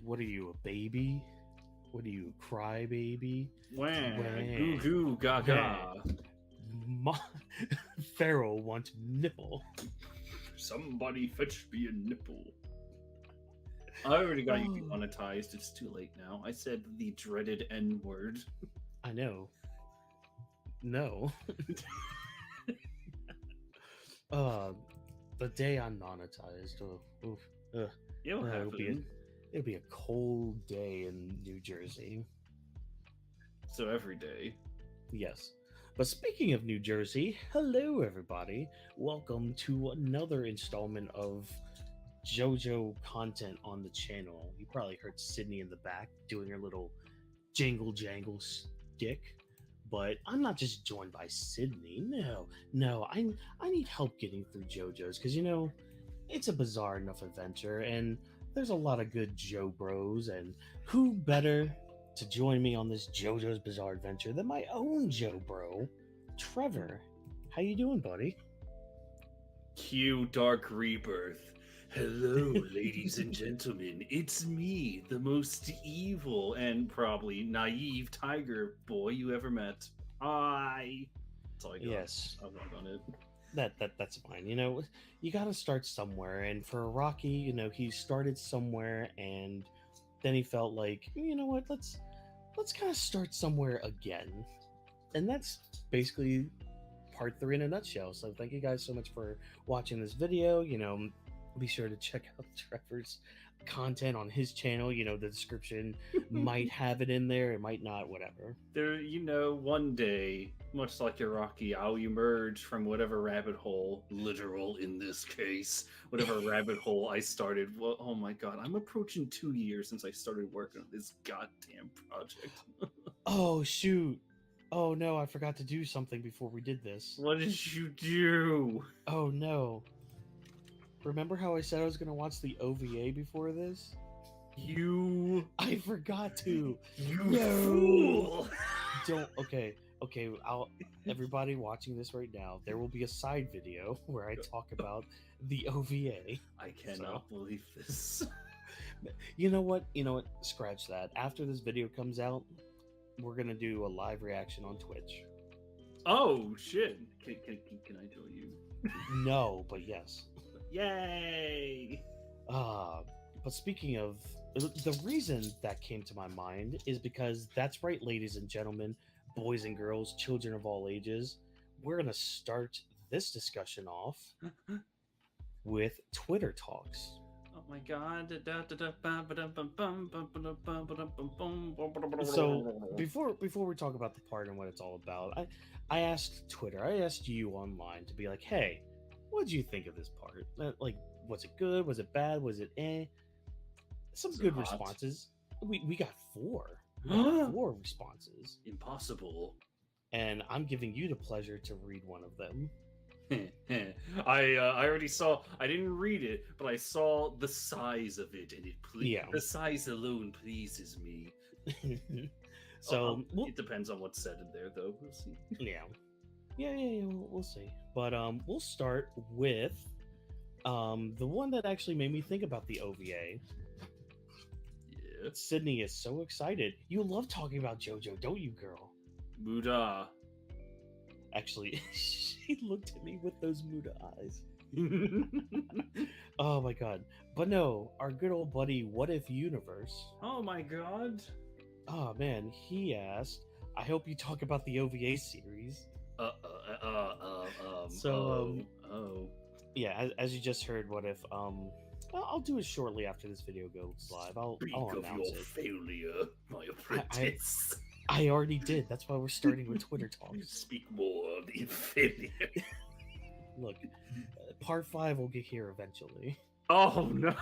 What are you, a baby? What are you, a crybaby? Wah, Wah. goo goo gaga. Pharaoh wants nipple. Somebody fetch me a nipple. I already got you demonetized. It's too late now. I said the dreaded N word. I know. No. The day I'm monetized. It'll be a cold day in New Jersey. So every day. Yes. But speaking of New Jersey, hello everybody. Welcome to another installment of JoJo content on the channel. You probably heard Sydney in the back doing her little jingle jangle stick. But I'm not just joined by Sydney. No, I need help getting through JoJo's because, it's a bizarre enough adventure and there's a lot of good Joe bros, and who better to join me on this JoJo's Bizarre Adventure than my own Joe bro, Trevor. How you doing, buddy? Cue Dark Rebirth. Hello, ladies and gentlemen. It's me, the most evil and probably naive tiger boy you ever met. Hi. That's all I got. Yes. I'll work on it. That's fine. You got to start somewhere, and for Rocky, he started somewhere, and then he felt like, what, let's kind of start somewhere again, and that's basically part 3 in a nutshell. So thank you guys so much for watching this video. Be sure to check out Trevor's content on his channel. The description might have it in there, it might not, whatever. There, one day, much like Iraqi, I'll emerge from whatever rabbit hole, literal in this case, whatever rabbit hole I started. Well, oh my god, I'm approaching 2 years since I started working on this goddamn project. Oh, shoot. Oh no, I forgot to do something before we did this. What did you do? Oh no. Remember how I said I was going to watch the OVA before this? I forgot to. Fool! Okay. Everybody watching this right now, there will be a side video where I talk about the OVA. I cannot believe this. You know what? Scratch that. After this video comes out, we're going to do a live reaction on Twitch. Oh, shit. Can I tell you? No, but yes. Yay! But speaking of, the reason that came to my mind is because that's right, ladies and gentlemen, boys and girls, children of all ages, we're going to start this discussion off with Twitter Talks. Oh my god. So before we talk about the part and what it's all about, I asked Twitter, I asked you online to be like, hey, what did you think of this part? Like, was it good? Was it bad? Was it eh? Some good responses. We got 4. We got 4 responses. Impossible. And I'm giving you the pleasure to read one of them. I already saw. I didn't read it, but I saw the size of it, and the size alone pleases me. So it depends on what's said in there, though. We'll see. Yeah, we'll see. But we'll start with the one that actually made me think about the OVA. Yeah. Sydney is so excited. You love talking about JoJo, don't you, girl? Muda. Actually, she looked at me with those Muda eyes. Oh my god. But no, our good old buddy, What If Universe. Oh my god. Oh man, he asked, I hope you talk about the OVA series. Yeah, as you just heard, What If, I'll do it shortly after this video goes live. I'll announce your failure, my apprentice. I already did. That's why we're starting with Twitter Talks. Speak more of the failure. Look, part 5 will get here eventually. Oh no,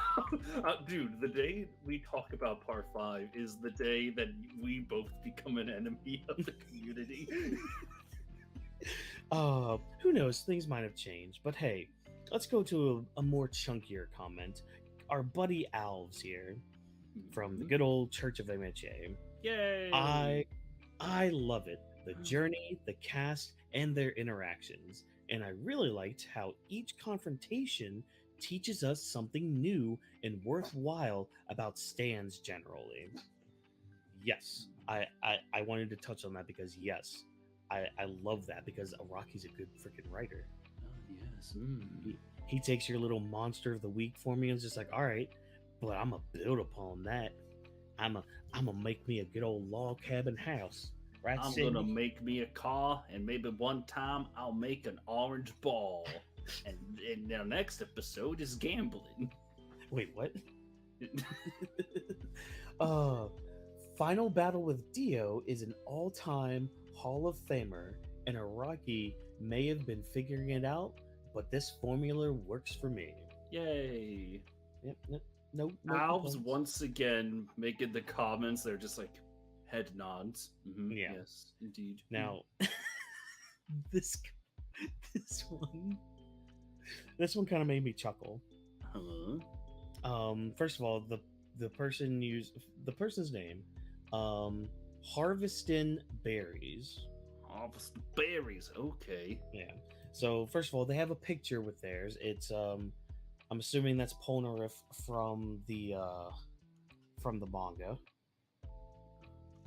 dude! The day we talk about part 5 is the day that we both become an enemy of the community. Who knows? Things might have changed, but hey, let's go to a more chunkier comment. Our buddy Alves here from the good old Church of MHA. Yay! I love it. The journey, the cast, and their interactions. And I really liked how each confrontation teaches us something new and worthwhile about stands generally. Yes, I wanted to touch on that because yes, I love that because Araki's a good freaking writer. Oh, yes. He takes your little monster of the week for me and is just like, all right, but I'm gonna build upon that. I'm a I'm gonna make me a good old log cabin house, right? I'm Sydney? gonna make me a car, and maybe one time I'll make an orange ball. And in the next episode is gambling. Wait, what? uh, Final Battle with Dio is an all-time Hall of Famer, and Araki may have been figuring it out, but this formula works for me. Yay! Yep, no Alves complaints. once again making the comments. They're just like head nods. Yeah. Yes, indeed. Now, this one kind of made me chuckle. Huh? First of all, the person's name, Harvestin Berries. Harvest berries. Okay. Yeah. So first of all, they have a picture with theirs. It's I'm assuming that's Polnareff from the manga.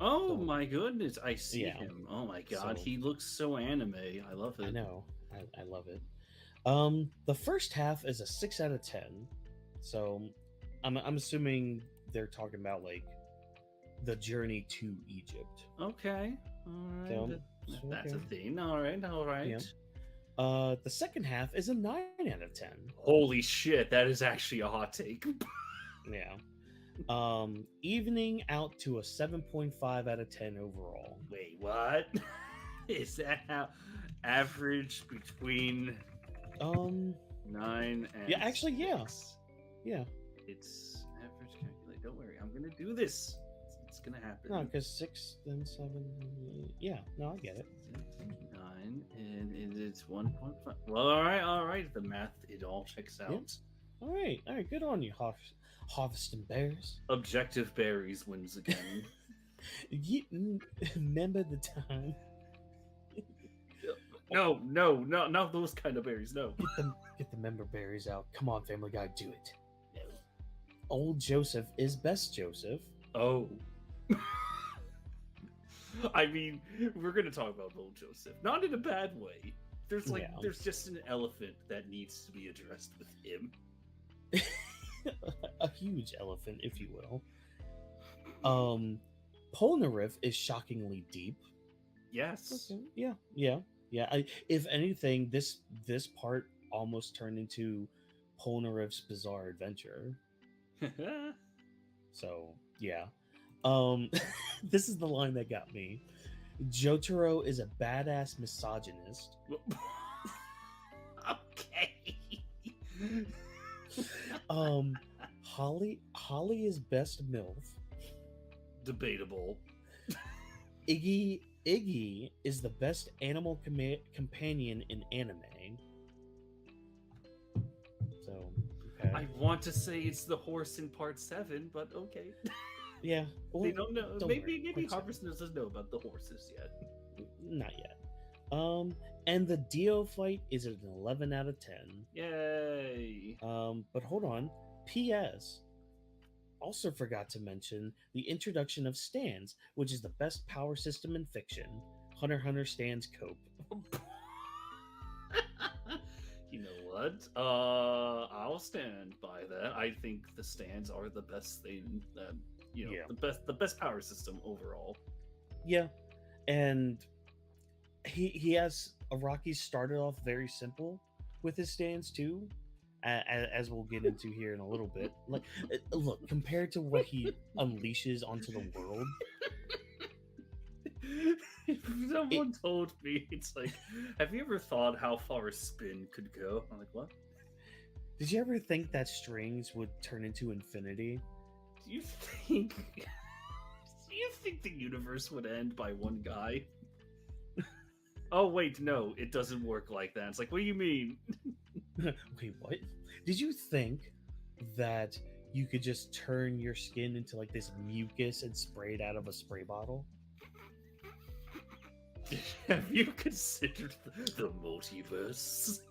Oh So- my goodness, I see Yeah. him. Oh my god, So- he looks so anime. I love it. I know. I love it. The first half is a 6 out of 10. So I'm assuming they're talking about like the journey to Egypt. Okay. All right. So, That's a okay. thing. All right. All right. Yeah. The second half is a 9 out of 10. Holy shit, that is actually a hot take. Yeah. Evening out to a 7.5 out of 10 overall. Wait, what? Is that how average between 9 and Yeah, actually, yeah. 6? Yeah. It's average calculate. Don't worry, I'm gonna do this. It's gonna happen. No, because 6, then 7. Yeah, no, I get it. 9 and it's 1.5. Well, all right. The math, it all checks out. All right, good on you, Harvesting Bears. Objective berries wins again. Remember the time? No, not those kind of berries. No. Get the member berries out. Come on, Family Guy, do it. Old Joseph is best Joseph. Oh. I mean, we're gonna talk about old Joseph, not in a bad way. There's just an elephant that needs to be addressed with him. A huge elephant, if you will. Polnareff is shockingly deep. Yes. Okay. Yeah. If anything, this part almost turned into Polnareff's bizarre adventure. So yeah. This is the line that got me. Jotaro is a badass misogynist. Okay. Holly is best MILF. Debatable. Iggy is the best animal companion in anime. So, okay. I want to say it's the horse in part 7, but okay. Yeah. Well, They don't know. don't Maybe worry. Harvest doesn't know about the horses yet. Not yet. And the Dio fight is an 11 out of 10. Yay. But hold on. P.S. Also forgot to mention the introduction of stands, which is the best power system in fiction. Hunter x Hunter stands cope. You know what? I'll stand by that. I think the stands are the best thing. The best power system overall. Yeah, and he has Araki started off very simple with his stands too, as we'll get into here in a little bit. Like, look, compared to what he unleashes onto the world. Someone told me, it's like, have you ever thought how far a spin could go? I'm like, what? Did you ever think that strings would turn into infinity? Do you think the universe would end by one guy? Oh wait, no, it doesn't work like that. It's like, what do you mean? Wait, what? Did you think that you could just turn your skin into like this mucus and spray it out of a spray bottle? Have you considered the multiverse?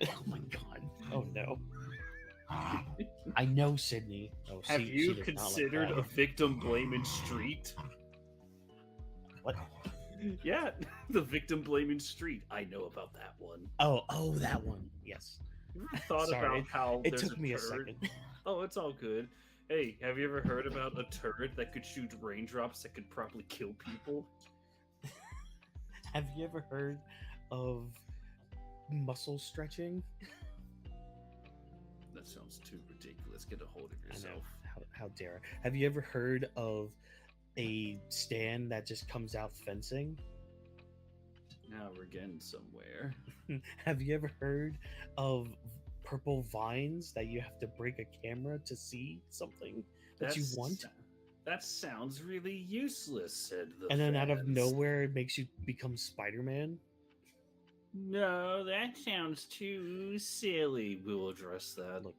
Oh my god. Oh no. I know, Sydney. Oh, Have she you does not like considered that. a victim blaming street? What? Yeah, the victim blaming street. I know about that one. Oh, that one. Yes. You ever thought Sorry, about how it there's took me a turd? second. Oh, it's all good. Hey, have you ever heard about a turd that could shoot raindrops that could probably kill people? Have you ever heard of muscle stretching? That sounds too ridiculous. Get a hold of I know. yourself. How dare I? Have you ever heard of a stand that just comes out fencing? Now we're getting somewhere. Have you ever heard of purple vines that you have to break a camera to see something that you want? That sounds really useless, said the And then out of fans. nowhere, it makes you become Spider-Man? No, that sounds too silly. We'll address that. Look,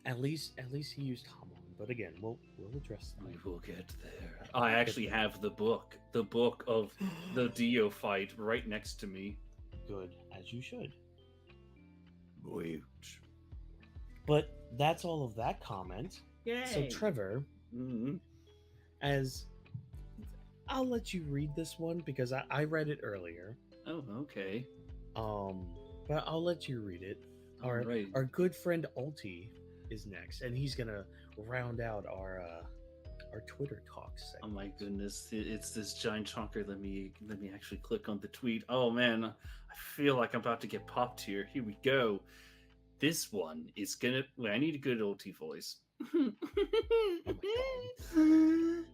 at least he used Hamon. But again, we'll address that. We will get there. I actually have the book of the Dio fight right next to me. Good, as you should. Wait. But that's all of that comment. Yay. So Trevor, as I'll let you read this one because I read it earlier. Oh, okay. But I'll let you read it. Right. Our good friend Alti is next, and he's gonna round out our Twitter talks segment. Oh my goodness, it's this giant chonker. Let me actually click on the tweet. Oh man, I feel like I'm about to get popped here. Here we go. This one is gonna. Wait, I need a good OT voice. Oh my God.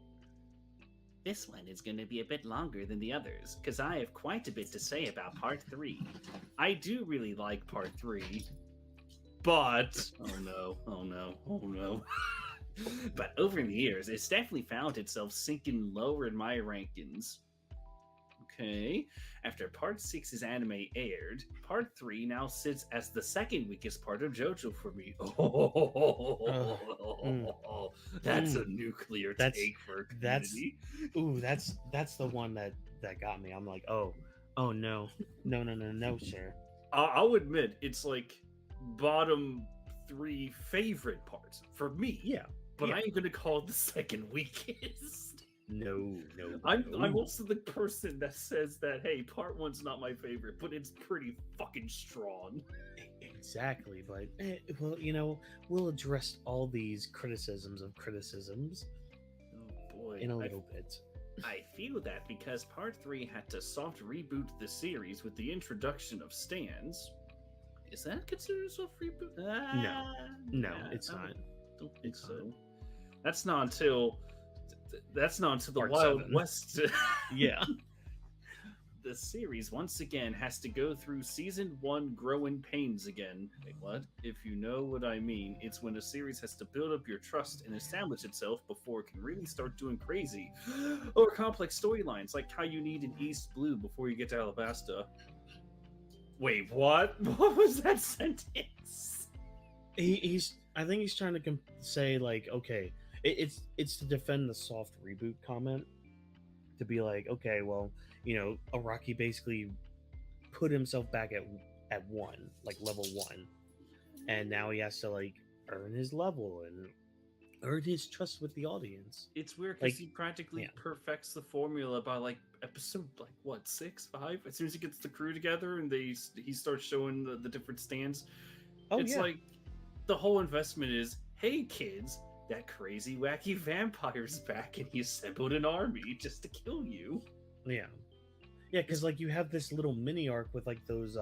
This one is going to be a bit longer than the others, because I have quite a bit to say about Part 3. I do really like Part 3, but... Oh no. But over the years, it's definitely found itself sinking lower in my rankings. Okay, after Part 6's anime aired, Part 3 now sits as the second weakest part of JoJo for me. That's a nuclear take for community. That's the one that got me. I'm like, oh no, sir. I'll admit, it's like bottom 3 favorite parts for me. Yeah, but yeah. I ain't gonna call it the second weakest. No. I'm also the person that says that, hey, part 1's not my favorite, but it's pretty fucking strong. Exactly, but well, we'll address all these criticisms. Oh boy, in a little bit. I feel that because Part 3 had to soft reboot the series with the introduction of stands. Is that considered a soft reboot? No, it's not. Don't think so. That's not until the Part Wild 7. West. Yeah. The series once again has to go through season 1 growing pains again. Wait, what? If you know what I mean, it's when a series has to build up your trust and establish itself before it can really start doing crazy or complex storylines, like how you need an East Blue before you get to Alabasta. Wait, what? What was that sentence? I think he's trying to say like, okay, it's to defend the soft reboot comment, to be like, okay, well, Araki basically put himself back at 1, like level 1, and now he has to like earn his level and earn his trust with the audience. It's weird because Like, he practically yeah. perfects the formula by like episode 6, 5. As soon as he gets the crew together and he starts showing the different stands. It's like the whole investment is, hey kids, that crazy wacky vampire's back and he assembled an army just to kill you. Yeah, because like you have this little mini arc with like those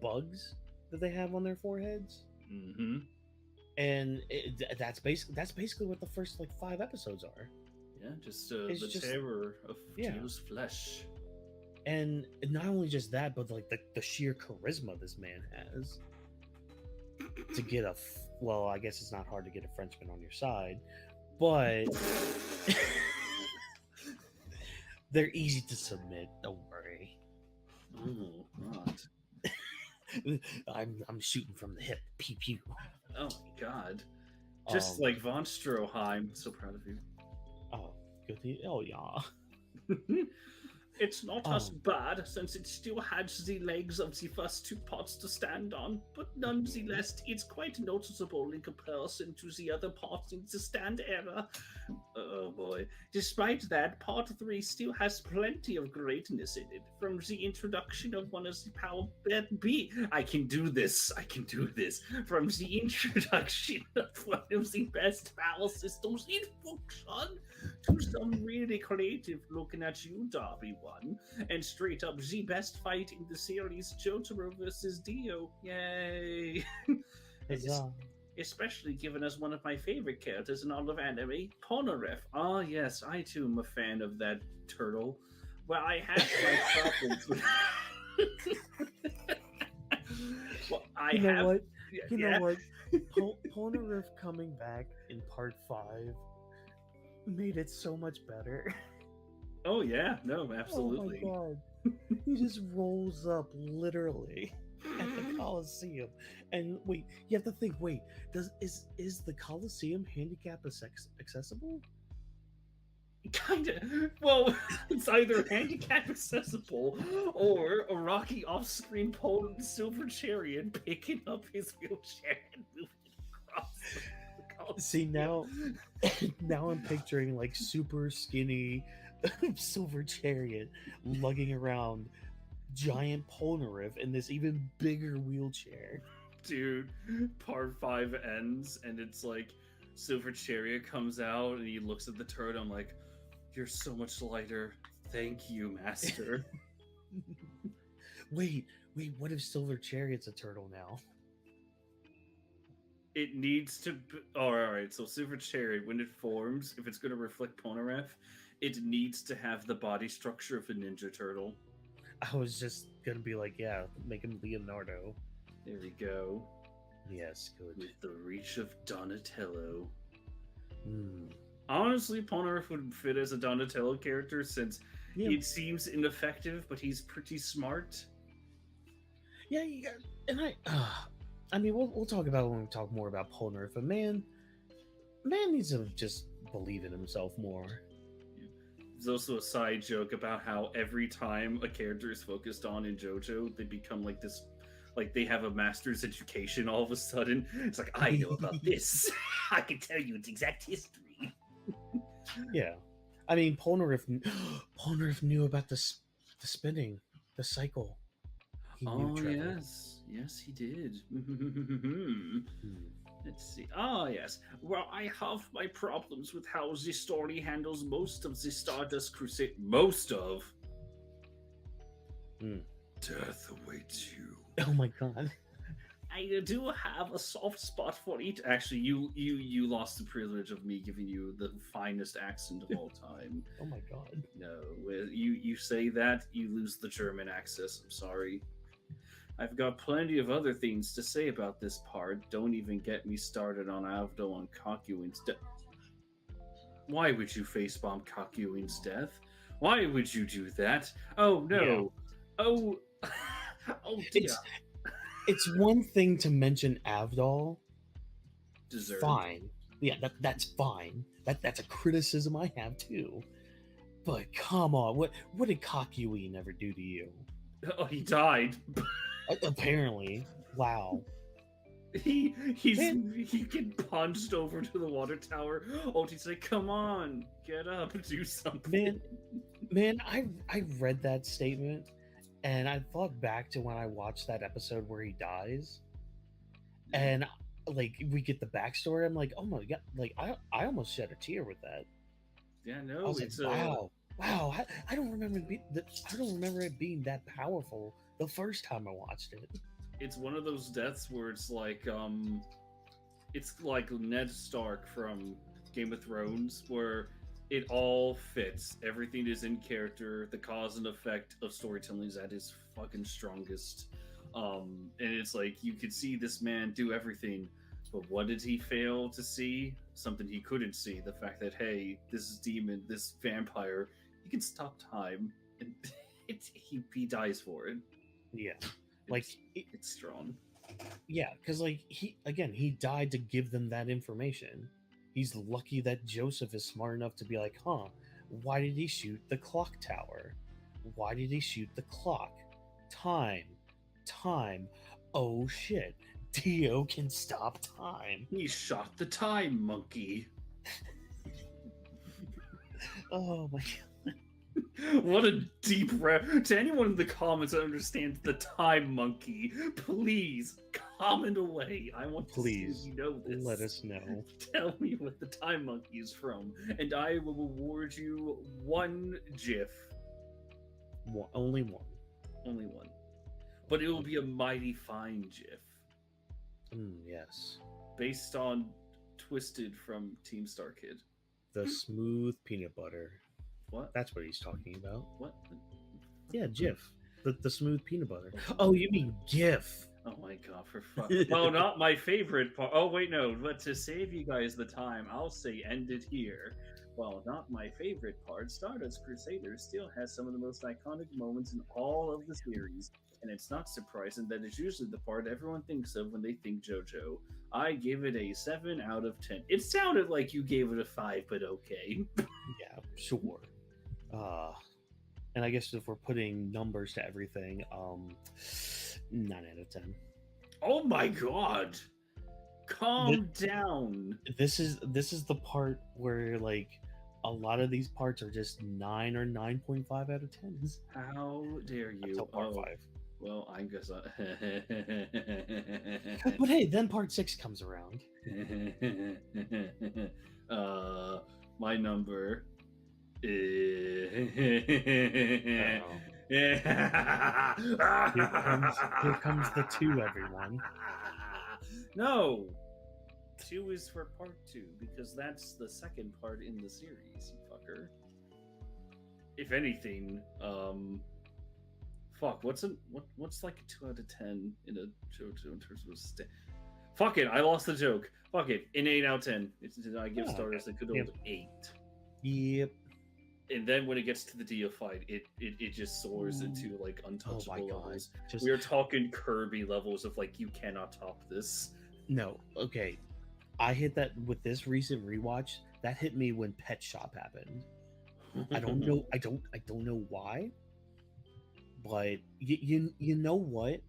bugs that they have on their foreheads, and that's basically what the first like 5 episodes are. Yeah, just the terror of Dio's flesh. And not only just that, but like the sheer charisma this man has to get well, I guess it's not hard to get a Frenchman on your side, but they're easy to submit. Don't worry. Oh, God. I'm shooting from the hip. Pew pew. Oh my God. Just like von Stroheim. So proud of you. Oh, good. Oh yeah. It's not as Um, bad, since it still has the legs of the first two parts to stand on, but nonetheless, it's quite noticeable in comparison to the other parts in the stand era. Oh boy. Despite that, part 3 still has plenty of greatness in it. From the introduction of one of the power B. I can do this. I can do this. From the introduction of one of the best power systems in function to some really creative looking at you, Darby one, and straight up the best fight in the series, Jotaro versus Dio. Yay! huzzah. Especially given as one of my favorite characters in all of anime, Polnareff. Ah, yes, I too am a fan of that turtle. Well, I have my problems with. Well, I You know have. what? Yeah, You yeah. know what? Polnareff coming back in part 5 made it so much better. Oh yeah, no, absolutely. Oh my god. He just rolls up literally at the Coliseum. And wait, you have to think, wait, is the Coliseum handicap accessible? Kind of. Well, it's either handicap accessible or a rocky off-screen pole in silver chariot picking up his wheelchair and moving across the Coliseum. See now now I'm picturing like super skinny silver chariot lugging around giant Polnareff in this even bigger wheelchair. Dude, part 5 ends and it's like Silver Chariot comes out and he looks at the turtle. I'm like, you're so much lighter. Thank you, master. wait, what if Silver Chariot's a turtle now? It needs to be... Oh, all right, so Silver Chariot, when it forms, if it's going to reflect Polnareff, it needs to have the body structure of a Ninja Turtle. I was just gonna be like, yeah, make him Leonardo. There we go. Yes, good. With the reach of Donatello. Hmm. Honestly, Polnareff would fit as a Donatello character since Yeah, it seems ineffective, but he's pretty smart. yeah, you got, and I mean, we'll talk about it when we talk more about Polnareff. But man needs to just believe in himself more. There's also a side joke about how every time a character is focused on in JoJo, they become like this, like they have a master's education all of a sudden. It's like, I know about this. I can tell you its exact history. Yeah, I mean, Polnareff knew about the spinning, the cycle. He knew Trevor. Yes, he did. Hmm. Let's see. Ah, yes. Well, I have my problems with how the story handles most of the Stardust Crusade. Most of. Death awaits you. Oh my god. I do have a soft spot for it. Actually, you lost the privilege of me giving you the finest accent of all time. Oh my god. No, you say that, you lose the German access. I'm sorry. I've got plenty of other things to say about this part. Don't even get me started on Avdo and Kakyoin's death. Why would you facepalm Kakyoin's death? Why would you do that? Oh no. Yeah. Oh, oh dear. It's one thing to mention Avdol. Deserved. Fine. Yeah, that's fine. That's a criticism I have too. But come on, what did Kakyoin ever do to you? Oh, he died. Apparently. Wow. He get punched over to the water tower. Oti's like, come on, get up, do something. Man, I read that statement and I thought back to when I watched that episode where he dies. And like we get the backstory. I'm like, oh my god, like I almost shed a tear with that. Yeah, no, I was like, wow. I don't remember it being that powerful the first time I watched it. It's one of those deaths where it's like Ned Stark from Game of Thrones, where it all fits. Everything is in character. The cause and effect of storytelling is at its fucking strongest. And it's like you could see this man do everything, but what did he fail to see? Something he couldn't see. The fact that, hey, this demon, this vampire, he can stop time, and he dies for it. Yeah, it's strong. Yeah, because like he died to give them that information. He's lucky that Joseph is smart enough to be like, huh, why did he shoot the clock tower? Why did he shoot the clock? Time. Time. Oh shit. Dio can stop time. He shot the time monkey. Oh my god. What a deep to anyone in the comments that understands the time monkey, please comment away. I want to see if you know this. Let us know. Tell me what the time monkey is from, and I will award you one GIF. Only one. Only one. But it will be a mighty fine GIF. Yes. Based on Twisted from Team Star Kid. The smooth peanut butter. What? That's what he's talking about. What? Yeah, GIF. The smooth peanut butter. Oh, you mean GIF. Oh my god, for fuck. Well, not my favorite part. Oh, wait, no. But to save you guys the time, I'll say end it here. Well, not my favorite part, Stardust Crusaders still has some of the most iconic moments in all of the series, and it's not surprising that it's usually the part everyone thinks of when they think JoJo. I give it a 7 out of 10. It sounded like you gave it a 5, but okay. Yeah, sure. And I guess if we're putting numbers to everything, 9 out of 10. Oh my god! Calm down. This is the part where like a lot of these parts are just 9 or 9.5 out of 10s. How dare you? Until part 5. Well, I guess. But hey, then part 6 comes around. My number is. Here comes the 2, everyone. No! 2 is for part 2, because that's the second part in the series, you fucker. If anything, fuck, what's like a 2 out of 10 in a JoJo in terms of fuck it, I lost the joke. Fuck it, an 8 out of 10. I give Stardust a good old 8. Yep. And then when it gets to the Dio fight, it just soars into like untouchable levels. We are talking Kirby levels of like, you cannot top this. No, okay. I hit that with this recent rewatch. That hit me when Pet Shop happened. I don't know. I don't know why. But you know what?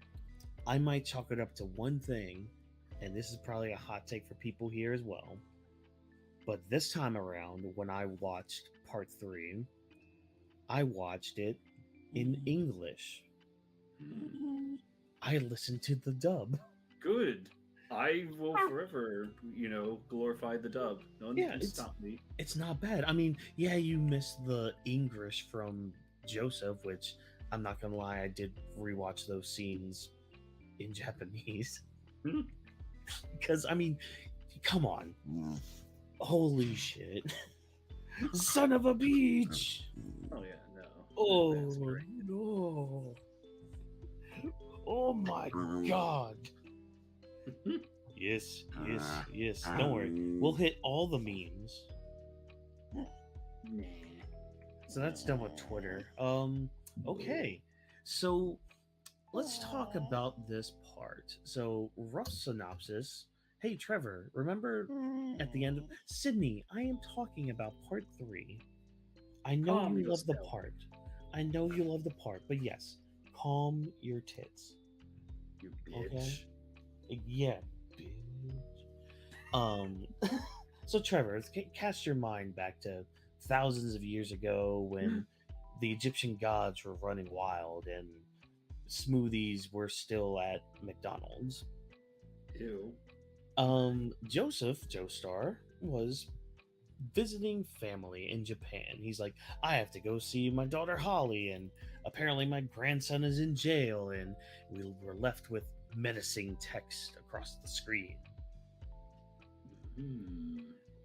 I might chalk it up to one thing, and this is probably a hot take for people here as well. But this time around, when I watched part 3, I watched it in English. I listened to the dub. Good. I will forever, glorify the dub. No one can stop me. It's not bad. I mean, yeah, you missed the English from Joseph, which I'm not gonna lie, I did rewatch those scenes in Japanese. Because, I mean, come on. Holy shit. Son of a beach! Oh, yeah, no. Oh, no. Oh my god. Yes. Don't worry. We'll hit all the memes. So that's done with Twitter. Okay. So let's talk about this part. So rough synopsis. Hey Trevor, remember at the end of Sydney, I am talking about part 3. I know you love the part. I know you love the part, but yes, calm your tits. You bitch. Okay? Yeah, bitch. So Trevor, cast your mind back to thousands of years ago when the Egyptian gods were running wild and smoothies were still at McDonald's. Ew. Joseph, Joestar, was visiting family in Japan. He's like, I have to go see my daughter Holly, and apparently my grandson is in jail, and we were left with menacing text across the screen.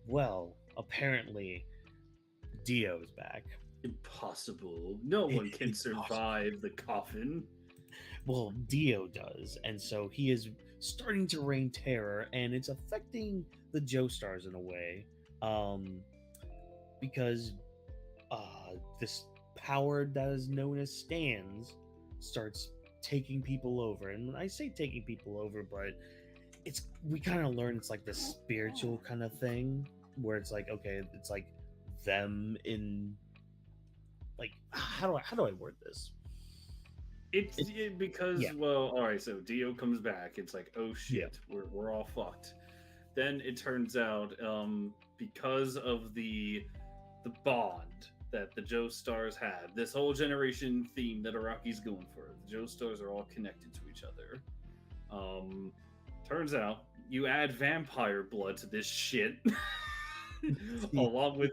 Well, apparently Dio's back. Impossible. No one can survive the coffin. Well, Dio does, and so he is starting to rain terror, and it's affecting the Joestars in a way, because this power that is known as stands starts taking people over. And when I say taking people over, but we kind of learn it's like this spiritual kind of thing where it's like, okay, it's like them in like how do I word this? Because Yeah, well, all right. So Dio comes back. It's like, oh yeah, shit, we're all fucked. Then it turns out, because of the bond that the Joestars had, this whole generation theme that Araki's going for, the Joestars are all connected to each other. Um, Turns out you add vampire blood to this shit. Along with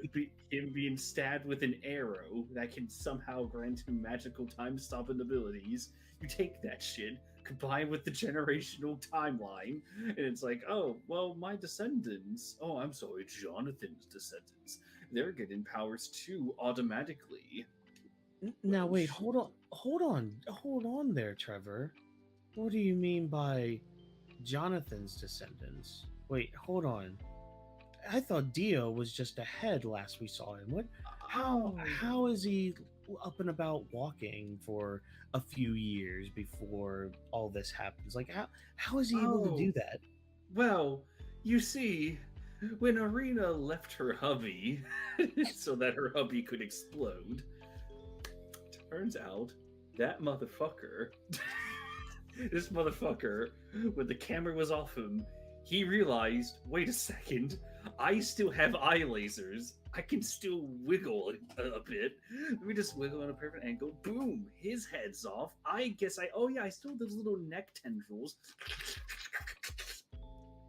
him being stabbed with an arrow that can somehow grant him magical time stopping abilities. You take that shit, combine with the generational timeline, and it's like, oh, well, my descendants, oh, I'm sorry, Jonathan's descendants, they're getting powers too automatically. Now Well, wait, hold on there, Trevor. What do you mean by Jonathan's descendants? Wait, hold on. I thought Dio was just a head last we saw him. What? How oh, how is he up and about walking for a few years before all this happens? Like how is he able to oh, do that? well, you see, when Arena left her hubby so that her hubby could explode, turns out that motherfucker, this motherfucker, when the camera was off him, he realized, wait a second, I still have eye lasers. I can still wiggle a bit. Let me just wiggle at a perfect angle. Boom, his head's off. Oh yeah, I still have those little neck tendrils.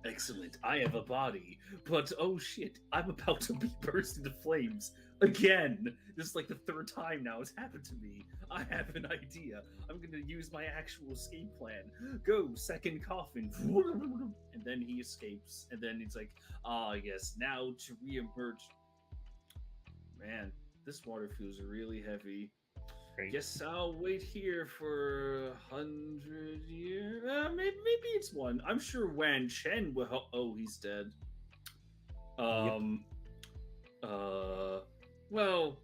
Excellent. I have a body, but oh shit, I'm about to be burst into flames again. This is like the third time now it's happened to me. I have an idea. I'm going to use my actual escape plan. Go, second coffin. And then he escapes. And then it's like, ah, yes, now to reemerge. Man, this water feels really heavy. Right. Guess I'll wait here for 100 years. Maybe it's one. I'm sure Wan Chen will help. Oh, he's dead. Yep. Um. Well,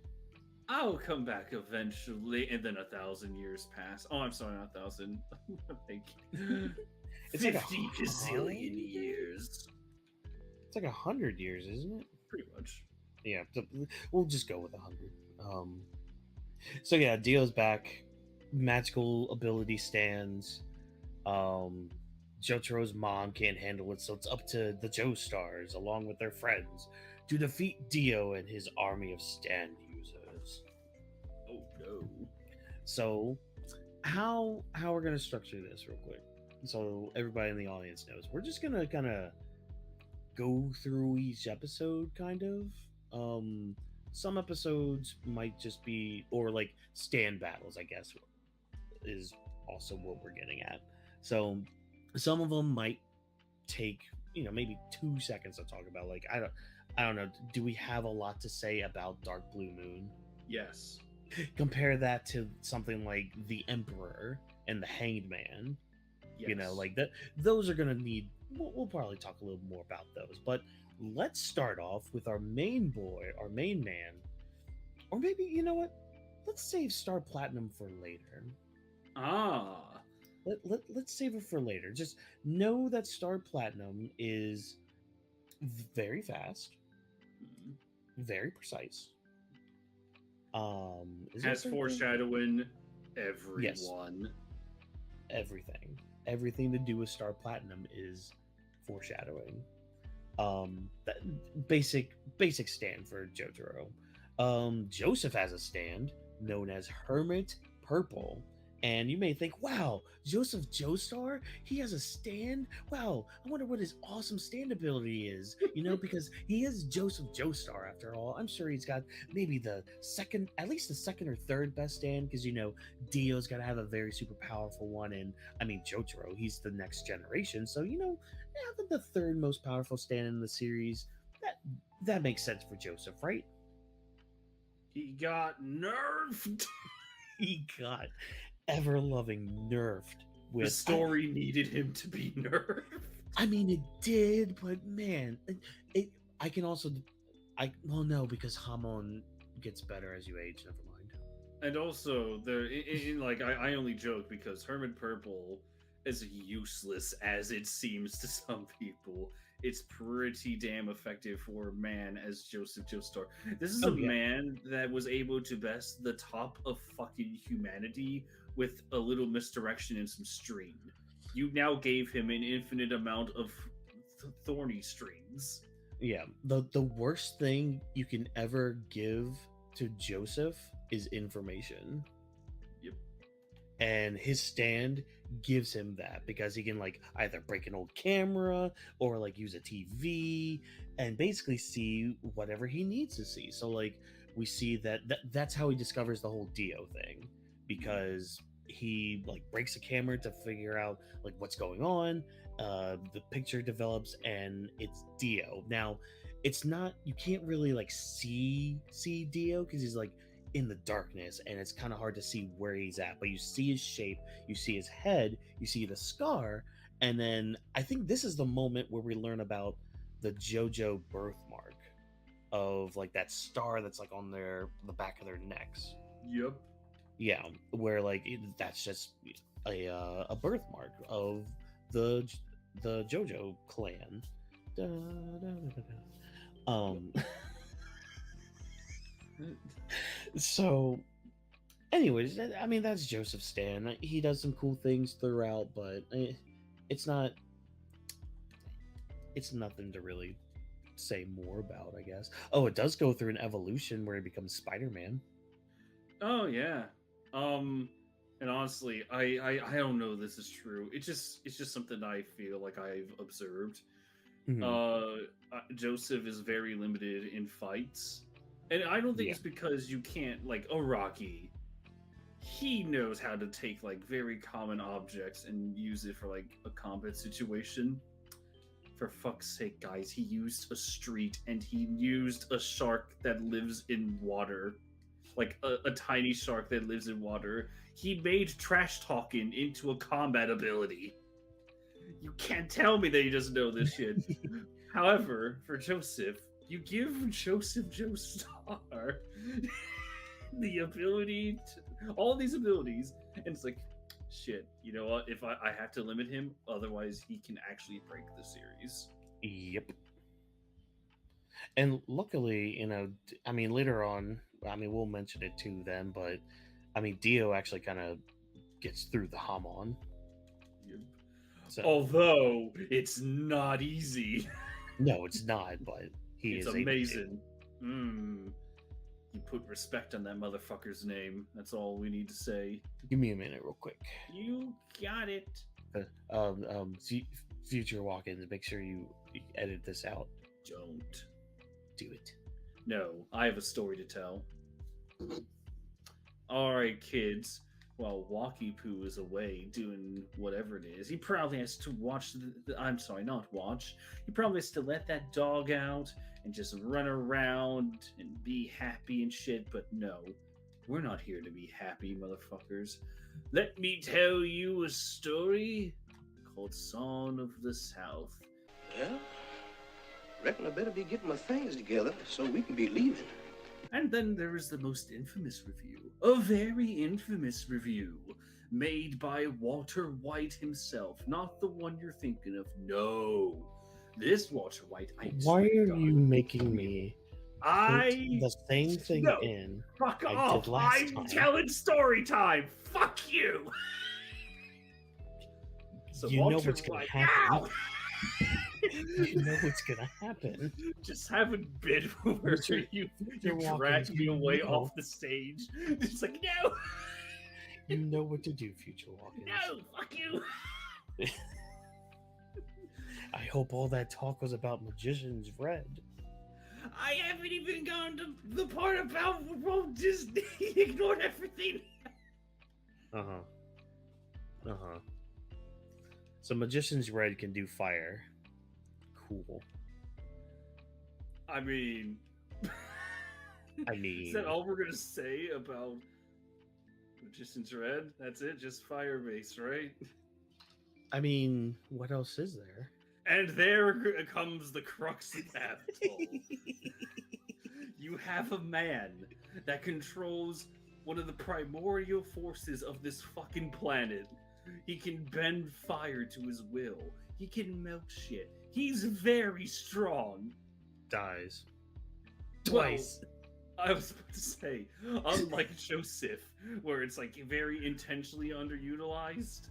I'll come back eventually, and then 1,000 years pass. Oh, I'm sorry, not 1,000. Like It's like 50 gazillion years. It's like 100 years, isn't it? Pretty much. Yeah. We'll just go with 100. So yeah, Dio's back. Magical ability stands. Um, Jotaro's mom can't handle it, so it's up to the Joestars, along with their friends, to defeat Dio and his army of stand users. Oh no. So, how we're gonna structure this real quick, so everybody in the audience knows, we're just gonna kind of go through each episode, kind of. Some episodes might just be, or like stand battles, I guess, is also what we're getting at. So some of them might take, maybe 2 seconds to talk about. Like I don't know, do we have a lot to say about Dark Blue Moon? Yes. Compare that to something like the Emperor and the Hanged Man. Yes. Like that, those are gonna need, we'll probably talk a little more about those. But let's start off with our main boy, our main man. Or maybe, you know what, let's save Star Platinum for later. Ah. Let's save it for later. Just know that Star Platinum is very fast, very precise. Has foreshadowing everyone. Yes. Everything to do with Star Platinum is foreshadowing. That basic stand for Jotaro. Joseph has a stand known as Hermit Purple. And you may think, wow, Joseph Joestar, he has a stand? Wow, I wonder what his awesome stand ability is, because he is Joseph Joestar after all. I'm sure he's got maybe at least the second or third best stand, because, Dio's got to have a very super powerful one. And I mean, Jotaro, he's the next generation. So, having the third most powerful stand in the series, that makes sense for Joseph, right? He got nerfed. He got ever-loving nerfed. The story needed him to be nerfed. I mean, it did, but man, I can also, well, no, because Hamon gets better as you age. Never mind. And also, I only joke because Hermit Purple, as useless as it seems to some people, it's pretty damn effective for a man as Joseph Joestar. This is Oh, a yeah. man that was able to best the top of fucking humanity with a little misdirection and some string. You now gave him an infinite amount of thorny strings. Yeah. The worst thing you can ever give to Joseph is information. Yep. And his stand gives him that because he can like either break an old camera or like use a TV and basically see whatever he needs to see. So like we see that's how he discovers the whole Dio thing, because he like breaks a camera to figure out like what's going on. The picture develops and it's Dio. Now it's not, you can't really like see Dio because he's like in the darkness and it's kind of hard to see where he's at, but you see his shape, you see his head, you see the scar, and then I think this is the moment where we learn about the JoJo birthmark of like that star that's like on the back of their necks. Yep. Yeah, where like that's just a birthmark of the JoJo clan. Da, da, da, da. So anyways, I mean that's Joseph Stan. He does some cool things throughout, but it's nothing to really say more about, I guess. Oh, it does go through an evolution where he becomes Spider-Man. Oh yeah. And honestly, I don't know if this is true. It's just something I feel like I've observed. Mhm. Joseph is very limited in fights. And I don't think Yeah. it's because you can't, like, Araki. He knows how to take, like, very common objects and use it for, like, a combat situation. For fuck's sake, guys, he used a street and he used a shark that lives in water. Like, a tiny shark that lives in water. He made trash talking into a combat ability. You can't tell me that he doesn't know this shit. However, for Joseph, you give Joseph Joestar the ability to all these abilities, and it's like, shit, you know what? If I have to limit him, otherwise he can actually break the series. Yep. And luckily, I mean, later on, I mean, we'll mention it too then, but I mean, Dio actually kind of gets through the Hamon. Yep. So, Although it's not easy. no, it's not, but he It's is able to. amazing. You put respect on that motherfucker's name. That's all we need to say. Give me a minute, real quick. You got it. Future Whawkins, make sure you edit this out. Don't. Do it. No, I have a story to tell. Alright, kids. While Walkie Poo is away doing whatever it is, he probably has to watch I'm sorry, not watch. He probably has to let that dog out and just run around and be happy and shit, but no. We're not here to be happy, motherfuckers. Let me tell you a story called Song of the South. Well, reckon I better be getting my things together so we can be leaving. And then there is the most infamous review, a very infamous review, made by Walter White himself, not the one you're thinking of. No, this Walter White. Why are you making me put I the same thing no, in fuck I off! did last I'm time? telling story time. Fuck you. So You know Walter what's gonna White. happen. Ow! You know what's gonna happen. Just have a bit where you drag me away off the stage. It's like, no! You know what to do, Future Whawkins. No! Fuck you! I hope all that talk was about Magician's Red. I haven't even gone to the part about Walt Disney. He ignored everything. So Magician's Red can do fire. Cool. I mean... I Is that all we're gonna say about Magician's Red? That's it? Just fire base, right? I mean, what else is there? And there comes the crux of that. You have a man that controls one of the primordial forces of this fucking planet. He can bend fire to his will. He can melt shit. He's very strong. Dies. Well, Twice. I was about to say, unlike Joseph, where it's like very intentionally underutilized,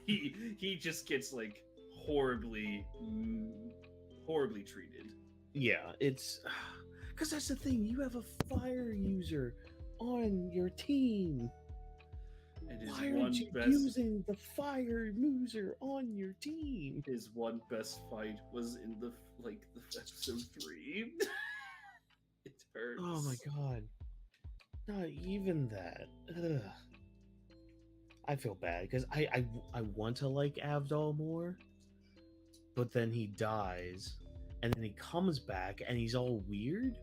he just gets like horribly treated. Yeah, it's because that's the thing. You have a fire user on your team. And his Why one aren't you best using the fire user on your team? his one best fight was in the episode 3. It hurts. Oh my god. Not even that. Ugh. I feel bad because I want to like Avdol more, but then he dies, and then he comes back and he's all weird,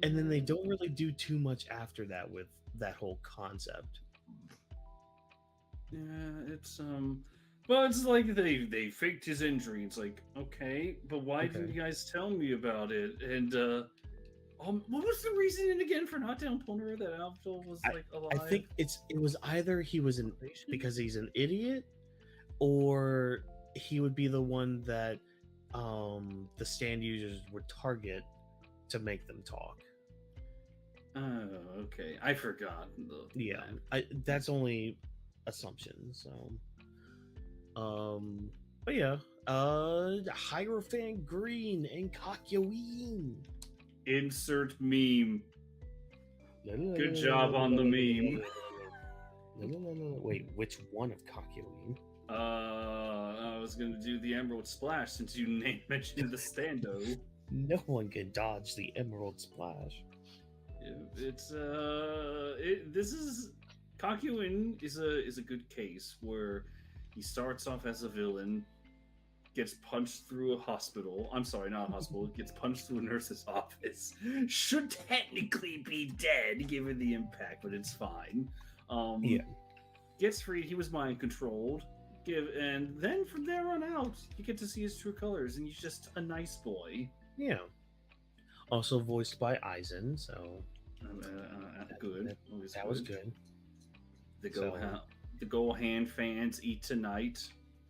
and then they don't really do too much after that with that whole concept. Yeah, it's well, it's like they faked his injury. It's like, okay, but why didn't Okay. you guys tell me about it? And what was the reasoning again for not telling Pulner that Avdol was like alive? I think it was either he was because he's an idiot, or he would be the one that the stand users would target to make them talk. Oh, okay. I forgot. Yeah, that's only assumption. So, but yeah, Hierophant Green and Kakyoin. Insert meme. Good job on the meme. Wait, which one of Kakyoin? I was gonna do the Emerald Splash since you mentioned the stando. No one can dodge the Emerald Splash. It's this is Kakyoin is a good case where he starts off as a villain, gets punched through a hospital. I'm sorry, not a hospital. Gets punched through a nurse's office. Should technically be dead given the impact, but it's fine. Yeah. Gets freed. He was mind controlled. And then from there on out, you get to see his true colors, and he's just a nice boy. Yeah. Also voiced by Aizen, so Good. that was good. The Gohan fans eat tonight.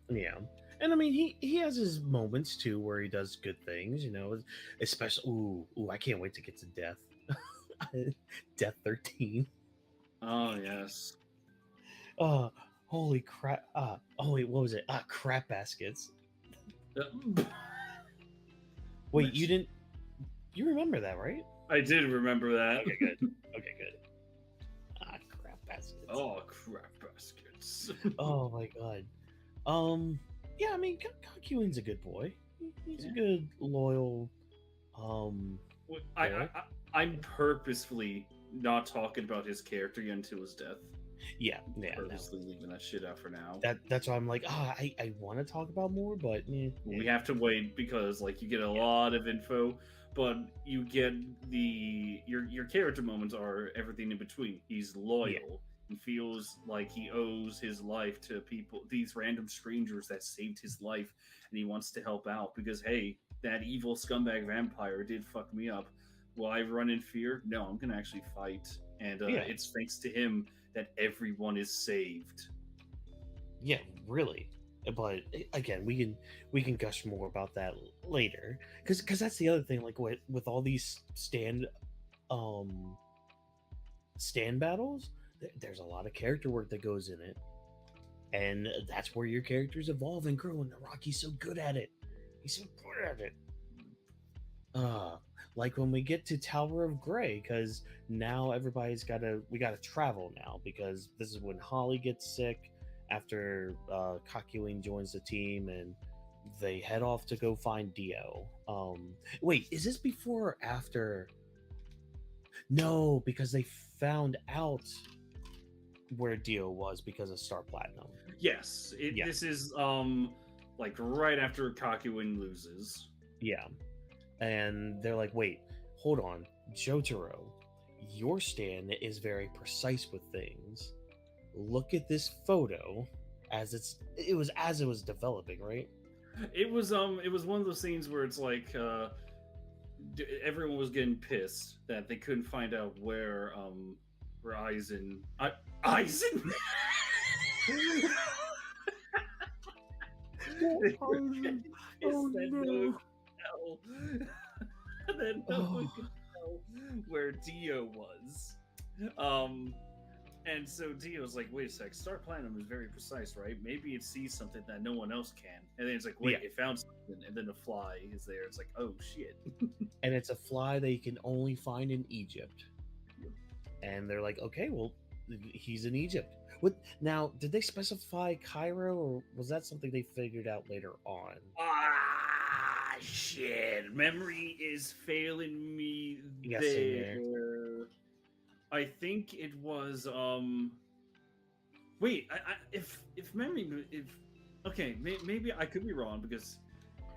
Yeah. And I mean, he has his moments too where he does good things, you know, especially ooh, I can't wait to get to Death. Death 13. Oh yes. Holy crap. Oh wait, what was it? Crap baskets. Wait, you remember that, right? I did remember that. Okay, good. Okay, good. Crap baskets. Oh, crap baskets. Oh my god. Yeah, I mean, Kakyoin's a good boy. He's a good, loyal. I'm purposefully not talking about his character until his death. Yeah. Purposely leaving that shit out for now. That's why I'm like, I want to talk about more, but we have to wait because like you get a lot of info, but you get your character moments are everything in between. He's loyal. Yeah. He feels like he owes his life to people, these random strangers that saved his life, and he wants to help out because, hey, that evil scumbag vampire did fuck me up. Will I run in fear? No, I'm going to actually fight. And it's thanks to him that everyone is saved. Yeah, really. But again, we can gush more about that later, because that's the other thing. Like with all these stand battles, there's a lot of character work that goes in it, and that's where your characters evolve and grow. And Araki's so good at it. He's so good at it. Like when we get to Tower of Grey, because now we gotta travel now, because this is when Holly gets sick after Kakyoin joins the team, and they head off to go find Dio. Wait, is this before or after? No, because they found out where Dio was because of Star Platinum. Yes, this is like right after Kakyoin loses. Yeah. And they're like, wait, hold on, Jotaro, your stand is very precise with things. Look at this photo it was developing, right? It was one of those scenes where it's like everyone was getting pissed that they couldn't find out where Aizen no. Then no one could tell where Dio was. And so Dio's like, wait a sec, Star Platinum is very precise, right? Maybe it sees something that no one else can. And then it's like, wait, it found something, and then a fly is there. It's like, oh shit. And it's a fly that you can only find in Egypt. And they're like, okay, well, he's in Egypt. What now? Did they specify Cairo, or was that something they figured out later on? Ah, shit! Memory is failing me. Yes, there. I think it was. Wait, if memory, okay, maybe I could be wrong because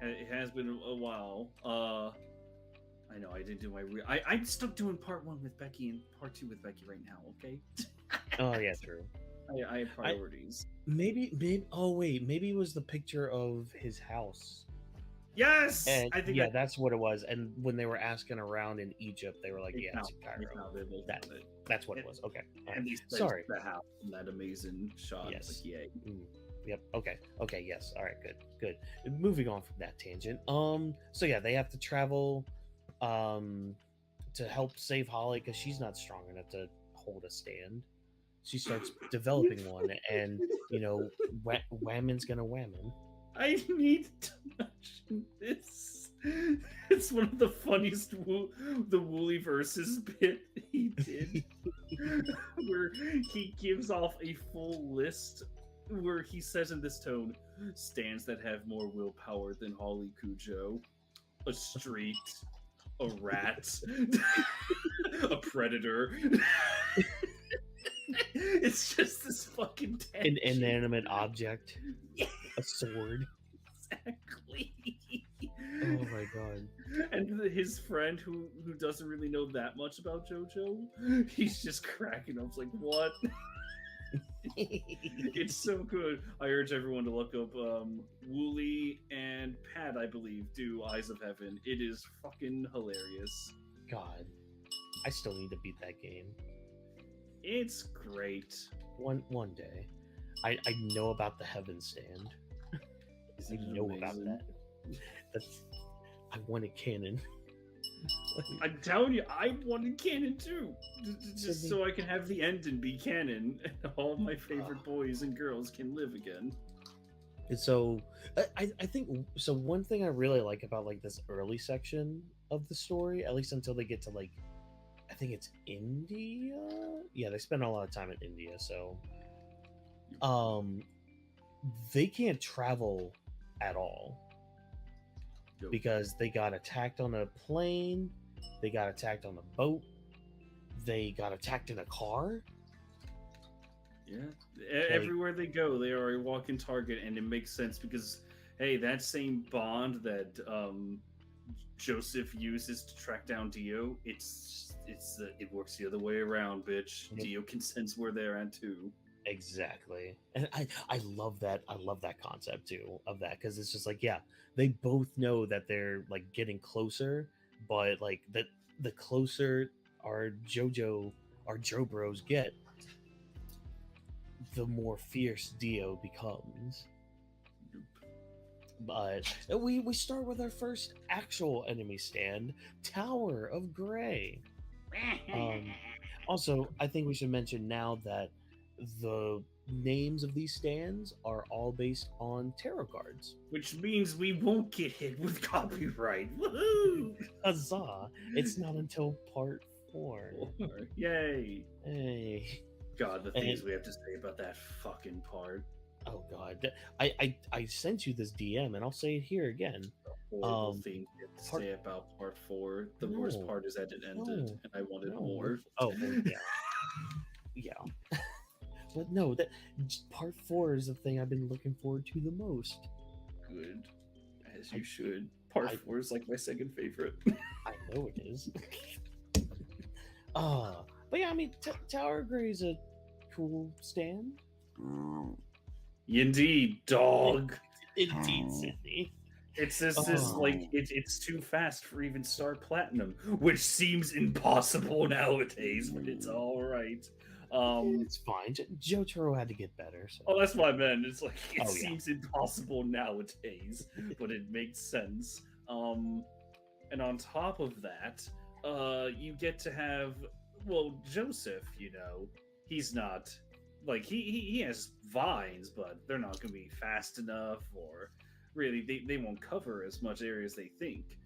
it has been a while. I know I didn't do my. I'm still doing part 1 with Becky and part 2 with Becky right now. Okay. Oh yeah, true. I have priorities. Maybe. Oh wait, maybe it was the picture of his house. Yes, And I think that's what it was. And when they were asking around in Egypt, they were like, "Yeah, it's in Cairo." That's what it was. Okay. And sorry, the house in that amazing shot. Yes. Like, yay. Yep. Okay. Yes. All right. Good. Moving on from that tangent. So yeah, they have to travel, to help save Holly because she's not strong enough to hold a stand. She starts developing one, and whammin's gonna whammin. I need to mention this. It's one of the funniest the Wooly versus bit he did, where he gives off a full list where he says in this tone, stands that have more willpower than Holly Kujo, a street, a rat, a predator. It's just this fucking an inanimate object, a sword. Exactly. Oh my god! And his friend, who doesn't really know that much about JoJo, he's just cracking up. It's like, what? It's so good. I urge everyone to look up Wooly and Pat, I believe, do Eyes of Heaven. It is fucking hilarious. God, I still need to beat that game. It's great. One day, I know about the Heaven Stand. I know about that. I wanted canon. I'm telling you, I wanted canon too, just so I can have the ending be canon, and all my favorite boys and girls can live again. And so, I think so. One thing I really like about like this early section of the story, at least until they get to like, I think it's India. Yeah, they spend a lot of time in India, so they can't travel at all because they got attacked on a plane, they got attacked on a boat, they got attacked in a car. Yeah, everywhere they go, they are a walking target, and it makes sense because, hey, that same bond that Joseph uses to track down Dio, it works the other way around, bitch. Yep. Dio can sense where they're at too. Exactly, and I love that. I love that concept too of that because it's just like, yeah, they both know that they're like getting closer, but like the closer our Joe Bros get, the more fierce Dio becomes. But we start with our first actual enemy stand, Tower of Grey. Also, I think we should mention now that the names of these stands are all based on tarot cards, which means we won't get hit with copyright. Woohoo! Huzzah! It's not until part 4. Yay! Hey. God, the things we have to say about that fucking part. Oh God, I sent you this DM, and I'll say it here again. Horrible thing you have to say about part 4. The worst part is that it ended, and I wanted more. Oh well, yeah, yeah. But no, that part 4 is the thing I've been looking forward to the most. Good, as you should. Part 4 is like my second favorite. I know it is. But yeah, I mean, Tower of Grey is a cool stand. Indeed, dog. Indeed, Sydney. It's this like it's too fast for even Star Platinum, which seems impossible nowadays, but it's all right. It's fine. Jotaro had to get better. So. Oh, that's what I meant. It's like it Oh, yeah. seems impossible nowadays, but it makes sense. And on top of that, you get to have Joseph. You know, he's not like he has vines, but they're not going to be fast enough, or really they won't cover as much area as they think.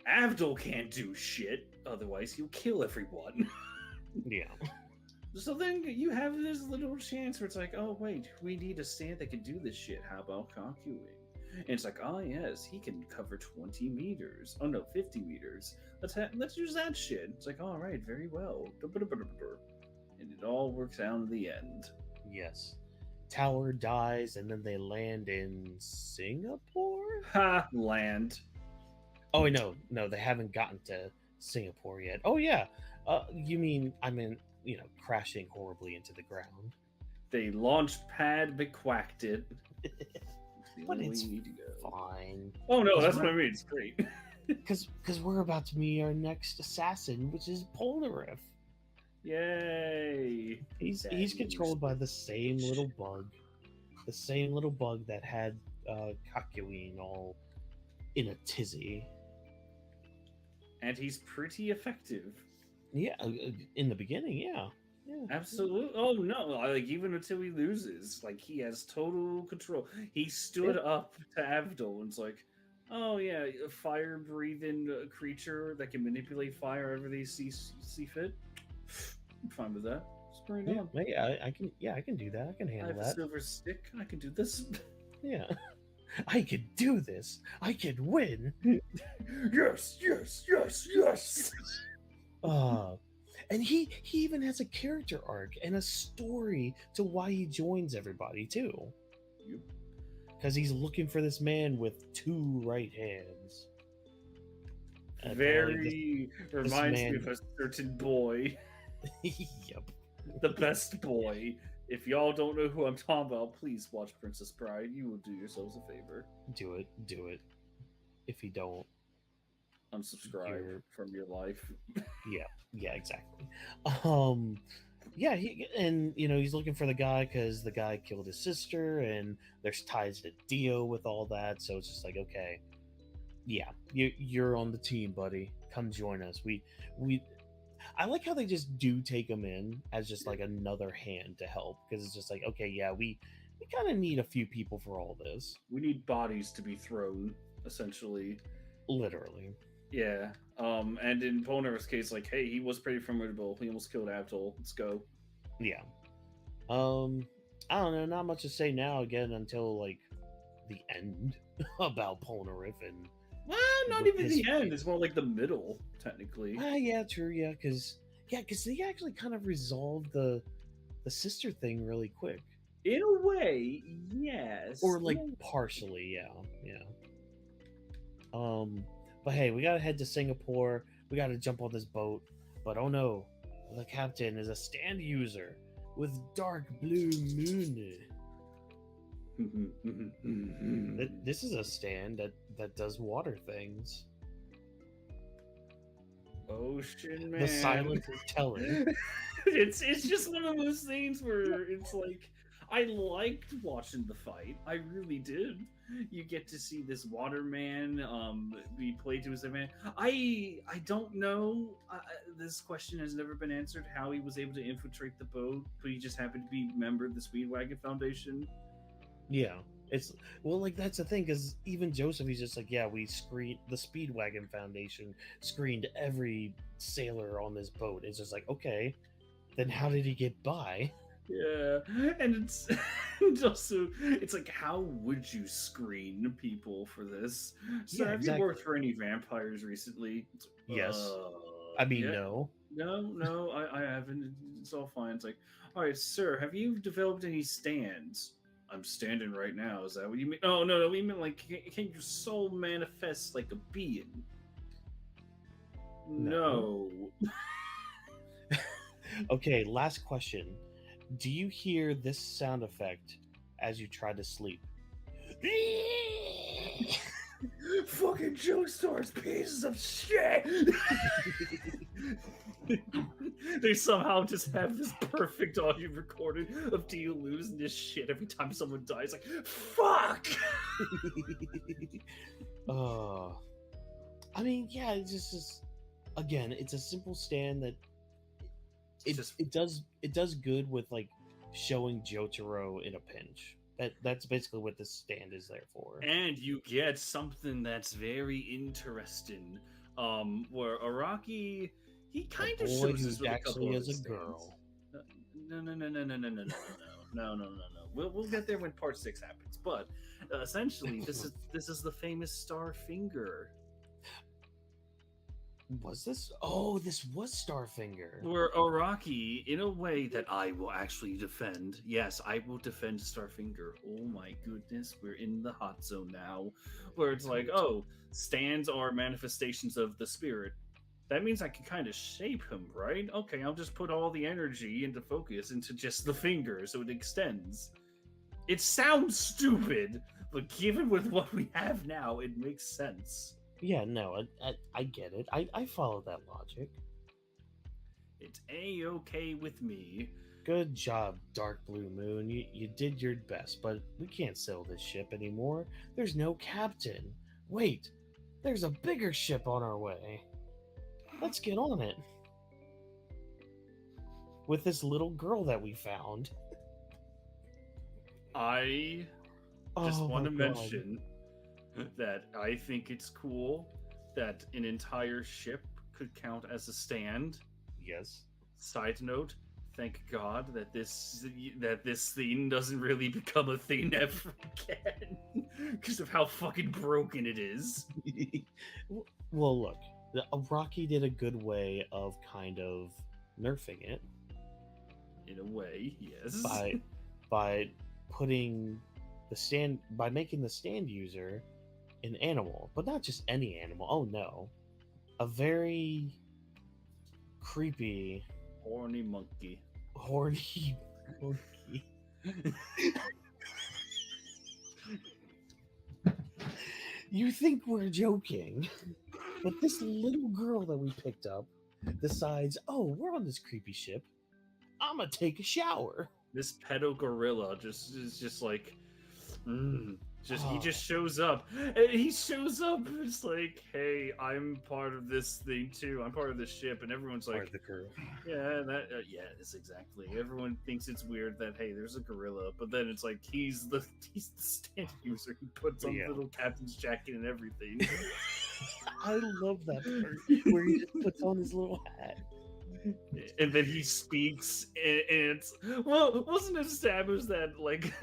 Avdol can't do shit, otherwise he'll kill everyone. Yeah. So then you have this little chance where it's like, oh wait, we need a stand that can do this shit. How about Kakyoin? And it's like, oh yes, he can cover 20 meters. Oh no, 50 meters. Let's use that shit. It's like, all right, very well. And it all works out in the end. Yes. Tower dies, and then they land in Singapore? Ha! Land. Oh, no, they haven't gotten to Singapore yet. Oh, yeah. You mean, crashing horribly into the ground. They launch pad bequacked it. But it's fine. Oh no, that's what I mean. It's great. Because we're about to meet our next assassin, which is Polnareff. Yay! He's controlled by the same little bug. The same little bug that had Kakyoin all in a tizzy. And he's pretty effective. Yeah, in the beginning, yeah. Absolutely. Oh no! Like even until he loses, like he has total control. He stood up to Avdol and it's like, oh yeah, a fire-breathing creature that can manipulate fire however they see fit. I'm fine with that. Just bring it on. Yeah, I can do that. I can handle I have that. a silver stick. I can do this. Yeah. I can do this. I can win. Yes. And he even has a character arc and a story to why he joins everybody too. Yep. Because he's looking for this man with 2 right hands. Very reminds me of a certain boy. Yep. The best boy. If y'all don't know who I'm talking about, please watch Princess Bride. You will do yourselves a favor. Do it. If you don't, unsubscribe from your life. Yeah, exactly. He's looking for the guy because the guy killed his sister, and there's ties to Dio with all that. So it's just like, okay, yeah, you're on the team, buddy. Come join us. I like how they just do take him in as just like another hand to help, because it's just like, okay, yeah, we kind of need a few people for all this. We need bodies to be thrown, essentially. Literally. Yeah. And in Polnareff's case, like, hey, he was pretty formidable. He almost killed Avdol. Let's go. Yeah. I don't know. Not much to say now. Again, until like the end about Polnareff and. Well, not even the end. It's more like the middle, technically. Yeah, true. Yeah, because they actually kind of resolved the sister thing really quick. In a way, yes. Or like partially, yeah. But hey, we gotta head to Singapore. We gotta jump on this boat. But oh no, the captain is a stand user with dark blue moon. This is a stand that does water things. Ocean Man. The silence is telling. It's just one of those things where it's like, I liked watching the fight. I really did. You get to see this waterman be played to as a man. I don't know. This question has never been answered. How he was able to infiltrate the boat, but he just happened to be a member of the Speedwagon Foundation. Yeah, that's the thing, because even Joseph, he's just like, yeah, we screened the Speedwagon Foundation, screened every sailor on this boat. It's just like, okay, then how did he get by? Yeah, and it's also, it's like, how would you screen people for this? So have you worked for any vampires recently? Yes. I mean, yeah. No, I haven't. It's all fine. It's like, all right, sir, have you developed any stands? I'm standing right now. Is that what you mean? Oh, no, we mean like, can your soul manifest like a being? No. Okay, last question. Do you hear this sound effect as you try to sleep? Fucking Joestar's pieces of shit! They somehow just have this perfect audio recording of Dio losing this shit every time someone dies. Like, fuck! I mean, yeah, it's just again, it's a simple stand that it does good with like showing Jotaro in a pinch. That's basically what this stand is there for. And you get something that's very interesting. Where Araki, he kind of shows us with a couple of as a stands. girl. No. We'll get there when part 6 happens. But essentially, this is the famous Starfinger. Was this? Oh, this was Starfinger. Where Araki, in a way that I will actually defend. Yes, I will defend Starfinger. Oh my goodness, we're in the hot zone now. Where it's like, oh, stands are manifestations of the spirit. That means I can kind of shape him, right? Okay, I'll just put all the energy into focus into just the finger so it extends. It sounds stupid, but given with what we have now, it makes sense. Yeah, no, I get it. I follow that logic. It's A-okay with me. Good job, Dark Blue Moon. You did your best, but we can't sail this ship anymore. There's no captain. Wait, there's a bigger ship on our way. Let's get on it. With this little girl that we found. I just want to mention that I think it's cool that an entire ship could count as a stand. Yes. Side note, thank God that this thing doesn't really become a thing ever again because of how fucking broken it is. Well, look, Rocky did a good way of kind of nerfing it. In a way, yes. By putting the stand, by making the stand user an animal, but not just any animal. Oh no, a very creepy, horny monkey. You think we're joking, but this little girl that we picked up decides, oh, we're on this creepy ship, I'm gonna take a shower. This pedo gorilla is just like he just shows up. He shows up. It's like, hey, I'm part of this thing too. I'm part of this ship, and everyone's like, part of the crew. Yeah, that's exactly. Everyone thinks it's weird that hey, there's a gorilla, but then it's like he's the stand user. He puts on the little captain's jacket and everything. I love that part where he just puts on his little hat. And then he speaks, and it's wasn't it established that like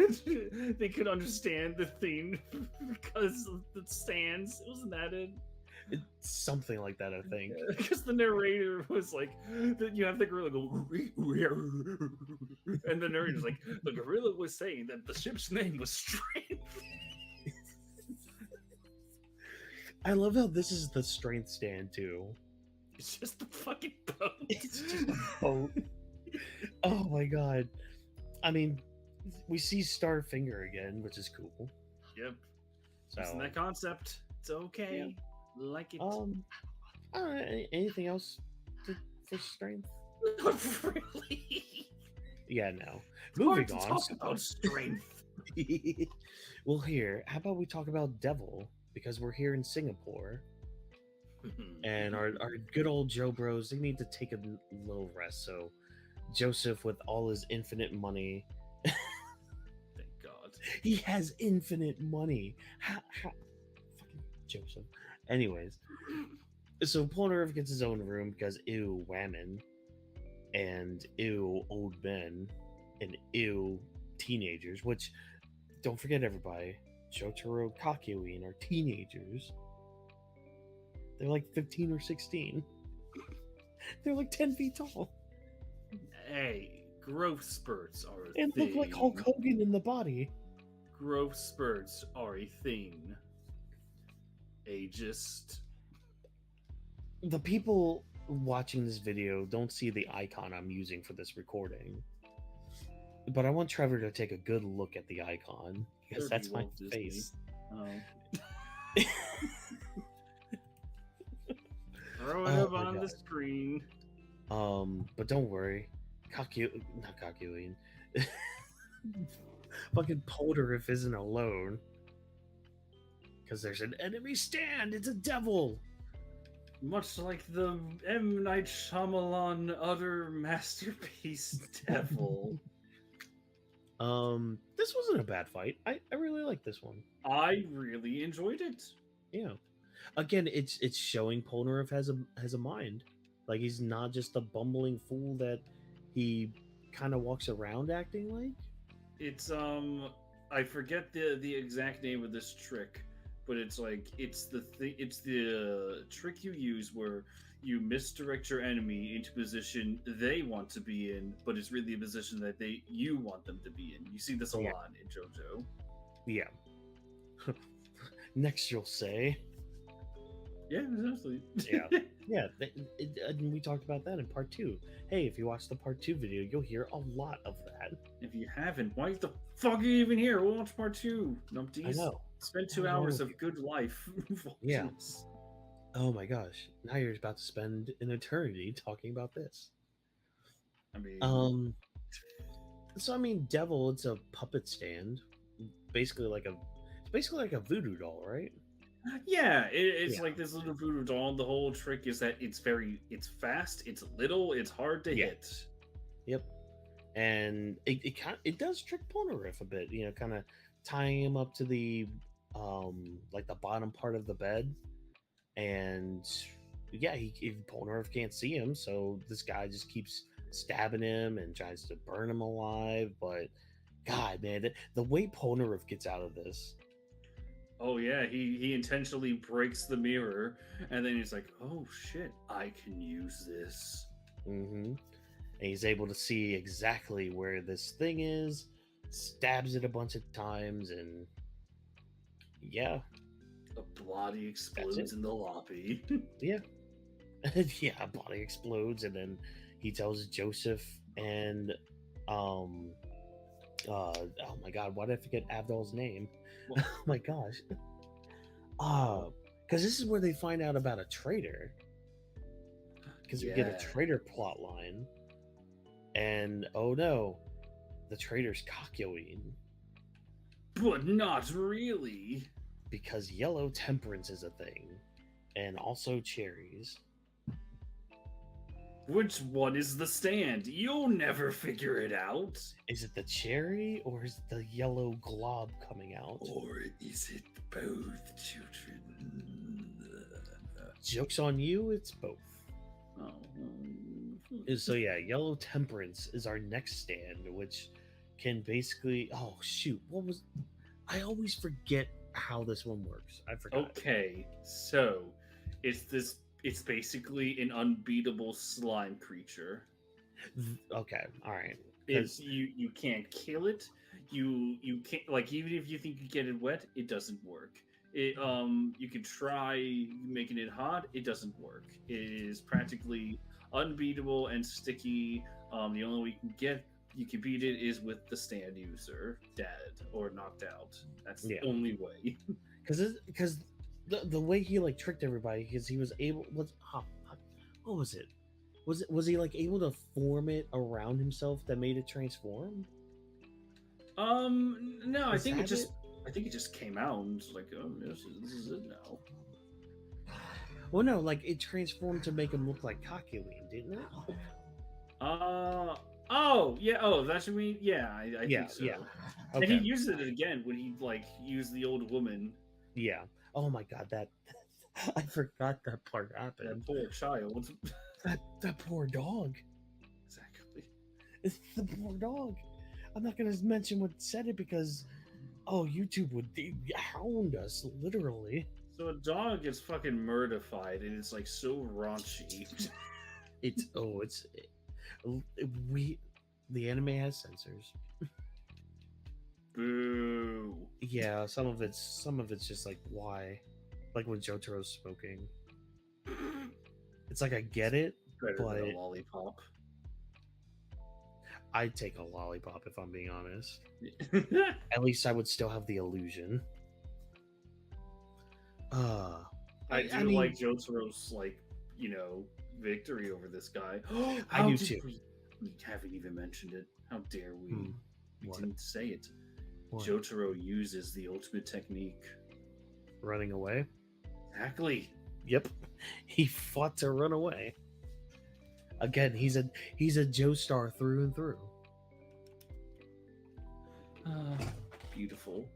they could understand the thing because of the stands? Wasn't that it? It's something like that, I think. Because the narrator was like, you have the gorilla go, and the narrator's like, the gorilla was saying that the ship's name was Strength. I love how this is the strength stand too. It's just a fucking boat. It's just a boat. Oh my god. I mean, we see Starfinger again, which is cool. Yep. So in that concept, it's okay. Yeah. Like it. Anything else for strength? Not really. Yeah, no. It's Moving hard to on. Talk about strength. Well, here, how about we talk about Devil? Because we're here in Singapore. And our good old Joe bros, they need to take a little rest. So Joseph, with all his infinite money, thank God, he has infinite money. Fucking Joseph. Anyways, so Polnareff gets his own room because ew women, and ew old men, and ew teenagers. Which, don't forget, everybody, Jotaro Kakyoin are teenagers. They're like 15 or 16. They're like 10 feet tall. Hey, growth spurts are a and thing. Look like Hulk Hogan in the body. Growth spurts are a thing. Ageist. The people watching this video don't see the icon I'm using for this recording. But I want Trevor to take a good look at the icon. Because that's my face. Oh. Throw it up on the screen. But don't worry, not Kakyoin. Fucking Polnareff isn't alone. Because there's an enemy stand. It's a devil. Much like the M. Night Shyamalan utter masterpiece devil. This wasn't a bad fight. I really like this one. I really enjoyed it. Yeah. Again, it's showing Polnareff has a mind. Like, he's not just a bumbling fool that he kind of walks around acting like. It's I forget the exact name of this trick, but it's like it's the trick you use where you misdirect your enemy into position they want to be in, but it's really a position that you want them to be in. You see this a lot in JoJo. Yeah. Next, you'll say. Yeah, essentially. Yeah. Yeah. And we talked about that in part 2. Hey, if you watch the part 2 video, you'll hear a lot of that. If you haven't, why the fuck are you even here? We'll watch part 2. Numpties. I know. Spend 2 hours of good life. Yeah. Oh my gosh. Now you're about to spend an eternity talking about this. I mean... So, I mean, Devil, it's a puppet stand. Basically like a voodoo doll, right? Yeah, it's like this little voodoo doll. The whole trick is that it's fast, it's little, it's hard to hit. Yep. And it does trick Polnareff a bit, kind of tying him up to the like the bottom part of the bed, and yeah, Polnareff can't see him, so this guy just keeps stabbing him and tries to burn him alive. But God, man, the way Polnareff gets out of this. Oh yeah, he intentionally breaks the mirror, and then he's like, "Oh shit, I can use this." Mm-hmm. And he's able to see exactly where this thing is, stabs it a bunch of times, and yeah, a body explodes in the lobby. Yeah, yeah, a body explodes, and then he tells Joseph and oh my god, why did I forget Avdol's name? Oh my gosh. Because this is where they find out about a traitor. Because we get a traitor plot line. And oh no, the traitor's Kakyoin. But not really. Because yellow temperance is a thing. And also cherries. Which one is the stand? You'll never figure it out. Is it the cherry or is it the yellow glob coming out? Or is it both, children? Joke's on you, it's both. Oh. So yeah, yellow temperance is our next stand, which can basically... Oh shoot, I always forget how this one works. I forgot. Okay, so it's basically an unbeatable slime creature. Okay, all right. It's you can't kill it. You can't, like, even if you think you get it wet, it doesn't work. You can try making it hot, it doesn't work. It is practically unbeatable and sticky. The only way you can beat it is with the stand user dead or knocked out. That's the only way. Because the way he like tricked everybody, because he was able what was it? Was he like able to form it around himself that made it transform? No, I think it just came out and was like, oh, this is it now. Well, no, like it transformed to make him look like Kakyoin, didn't it? Oh, yeah. Oh, that should mean, yeah, I think so. Yeah. Okay. And he used it again when he like used the old woman. Yeah. Oh my god, that I forgot that part happened. That poor child. That poor dog. Exactly. It's the poor dog. I'm not gonna mention what said it because YouTube would hound us, literally. So a dog is fucking murdified and it's like so raunchy. The anime has censors. Boo. Yeah, some of it's just like, why? Like when Jotaro's smoking. It's like I get it, Better but than a lollipop. I'd take a lollipop if I'm being honest. At least I would still have the illusion. I mean, like Jotaro's like victory over this guy. I do too. We haven't even mentioned it. How dare we? We What? didn't say it. What? Jotaro uses the ultimate technique. Running away? Exactly. Yep. He fought to run away. Again, he's a Joestar through and through. Beautiful.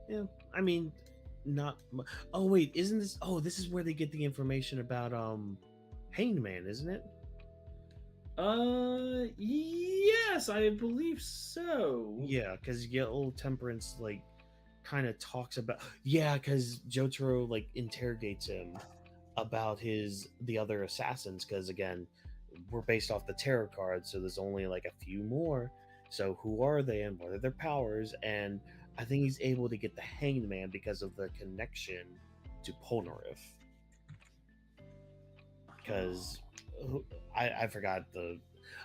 Yeah. I mean, not oh wait, isn't this this is where they get the information about Hanged Man, isn't it? Yes, I believe so. Yeah, because old Temperance like kind of talks about because Jotaro like interrogates him about the other assassins, because again, we're based off the tarot cards, so there's only like a few more. So who are they and what are their powers? And I think he's able to get the Hanged Man because of the connection to Polnareff. Because I forgot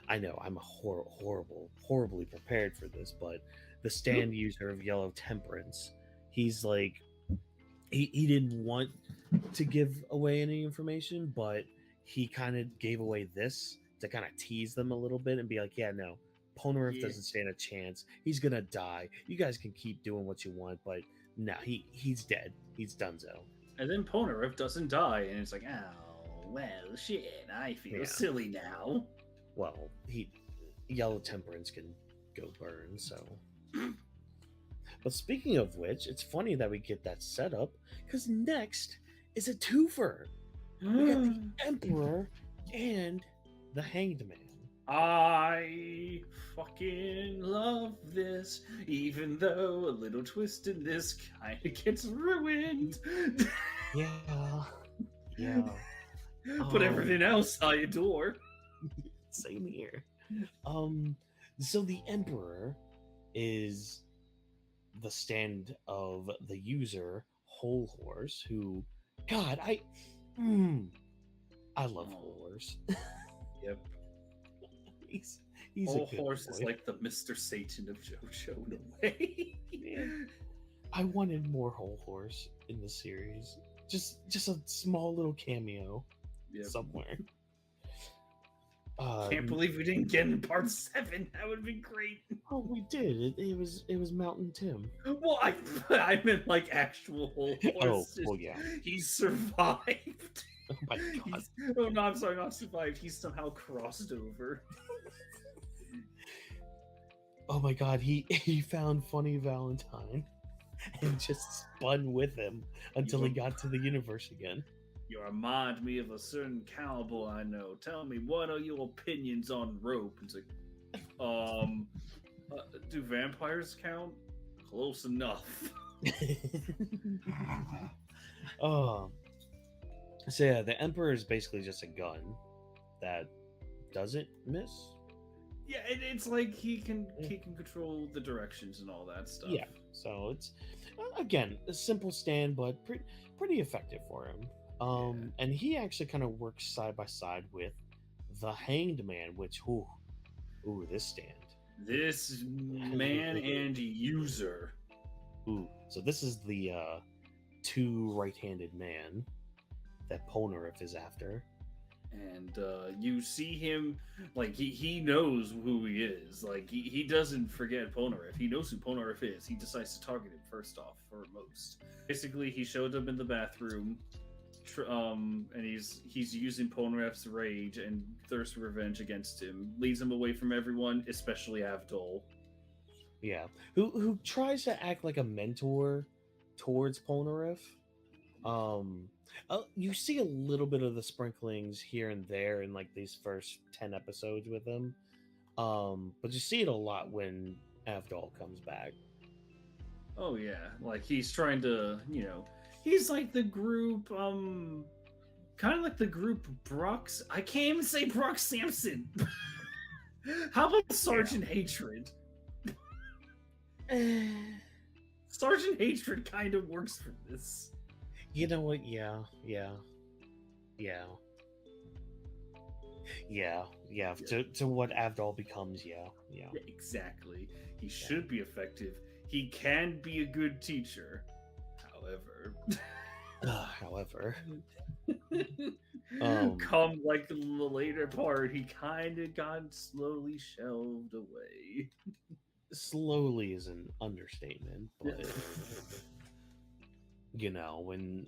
I know I'm horribly prepared for this, but the stand user of Yellow Temperance, he's like, he didn't want to give away any information, but he kind of gave away this to kind of tease them a little bit and be like, yeah, no, Polnareff doesn't stand a chance. He's gonna die. You guys can keep doing what you want, but no, he's dead. He's donezo. And then Polnareff doesn't die, and it's like, oh, well, shit, I feel silly now. Well, Yellow Temperance can go burn, so. But speaking of which, it's funny that we get that set up, because next is a twofer. We got the Emperor and the Hanged Man. I fucking love this, even though a little twist in this kind of gets ruined. Yeah. But everything else I adore. Same here. So the Emperor is the stand of the user Whole Horse, who, God, I love Whole Horse. Yep. He's Whole Horse is like the Mr. Satan of JoJo in a way. Man, I wanted more Whole Horse in the series. Just a small little cameo somewhere. Can't believe we didn't get in part 7. That would have been great. Oh, we did. It was Mountain Tim. Well, I meant like actual Whole Horse. Oh, well, yeah. He survived. Oh my God. Oh no, I'm sorry, not survived. He's somehow crossed over. Oh my God, he found Funny Valentine and just spun with him until he got to the universe again. You remind me of a certain cowboy I know. Tell me, what are your opinions on rope? It's like, do vampires count? Close enough. So yeah, the Emperor is basically just a gun that doesn't miss. Yeah, it's like he can control the directions and all that stuff. Yeah, so it's again a simple stand, but pretty effective for him. And he actually kind of works side by side with the Hanged Man, which this stand. This man and user. So this is the two right-handed man that Polnareff is after. And you see him, like, he knows who he is. Like, he doesn't forget Polnareff. He knows who Polnareff is. He decides to target him first off, foremost. Basically, he showed up in the bathroom, and he's using Polnareff's rage and thirst for revenge against him. Leads him away from everyone, especially Avdol. Yeah, who tries to act like a mentor towards Polnareff. You see a little bit of the sprinklings here and there in like these first 10 episodes with him, but you see it a lot when Avdol comes back. Oh yeah, like he's trying to, he's like the group, kind of like the group Brock's. I can't even say Brock Sampson. How about Sergeant Hatred? Sergeant Hatred kind of works for this. You know what? Yeah. To what Avdol becomes, yeah. Exactly. He should be effective. He can be a good teacher. However, Um, Come like the later part, he kind of got slowly shelved away. slowly is an understatement, but you know, when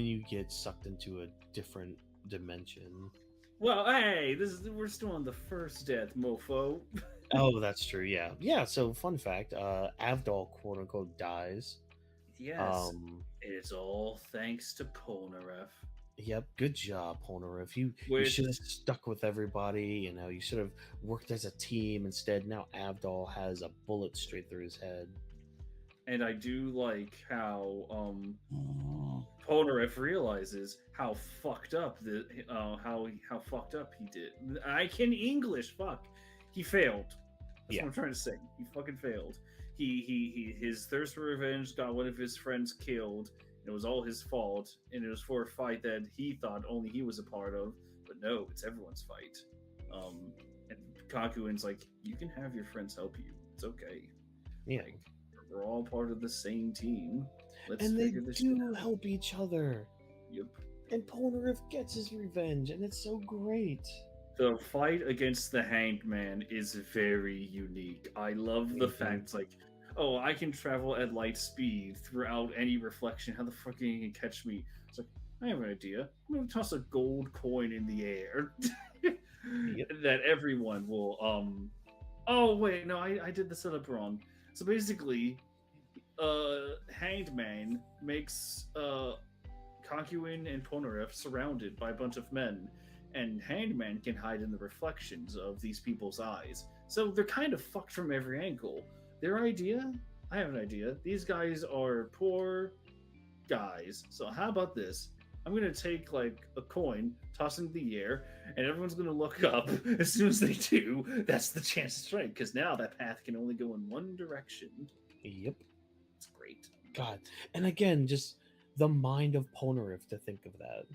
you get sucked into a different dimension. Well, hey, we're still on the first death, mofo. Oh, that's true. Yeah, yeah. So, fun fact: Avdol, quote unquote, dies. Yes, Um, it's all thanks to Polnareff. Yep, good job, Honor. You Which, should have stuck with everybody. You know, you should have worked as a team instead. Now Avdol has a bullet straight through his head. and I do like how Polnareff realizes how fucked up how fucked up he did. I can English. Fuck, he failed. That's what I'm trying to say. He fucking failed. He his thirst for revenge got one of his friends killed. It was all his fault, and it was for a fight that he thought only he was a part of. But no, it's everyone's fight. And Kakyoin's like, you can have your friends help you. It's okay. Yeah, Like, we're all part of the same team. Let's and they figure this shit do out. help each other. Yep. And Polnareff gets his revenge, and it's so great. The fight against the Hanged Man is very unique. I love the Mhm. fact, like, oh, I can travel at light speed throughout any reflection. How the fuck can you catch me? It's like, I have an idea. I'm gonna toss a gold coin in the air that everyone will. Oh wait, no, I did the setup wrong. So basically, Hanged Man makes Kakyoin and Polnareff surrounded by a bunch of men, and Hangman can hide in the reflections of these people's eyes. So they're kind of fucked from every angle. Their idea? I have an idea. These guys are poor guys. So how about this? I'm gonna take like a coin, toss it into the air, and everyone's gonna look up. As soon as they do, that's the chance to strike. Because now that path can only go in one direction. Yep. It's great. God, and again, just the mind of Polnareff to think of that.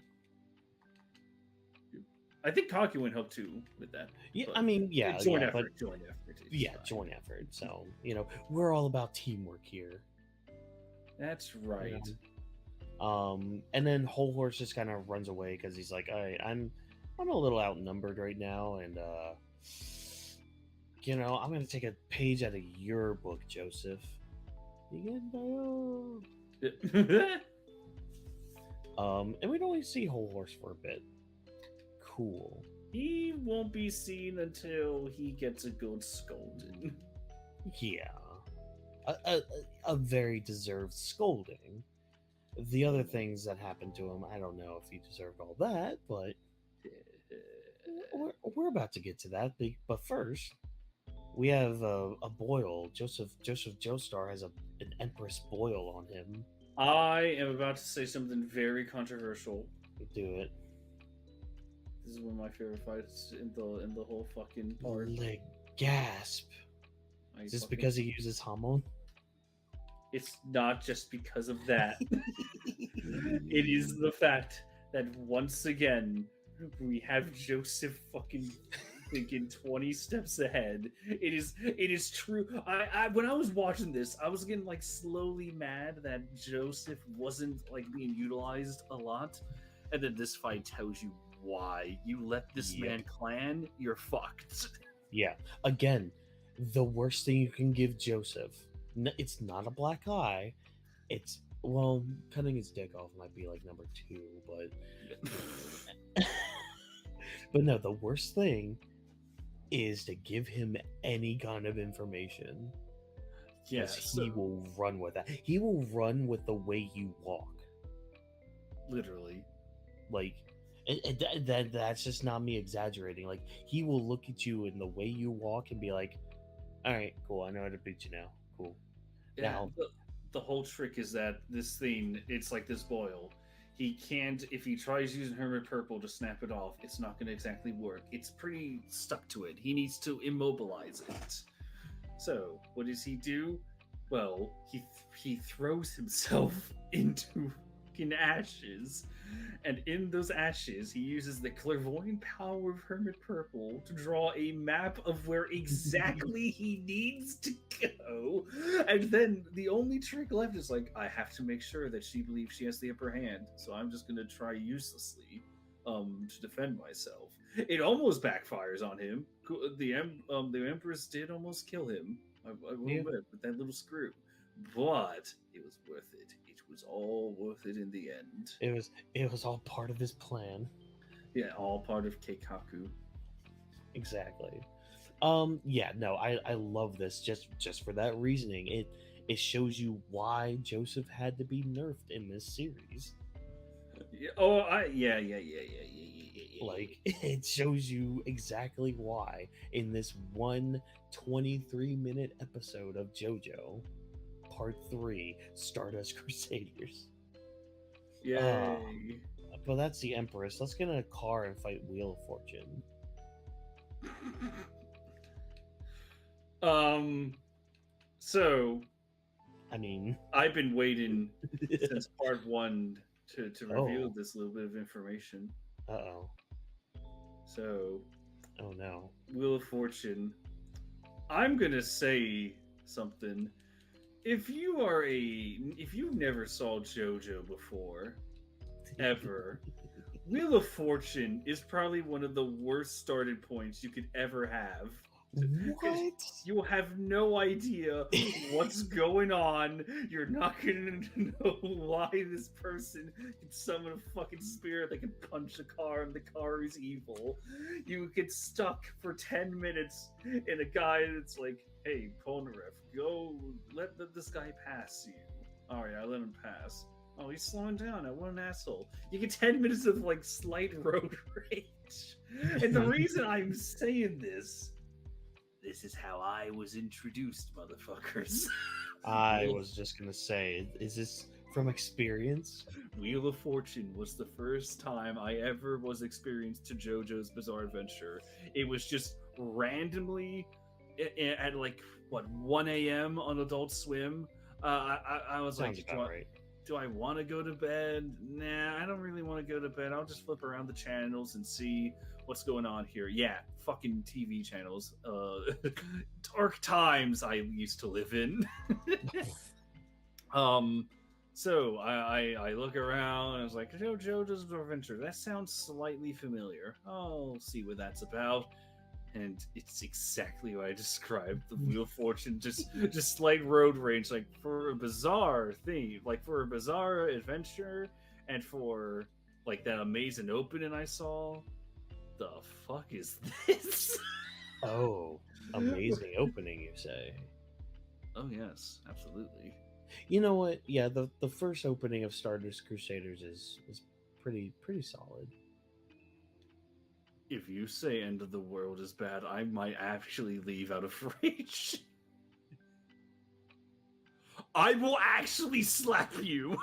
I think Kakyoin helped too with that. Yeah, but I mean, yeah, joint yeah, effort. but Joint effort. It's yeah, fine. joint effort. So you know, we're all about teamwork here. That's right. And then Whole Horse just kind of runs away because he's like, I'm a little outnumbered right now, and you know, I'm gonna take a page out of your book, Joseph. You get and we'd only see Whole Horse for a bit. Cool. He won't be seen until he gets a good scolding. Yeah, a very deserved scolding. The other things that happened to him, I don't know if he deserved all that, but we're about to get to that. But first, we have a boil. Joseph Joestar has an Empress boil on him. I am about to say something very controversial. Do it. This is one of my favorite fights in the whole fucking part. Like, gasp. Is this because he uses Hamon? It's not just because of that. It is the fact that once again we have Joseph fucking thinking 20 steps ahead. It is true. I when I was watching this, I was getting like slowly mad that Joseph wasn't like being utilized a lot, and then this fight tells you why. You let this man clan, you're fucked. Yeah. Again, the worst thing you can give Joseph. It's not a black eye. It's, well, cutting his dick off might be like number 2, but but no, the worst thing is to give him any kind of information. Yes, he will run with that. He will run with the way you walk. Literally. Like, that's just not me exaggerating. Like, he will look at you in the way you walk and be like, all right, cool, I know how to beat you now. Cool. Yeah, Now, the whole trick is that this thing, it's like this boil. He can't, if he tries using Hermit Purple to snap it off, it's not going to exactly work. It's pretty stuck to it. He needs to immobilize it. So, what does he do? Well, he throws himself into fucking ashes. And in those ashes, he uses the clairvoyant power of Hermit Purple to draw a map of where exactly he needs to go. And then the only trick left is like, I have to make sure that she believes she has the upper hand. So I'm just going to try uselessly. to defend myself. It almost backfires on him. The Empress did almost kill him. I will admit, with that little screw, but it was worth it. It was all worth it in the end. It was all part of his plan. Yeah, all part of Keikaku. Exactly. Yeah, no, I love this just for that reasoning. It shows you why Joseph had to be nerfed in this series. Yeah, oh, yeah. Like, it shows you exactly why in this one 23-minute episode of JoJo, Part 3, Stardust Crusaders. Yay. But that's the Empress. Let's get in a car and fight Wheel of Fortune. So, I mean, I've been waiting since part 1 to reveal this little bit of information. Uh-oh. So, oh no. Wheel of Fortune. I'm gonna say something. If you never saw JoJo before, ever, Wheel of Fortune is probably one of the worst started points you could ever have. What? You have no idea what's going on. You're not going to know why this person can summon a fucking spirit that can punch a car and the car is evil. You get stuck for 10 minutes in a guy that's like, hey, Polnareff, go let this guy pass you. Alright, I let him pass. Oh, he's slowing down. What an asshole. You get 10 minutes of like slight road rage. And the reason I'm saying this is how I was introduced, motherfuckers. I was just gonna say, is this from experience? Wheel of Fortune was the first time I ever was experienced to JoJo's Bizarre Adventure. It was just randomly at like, what, 1 a.m. on Adult Swim. I was Sounds like, about right. do I want to go to bed? Nah, I don't really want to go to bed. I'll just flip around the channels and see what's going on here. Yeah, fucking TV channels. Dark times I used to live in. So I look around and I was like, JoJo's Adventure. That sounds slightly familiar. I'll see what that's about. And it's exactly what I described. The Wheel of Fortune, just slight road rage, like for a bizarre thing, like for a bizarre adventure, and for like that amazing opening I saw. The fuck is this? Oh, amazing opening, you say? Oh yes, absolutely. You know what? Yeah, the first opening of Stardust Crusaders is pretty solid. If you say End of the World is bad, I might actually leave out of rage. I will actually slap you.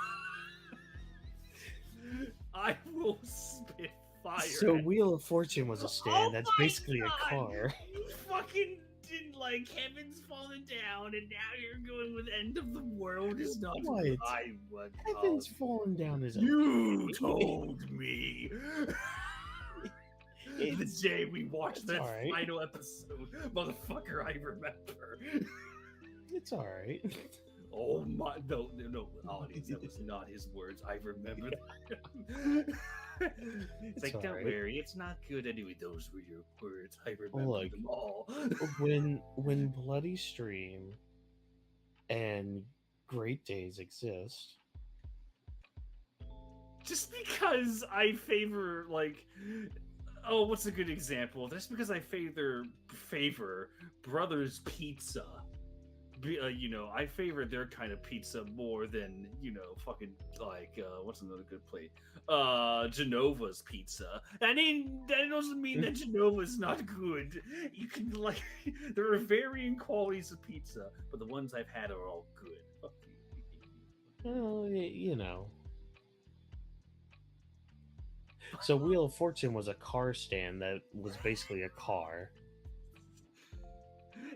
I will spit fire. So Wheel of Fortune was a stand. That's basically God. a car. You fucking did like Heaven's Fallen Down, and now you're going with End of the World is not What? I would. Heaven's Fallen Down is You told me. The day we watched that final episode, motherfucker, I remember. It's alright. Oh my, no, audience, that was not his words. I remember that. It's like, don't worry, it's not good anyway. Those were your words. I remember them all. when Bloody Stream and Great Days exist, just because I favor like. Oh, what's a good example? Just because I favor Brothers Pizza. I favor their kind of pizza more than, fucking, like, what's another good plate? Genova's pizza. That doesn't mean that Genova's not good. You can, like, there are varying qualities of pizza, but the ones I've had are all good. Fuck you. Well, So Wheel of Fortune was a car stand that was basically a car.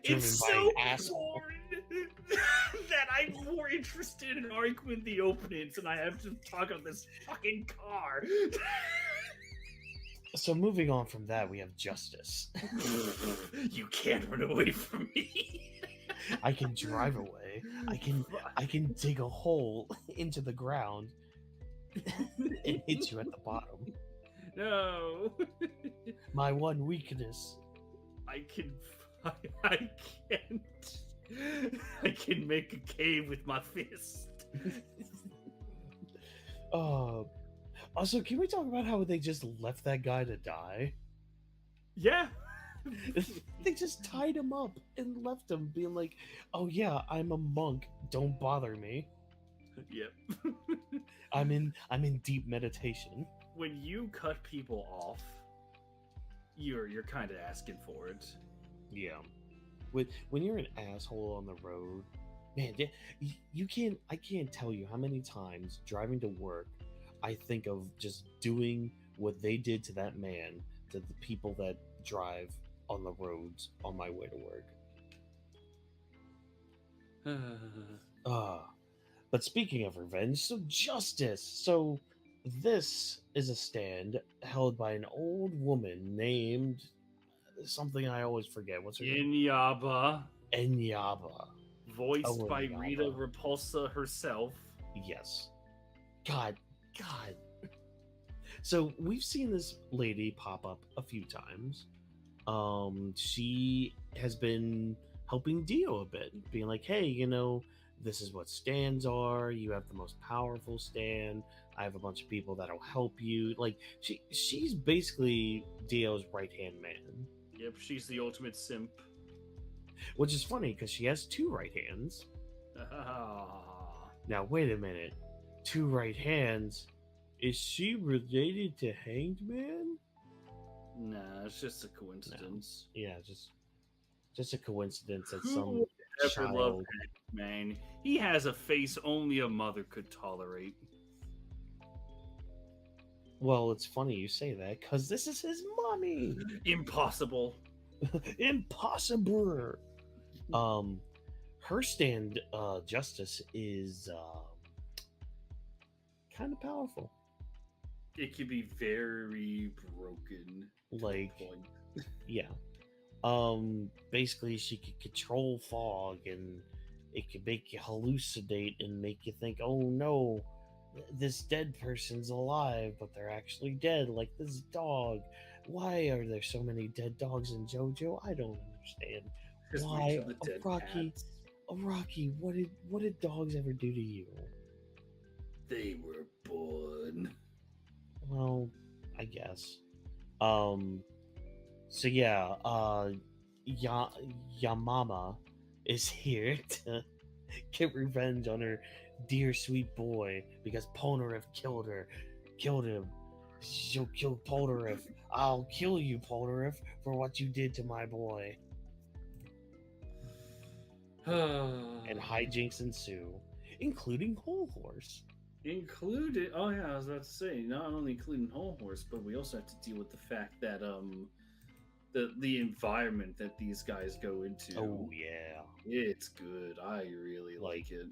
It's so boring that I'm more interested in arguing the openings and I have to talk about this fucking car. So moving on from that, we have Justice. You can't run away from me. I can drive away. I can dig a hole into the ground and hit you at the bottom. No. My one weakness. I can. I can't. I can make a cave with my fist. Also, can we talk about how they just left that guy to die? Yeah. They just tied him up and left him, being like, "Oh yeah, I'm a monk. Don't bother me. Yep. I'm in deep meditation." When you cut people off, you're kind of asking for it. Yeah. When you're an asshole on the road, man, you can't. I can't tell you how many times driving to work, I think of just doing what they did to that man to the people that drive on the roads on my way to work. But speaking of revenge, so justice. So this is a stand held by an old woman named something I always forget. What's her name? Inyaba, Enyaba. voiced by Enyaba. Rita Repulsa herself. Yes. God. So we've seen this lady pop up a few times. She has been helping Dio a bit, being like, "Hey, this is what stands are. You have the most powerful stand. I have a bunch of people that'll help you." Like she's basically Dio's right hand man. Yep, she's the ultimate simp. Which is funny because she has two right hands. Now wait a minute, two right hands. Is she related to Hanged Man? Nah, it's just a coincidence. No. Yeah, just a coincidence that Who some would ever love child. man? He has a face only a mother could tolerate. Well, it's funny you say that because this is his mommy. Impossible. Impossible. Her stand, Justice, is kind of powerful. It can be very broken. Like, point. yeah. Basically, she could control fog, and it could make you hallucinate and make you think, "Oh no, this dead person's alive, but they're actually dead." Like this dog. Why are there so many dead dogs in JoJo? I don't understand. Because we Why, kill the dead Rocky? cats. Rocky, what did dogs ever do to you? They were born. Well, I guess. So yeah, Yamama is here to get revenge on her dear sweet boy because Polnareff killed him. She'll kill Polnareff. I'll kill you, Polnareff, for what you did to my boy. And hijinks ensue, including Whole Horse. Included. Oh yeah, I was about to say, not only including Whole Horse, but we also have to deal with the fact that the environment that these guys go into. Oh yeah, it's good. I really like it.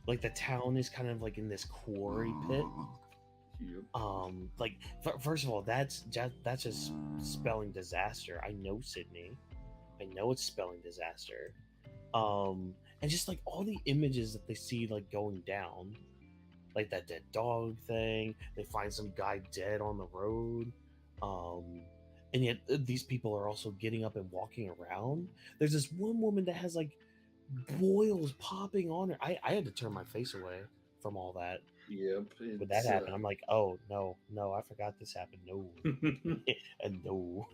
Like the town is kind of like in this quarry pit. Yep. Like first of all, that's just spelling disaster. I know, Sydney. I know it's spelling disaster. And just like all the images that they see like going down, like that dead dog thing. They find some guy dead on the road. And yet these people are also getting up and walking around. There's this one woman that has like boils popping on her. I had to turn my face away from all that. Yep. When that happened, I'm like, oh no, I forgot this happened. No. And no.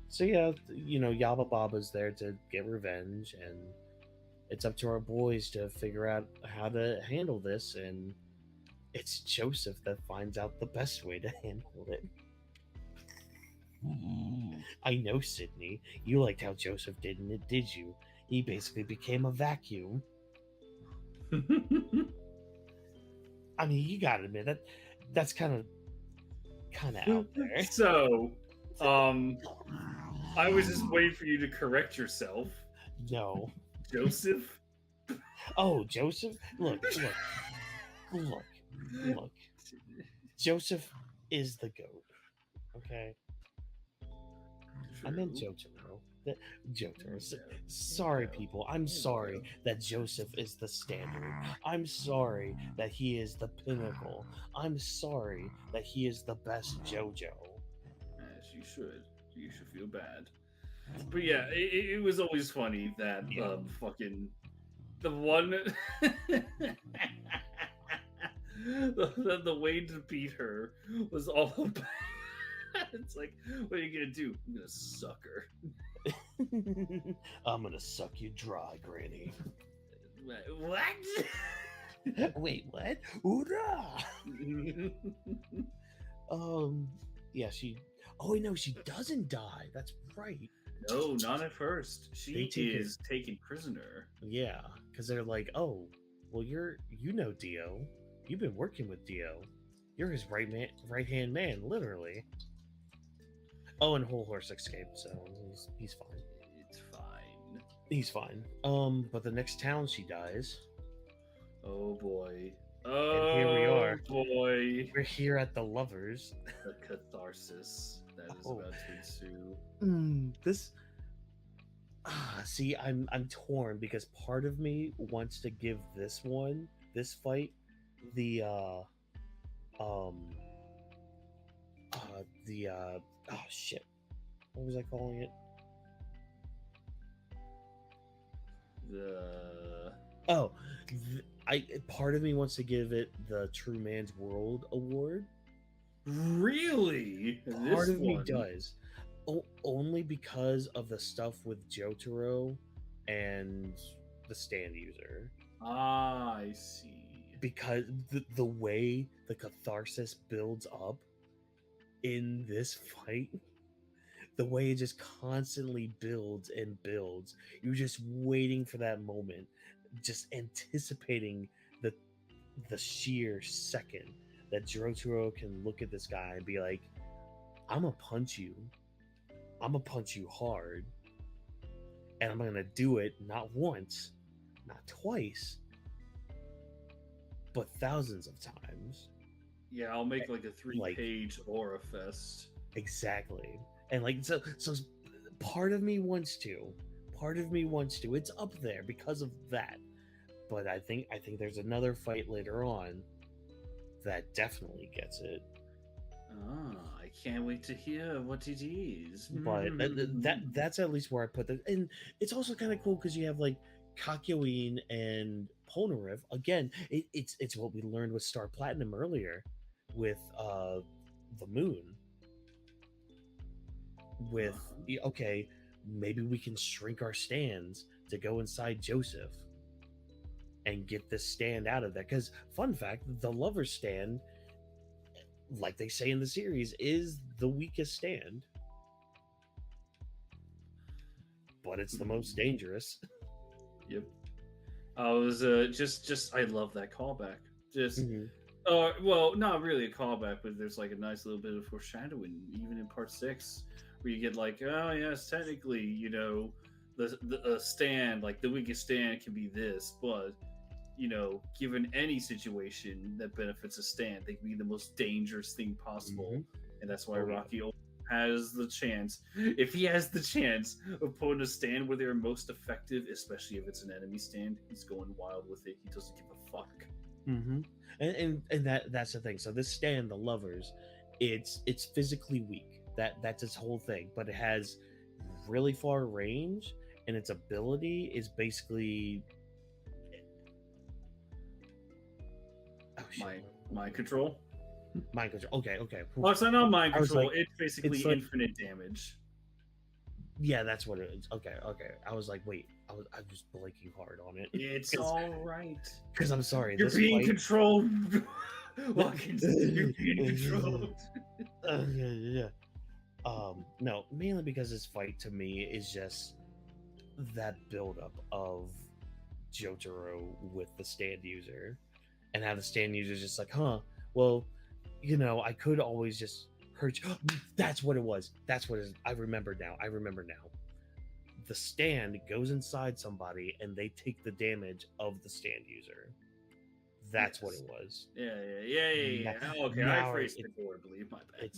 So yeah, Yaba Baba's there to get revenge, and it's up to our boys to figure out how to handle this, and it's Joseph that finds out the best way to handle it. I know, Sydney. You liked how Joseph did it, did you? He basically became a vacuum. I mean, you gotta admit that's kind of out there. So, I was just waiting for you to correct yourself. No. Joseph? Oh, Joseph? Look. Joseph is the GOAT. Okay? True. I meant Jotaro. That Jotaro. Sorry, people. I'm sorry that Joseph is the standard. I'm sorry that he is the pinnacle. I'm sorry that he is the best JoJo. As you should. You should feel bad. But yeah, it was always funny that fucking the one the way to beat her was all about. It's like, what are you gonna do? I'm gonna suck her. I'm gonna suck you dry, Granny. What? Wait, what? Hoorah! Yeah, she. Oh no, she doesn't die. That's right. No, not at first. She is taken prisoner. Yeah, because they're like, oh, well, you know Dio. You've been working with Dio. You're his right hand man, literally. Oh, and Whole Horse escaped, so he's fine. It's fine. He's fine. But the next town she dies. Oh boy. Oh, and here we are. Boy. We're here at the Lovers. The catharsis that is about to ensue. This. See, I'm torn because part of me wants to give this fight, the oh shit, what was I calling it? Part of me wants to give it the True Man's World Award. Really? Part of me does. Only because of the stuff with Jotaro and the stand user. Ah, I see. Because the way the catharsis builds up in this fight, the way it just constantly builds and builds, you're just waiting for that moment, just anticipating the sheer second that Jotaro can look at this guy and be like, I'm gonna punch you hard, and I'm gonna do it not once, not twice, but thousands of times. Yeah, I'll make like a 3-page aura fest. Exactly. And like so part of me wants to. It's up there because of that. But I think there's another fight later on that definitely gets it. I can't wait to hear what it is. But that's at least where I put that. And it's also kind of cool because you have like Kakyoin and Polnareff. Again, it's what we learned with Star Platinum earlier with the moon. With okay, maybe we can shrink our stands to go inside Joseph and get this stand out of there. Because fun fact, the Lover's stand, like they say in the series, is the weakest stand, but it's the most dangerous. Yep. I was just I love that callback. Just well, not really a callback, but there's like a nice little bit of foreshadowing, even in part 6, where you get like, oh yes, technically, you know, the stand, like the weakest stand can be this, but you know, given any situation that benefits a stand, they can be the most dangerous thing possible. And that's why Rocky has the chance, if he has the chance of putting a stand where they're most effective, especially if it's an enemy stand, he's going wild with it. He doesn't give a fuck. And that's the thing. So this stand, the Lovers, it's physically weak. That's its whole thing, but it has really far range, and its ability is basically mind control. Mind control. Okay. Well, it's not mind control. Like, it's basically it's like, infinite damage. Yeah, that's what it is. Okay. I was like, wait, I was blanking hard on it. It's all right. Because I'm sorry, you're being controlled. Whawkins, you're being controlled. Yeah. No, mainly because this fight to me is just that buildup of Jotaro with the stand user, and how the stand user is just like, well, you know, I could always just hurt you. That's what it was. That's what it is. I remember now. The stand goes inside somebody and they take the damage of the stand user. That's what it was. Yeah. Okay, I phrased it horribly. My bad.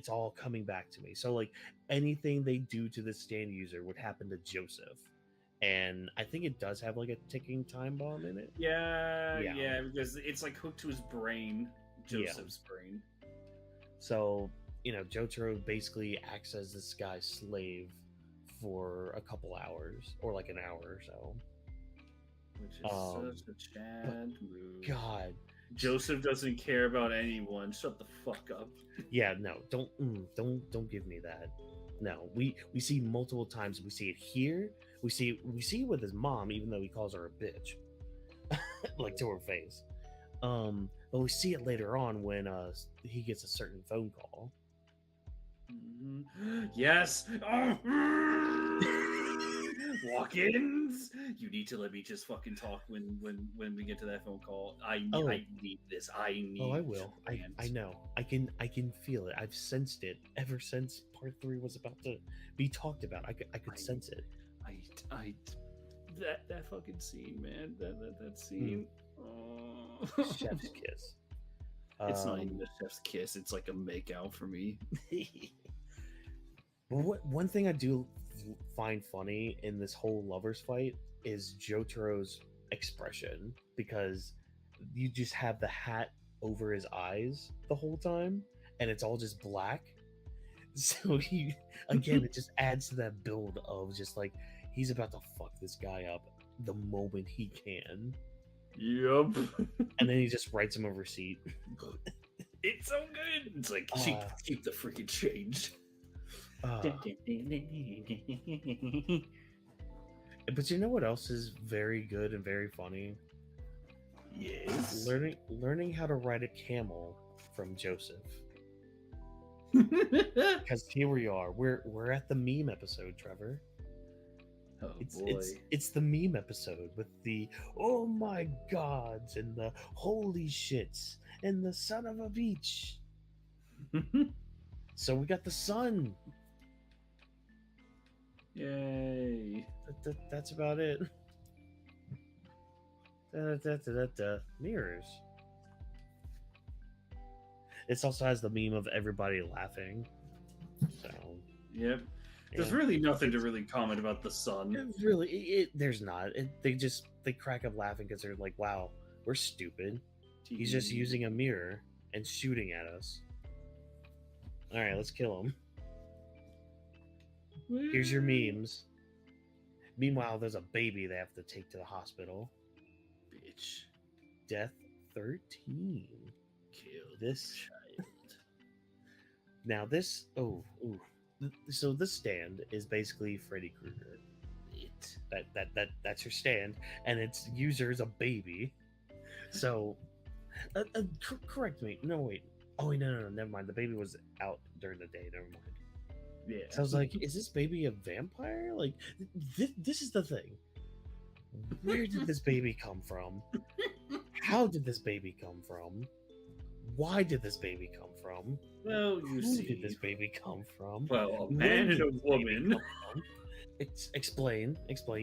it's all coming back to me. So like anything they do to the stand user would happen to Joseph, and I think it does have like a ticking time bomb in it. Yeah, because it's like hooked to his brain, Joseph's brain. So Jotaro basically acts as this guy's slave for a couple hours or like an hour or so. Which is such a Chad move. God, Joseph doesn't care about anyone. Shut the fuck up. Yeah, no, don't give me that. No, we see multiple times. We see it here. We see it with his mom, even though he calls her a bitch, like to her face. But we see it later on when he gets a certain phone call. Mm-hmm. Yes. Whawkins, you need to let me just fucking talk when we get to that phone call. I need this. I need. Oh, I will. I know. I can feel it. I've sensed it ever since part 3 was about to be talked about. I could sense it. That fucking scene, man. That scene. Oh. Chef's kiss. It's not even a chef's kiss. It's like a makeout for me. One thing I do find funny in this whole lovers fight is Jotaro's expression, because you just have the hat over his eyes the whole time and it's all just black. So it just adds to that build of just like he's about to fuck this guy up the moment he can. Yep. And then he just writes him a receipt. It's so good. It's like keep the freaking change. But you know what else is very good and very funny? Yes. Learning how to ride a camel from Joseph. Because here we are. We're at the meme episode, Trevor. Oh boy. It's the meme episode with the oh my gods and the holy shits and the son of a beach. So we got the sun. Yay. That's about it. Mirrors. This also has the meme of everybody laughing. So. Yep. There's really nothing to really comment about the sun. There's not. They crack up laughing because they're like, "Wow, we're stupid." He's just using a mirror and shooting at us. All right, let's kill him. Here's your memes. Meanwhile, there's a baby they have to take to the hospital. Bitch. Death 13. Kill this child. Now this. So this stand is basically Freddy Krueger. That's your stand, and its user is a baby. So, correct me. No, wait. Oh wait, no. Never mind. The baby was out during the day. Never mind. Yeah. So I was like, is this baby a vampire? Like, this is the thing. Where did this baby come from? How did this baby come from? Why did this baby come from? Well, Who did this baby come from? Well, a man and a woman. Explain.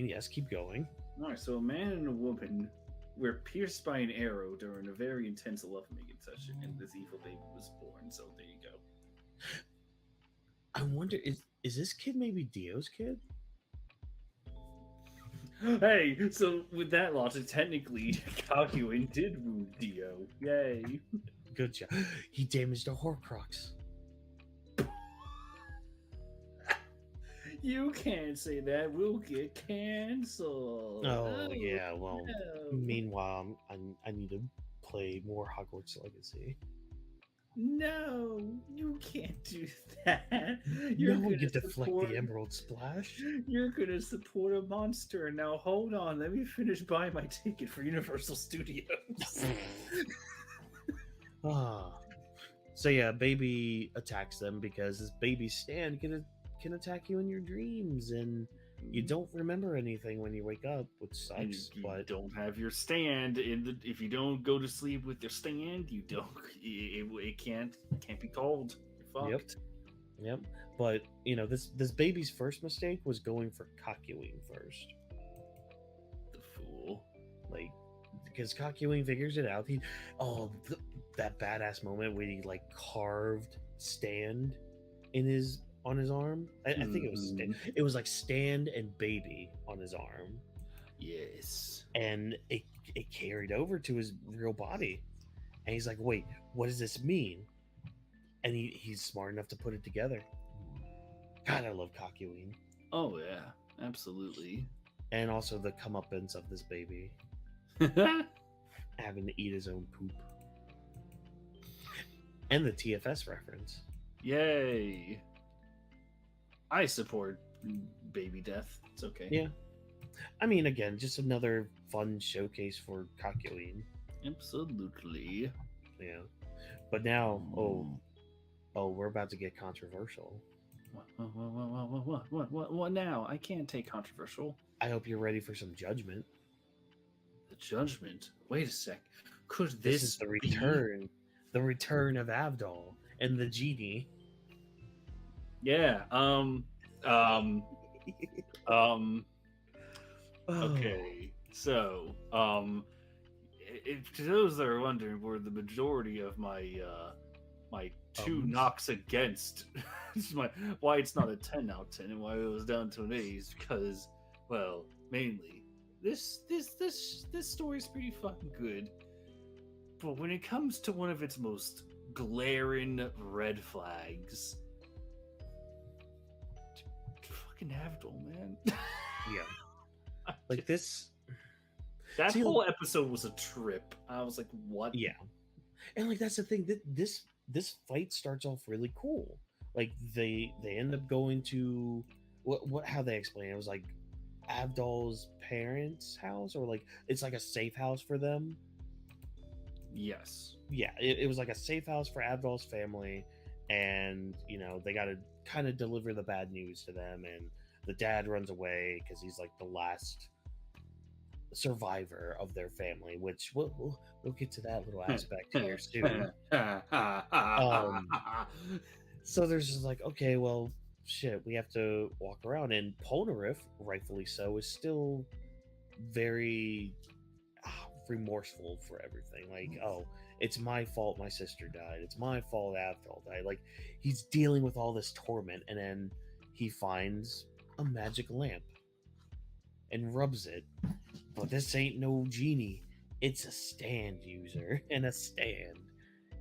Yes, keep going. Alright, so a man and a woman were pierced by an arrow during a very intense lovemaking session, and this evil baby was born. So there you go. I wonder, is this kid maybe Dio's kid? Hey, so with that logic, technically, Kakyoin did wound Dio. Yay. Good job. He damaged a Horcrux. You can't say that. We'll get canceled. Oh yeah, well, no. Meanwhile, I need to play more Hogwarts Legacy. No, you can't do that. You're gonna deflect the Emerald Splash. You're gonna support a monster. Now hold on, let me finish buying my ticket for Universal Studios. So yeah, baby attacks them because this baby stand can attack you in your dreams, and you don't remember anything when you wake up, which sucks. But don't have your stand if you don't go to sleep with your stand, you don't. It can't be called. You're fucked. Yep. But this baby's first mistake was going for Kakyoin first. The fool. Like, because Kakyoin figures it out. That badass moment where he like carved stand in his on his arm. I think Mhm. it was like stand and baby on his arm, Yes. and it carried over to his real body. And he's like, "Wait, what does this mean?" And he's smart enough to put it together. God, I love Kakyoin. Oh yeah, absolutely. And also the comeuppance of this baby having to eat his own poop. And the TFS reference. Yay! I support baby death. It's okay. Yeah. I mean, again, just another fun showcase for Kakyoin. Absolutely. Yeah. But now, we're about to get controversial. What now? I can't take controversial. I hope you're ready for some judgment. The judgment. Wait a sec. Could This this is the be- return of Avdol and the genie. Yeah. Oh. Okay. So, if to those that are wondering, where the majority of my my two knocks against why it's not a 10 out of 10 and why it was down to an 8 is because, well, mainly this story is pretty fucking good, but when it comes to one of its most glaring red flags, fucking Avdol, man. Yeah. Like this. That See, whole episode was a trip. I was like, what? Yeah. And like that's the thing, that this fight starts off really cool. Like they end up going to what how they explain it, it was like Avdol's parents' house, or like it's like a safe house for them. Yes. Yeah, it was like a safe house for Avdol's family, and they got to kind of deliver the bad news to them, and the dad runs away because he's like the last survivor of their family, which we'll get to that little aspect here soon. So there's just like, okay, well, shit, we have to walk around, and Polnareff, rightfully so, is still very remorseful for everything. Like, oh, it's my fault my sister died. It's my fault Avdol died. Like, he's dealing with all this torment, and then he finds a magic lamp and rubs it. But this ain't no genie. It's a stand user and a stand.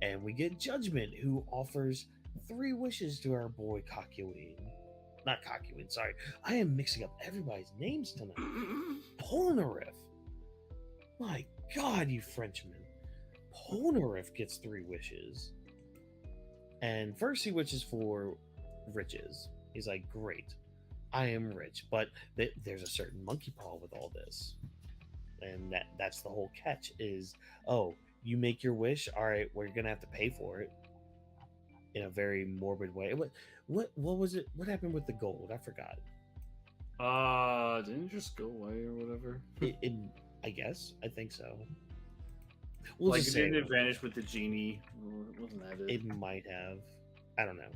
And we get Judgment, who offers 3 wishes to our boy Kakyoin. Not Kakyoin, sorry. I am mixing up everybody's names tonight. Polnareff. My God, you Frenchman. Polnareff gets 3 wishes. And first he wishes for riches. He's like, great, I am rich, but there's a certain monkey paw with all this. And that's the whole catch is, oh, you make your wish, all right, we're gonna have to pay for it, in a very morbid way. What was it? What happened with the gold? I forgot. Didn't it just go away or whatever? I guess. I think so. Like, didn't it vanish with the genie? Wasn't that it? It might have. I don't know.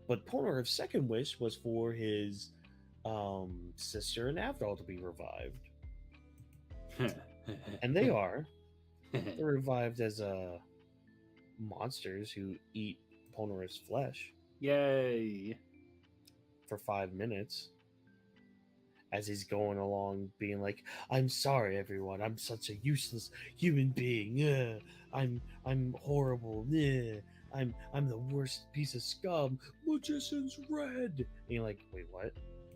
But Polnareff's second wish was for his sister and Avdol to be revived. And they are. They're revived as monsters who eat Polnareff's flesh. Yay! For 5 minutes. As he's going along being like, I'm sorry everyone, I'm such a useless human being. I'm horrible. I'm the worst piece of scum. Magician's red. And you're like, wait, what?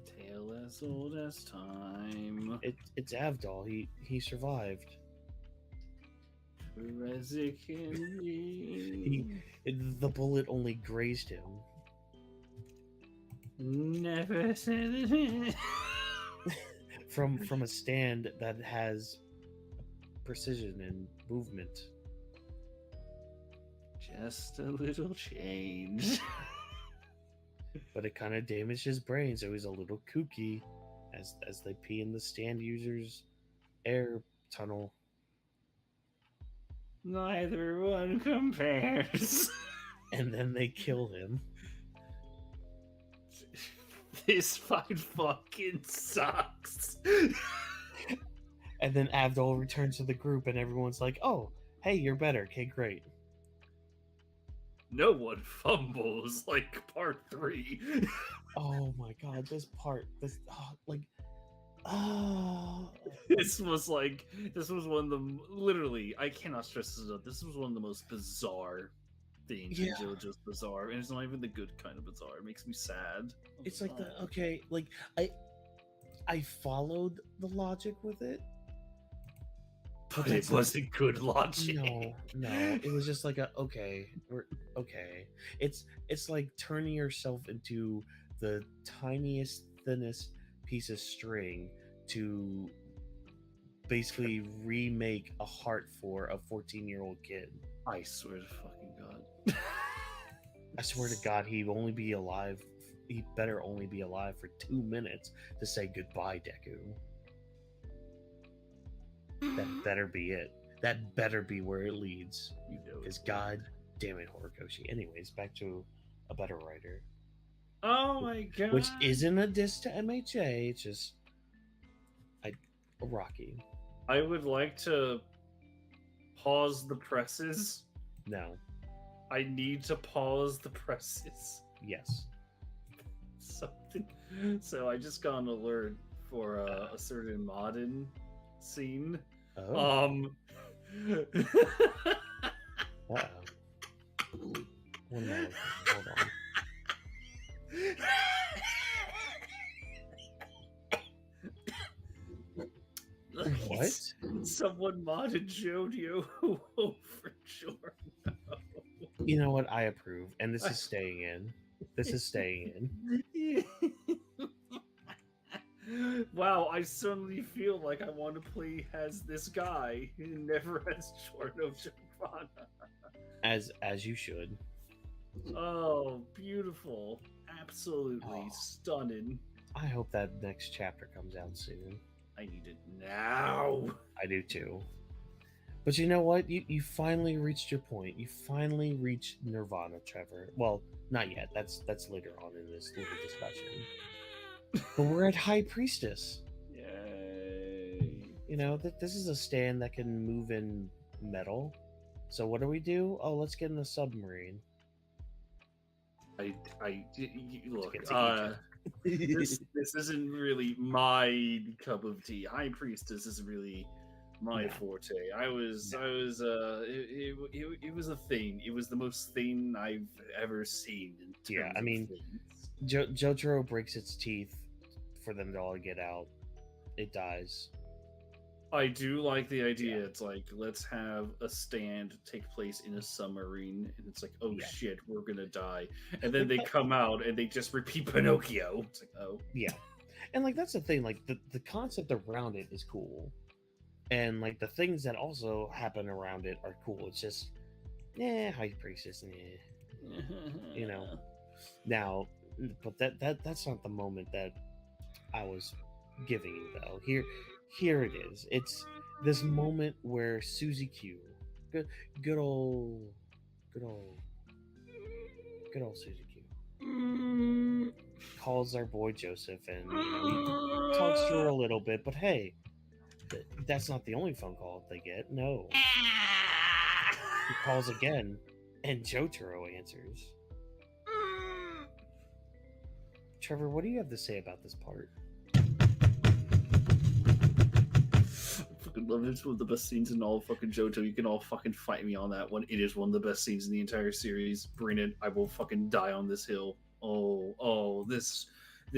Tale as old as time. It's Avdol. He survived. True as it can be. The bullet only grazed him. Never said it. From a stand that has precision and movement. Just a little change. But it kind of damaged his brain, so he's a little kooky as they pee in the stand user's air tunnel. Neither one compares. And then they kill him. This fight fucking sucks. And then Avdol returns to the group, and everyone's like, oh, hey, you're better. Okay, great. no one fumbles like part 3. Oh my god, this part, like, oh, This was one of the, literally, I cannot stress this enough. This was one of the most bizarre things in Yeah. JoJo's Bizarre, and it's not even the good kind of bizarre. It makes me sad. it's like okay, like I followed the logic with it, but it wasn't good logic. No, it was just like okay. It's like turning yourself into the tiniest, thinnest piece of string to basically remake a heart for a 14-year-old kid. I swear to fucking God. I swear to God, he better only be alive for 2 minutes to say goodbye, Deku. That better be it. That better be where it leads. You know, Because God damn it, Horikoshi. Anyways, back to a better writer. oh my God. Which isn't a diss to MHA, it's just Rocky. I would like to pause the presses. No. I need to pause the presses. Yes. Something. So I just got an alert for a certain modern scene. Oh. Uh-oh. One moment. Hold on. What? Someone modded JoJo. Oh, for sure. No. You know what? I approve. And this is staying in. This is staying in. Wow, I suddenly feel like I want to play as this guy who never has short of Giovanna. As you should. Oh, beautiful. Absolutely stunning. I hope that next chapter comes out soon. I need it now. I do too. But you know what? You finally reached your point. You finally reached Nirvana, Trevor. Well, not yet. That's later on in this little discussion. But we're at High Priestess. Yay. You know, this is a stand that can move in metal. So what do? Oh, let's get in a submarine. Look, this isn't really my cup of tea. High Priestess isn't really my forte. It was a thing. It was the most thing I've ever seen. Yeah, I mean, Jotaro breaks its teeth for them to all get out. It dies. I do like the idea. Yeah. It's like, let's have a stand take place in a submarine, and it's like, oh shit, we're gonna die. And then they come out and they just repeat Pinocchio. It's like, oh. Yeah. And like, that's the thing, like the concept around it is cool. And like the things that also happen around it are cool. It's just, High Priestess, you know. Now, but that's not the moment that I was giving you though. Here it is. It's this moment where Susie Q, good old Susie Q, calls our boy Joseph, and he talks to her a little bit. But hey, that's not the only phone call they get. No, he calls again, and Jotaro answers. Trevor, what do you have to say about this part? I fucking love it. It's one of the best scenes in all fucking JoJo. You can all fucking fight me on that one. It is one of the best scenes in the entire series. Bring it. I will fucking die on this hill. Oh, this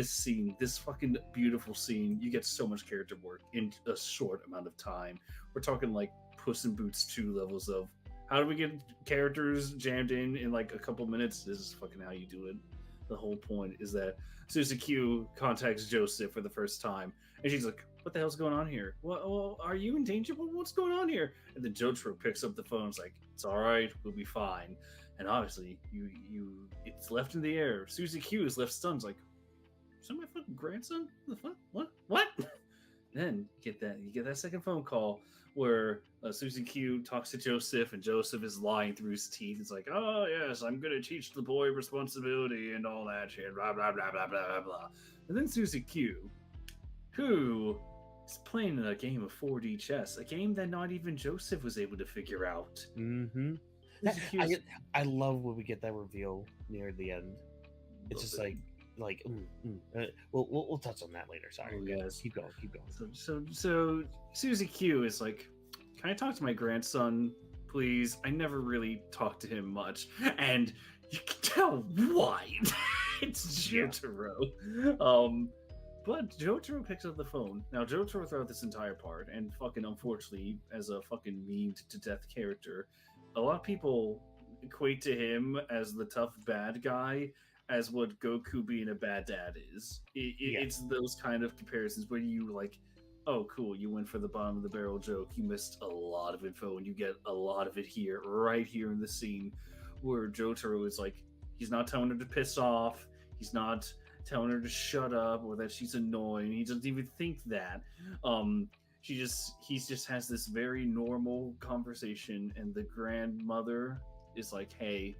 scene, this fucking beautiful scene. You get so much character work in a short amount of time. We're talking like Puss in Boots 2 levels of how do we get characters jammed in like a couple minutes? This is fucking how you do it. The whole point is that Susie Q contacts Joseph for the first time, and she's like, what the hell's going on here? Well, are you in danger? What's going on here? And then Jotaro picks up the phone. It's like, it's all right. We'll be fine. And obviously, it's left in the air. Susie Q is left stunned. It's like, is that my fucking grandson? The fuck? What? Then you get that second phone call where Susie Q talks to Joseph, and Joseph is lying through his teeth. It's like, oh yes, I'm gonna teach the boy responsibility and all that shit. Blah blah blah blah blah blah. And then Susie Q, who is playing a game of 4D chess, a game that not even Joseph was able to figure out. Mm-hmm. I love when we get that reveal near the end. It's just we'll touch on that later. Sorry, yes. Keep going. So Susie Q is like, can I talk to my grandson, please? I never really talked to him much, and you can tell why. It's Jotaro. But Jotaro picks up the phone. Now, Jotaro throughout this entire part, and fucking unfortunately, as a fucking memed to death character, a lot of people equate to him as the tough bad guy as what Goku being a bad dad is. It's those kind of comparisons where you like, oh, cool, you went for the bottom of the barrel joke. You missed a lot of info, and you get a lot of it here, right here in the scene, where Jotaro is like, he's not telling her to piss off. He's not telling her to shut up or that she's annoying. He doesn't even think that. He just has this very normal conversation, and the grandmother is like, hey,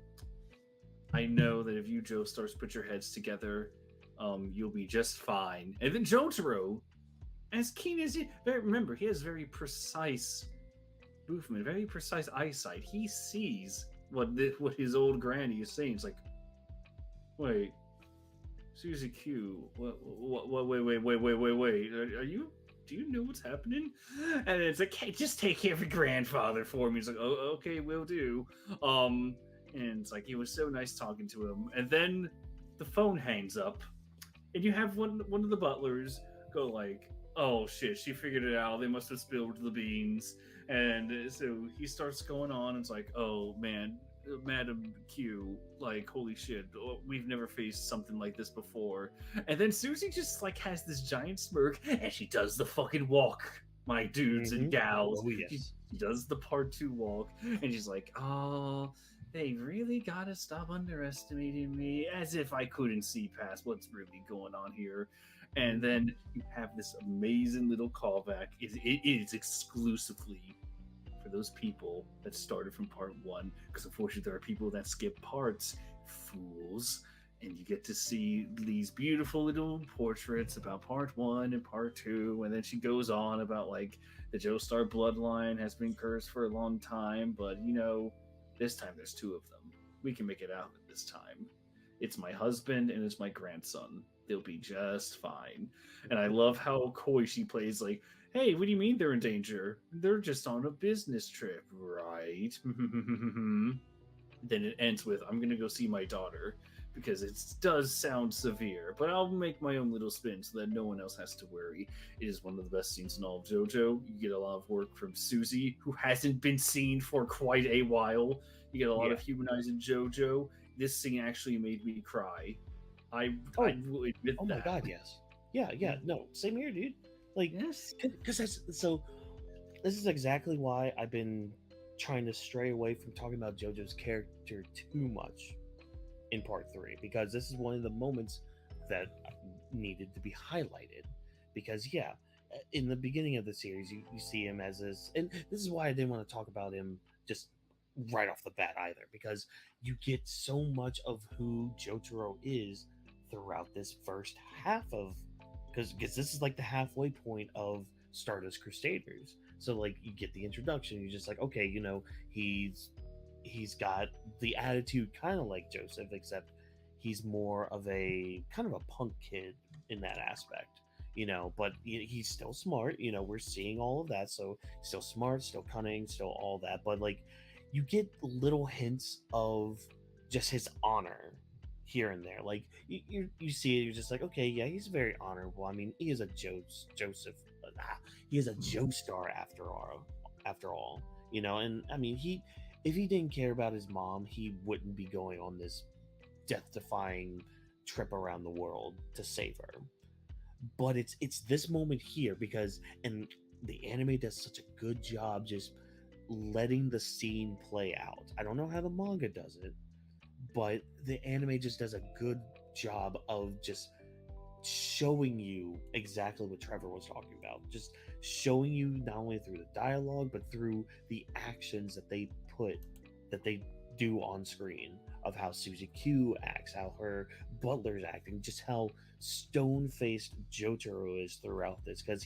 I know that if you Joestars put your heads together, you'll be just fine. And then Jotaro, as keen as remember, he has very precise movement, very precise eyesight. He sees what his old granny is saying. It's like, wait, Susie Q, what, wait, are you, do you know what's happening? And it's like, hey, just take care of your grandfather for me. He's like, oh, okay, will do. And it's like, it was so nice talking to him. And then the phone hangs up, and you have one of the butlers go like, oh shit, she figured it out. They must have spilled the beans. And so he starts going on. And it's like, oh man, Madam Q, like, holy shit, we've never faced something like this before. And then Susie just like has this giant smirk, and she does the fucking walk, my dudes and gals. Oh, yes. She does the part 2 walk, and she's like, oh, they really gotta stop underestimating me, as if I couldn't see past what's really going on here. And then you have this amazing little callback. It is exclusively for those people that started from part 1, because unfortunately there are people that skip parts, fools. And you get to see these beautiful little portraits about part 1 and part 2, and then she goes on about like the Joestar bloodline has been cursed for a long time, but you know, this time there's 2 of them. We can make it out this time. It's my husband and it's my grandson. They'll be just fine. And I love how coy she plays, like, hey, what do you mean they're in danger? They're just on a business trip, right? Then it ends with, I'm gonna go see my daughter, because it does sound severe, but I'll make my own little spin so that no one else has to worry. It is one of the best scenes in all of JoJo. You get a lot of work from Susie, who hasn't been seen for quite a while. You get a lot of humanizing JoJo. This scene actually made me cry. I will admit that. Oh my god, yes. Yeah, no, same here, dude. Like, because this is exactly why I've been trying to stray away from talking about JoJo's character too much in part 3, because this is one of the moments that needed to be highlighted. Because in the beginning of the series, you see him as this, and this is why I didn't want to talk about him just right off the bat either, because you get so much of who Jotaro is throughout this first half of, because this is like the halfway point of Stardust Crusaders. So like you get the introduction, you're just like, okay, you know, he's got the attitude kind of like Joseph, except he's more of a kind of a punk kid in that aspect, you know, but he's still smart, you know, we're seeing all of that. So still smart, still cunning, still all that. But like you get little hints of just his honor here and there. Like you see it, you're just like, okay, yeah, he's very honorable. I mean, he is a Joseph. He is a Joestar after all, you know. And I mean, if he didn't care about his mom, he wouldn't be going on this death-defying trip around the world to save her. But it's this moment here, because and the anime does such a good job just letting the scene play out. I don't know how the manga does it, but the anime just does a good job of just showing you exactly what Trevor was talking about. Just showing you not only through the dialogue, but through the actions that they do on screen, of how Susie Q acts, how her butler's acting, just how stone-faced Jotaro is throughout this, because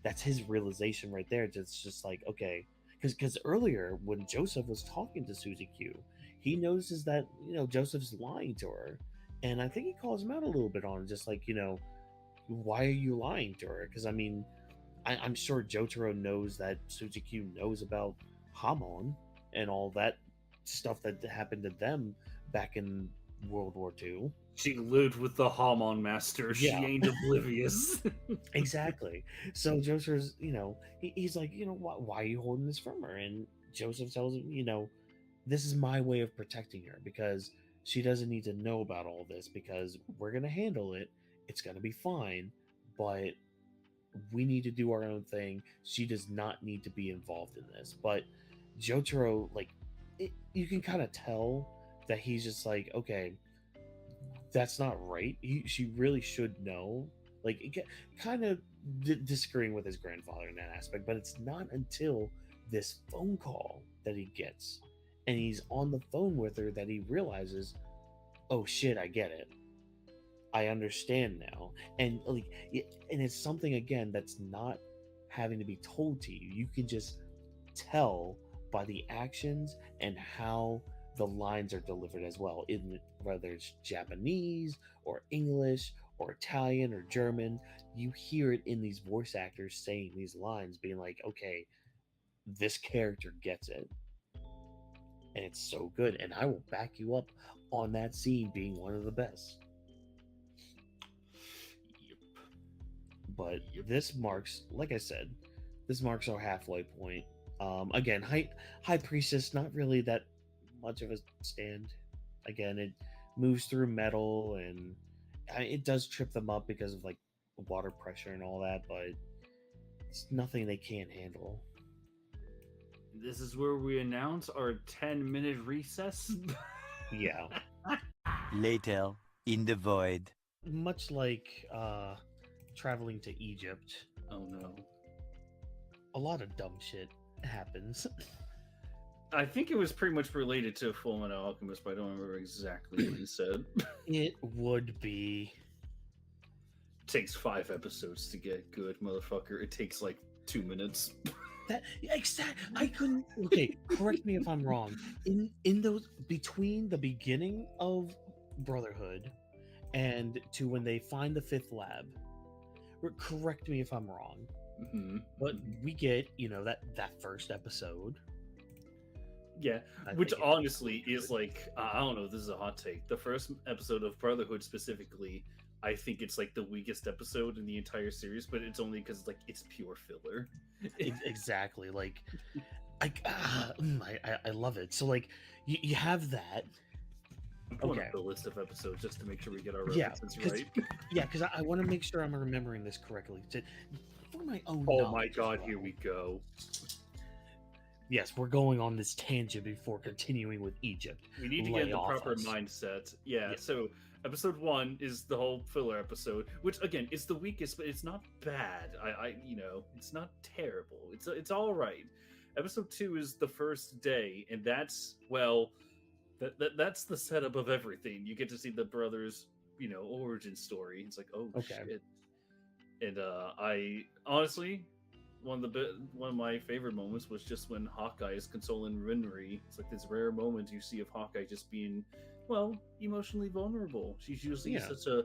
that's his realization right there. It's just like, okay, because earlier when Joseph was talking to Suzuki, he notices that Joseph's lying to her, and I think he calls him out a little bit on it, just like why are you lying to her? Because I mean, I'm sure Jotaro knows that Suzuki knows about Hamon and all that stuff that happened to them back in World War II. She lived with the Hamon master. She Yeah. ain't oblivious. Exactly. So Joseph's, he's like, why are you holding this from her? And Joseph tells him, this is my way of protecting her because she doesn't need to know about all this because we're going to handle it. It's going to be fine. But we need to do our own thing. She does not need to be involved in this. But Jotaro, you can kind of tell that he's just like, okay, that's not right. She really should know. Kind of disagreeing with his grandfather in that aspect, but it's not until this phone call that he gets, and he's on the phone with her, that he realizes, oh shit, I get it. I understand now, and it's something again that's not having to be told to you. You can just tell by the actions and how the lines are delivered as well, in whether it's Japanese or English or Italian or German. You hear it in these voice actors saying these lines, being like, okay, this character gets it, and it's so good. And I will back you up on that scene being one of the best. But this marks, like I said, this marks our halfway point. Again, High Priestess, not really that much of a stand. Again, it moves through metal, and it does trip them up because of water pressure and all that, but it's nothing they can't handle. This is where we announce our 10-minute recess. Yeah. Later, in the void. Much like traveling to Egypt. Oh no. A lot of dumb shit happens. I think it was pretty much related to Fullmetal Alchemist, but I don't remember exactly what he said. It would be. It takes 5 episodes to get good, motherfucker. It takes 2 minutes. I couldn't. Okay, correct me if I'm wrong. In those, between the beginning of Brotherhood and to when they find the 5th lab, correct me if I'm wrong. Mm-hmm. But we get that first episode. Yeah, which honestly is I don't know, this is a hot take. The first episode of Brotherhood specifically, I think it's the weakest episode in the entire series, but it's only because it's pure filler. Exactly. I love it. So you have that. I'm pulling up the list of episodes just to make sure we get our references right. Yeah, because I want to make sure I'm remembering this correctly. For my own Oh my god, here we go. Yes, we're going on this tangent before continuing with Egypt. We need to get in the proper mindset. Yeah, so episode 1 is the whole filler episode, which again is the weakest, but it's not bad. I it's not terrible. It's all right. Episode 2 is the first day, and that's that's the setup of everything. You get to see the brothers, origin story. It's oh shit. And I honestly, one of my favorite moments was just when Hawkeye is consoling Rinri. It's this rare moment you see of Hawkeye just being, emotionally vulnerable. She's usually such a,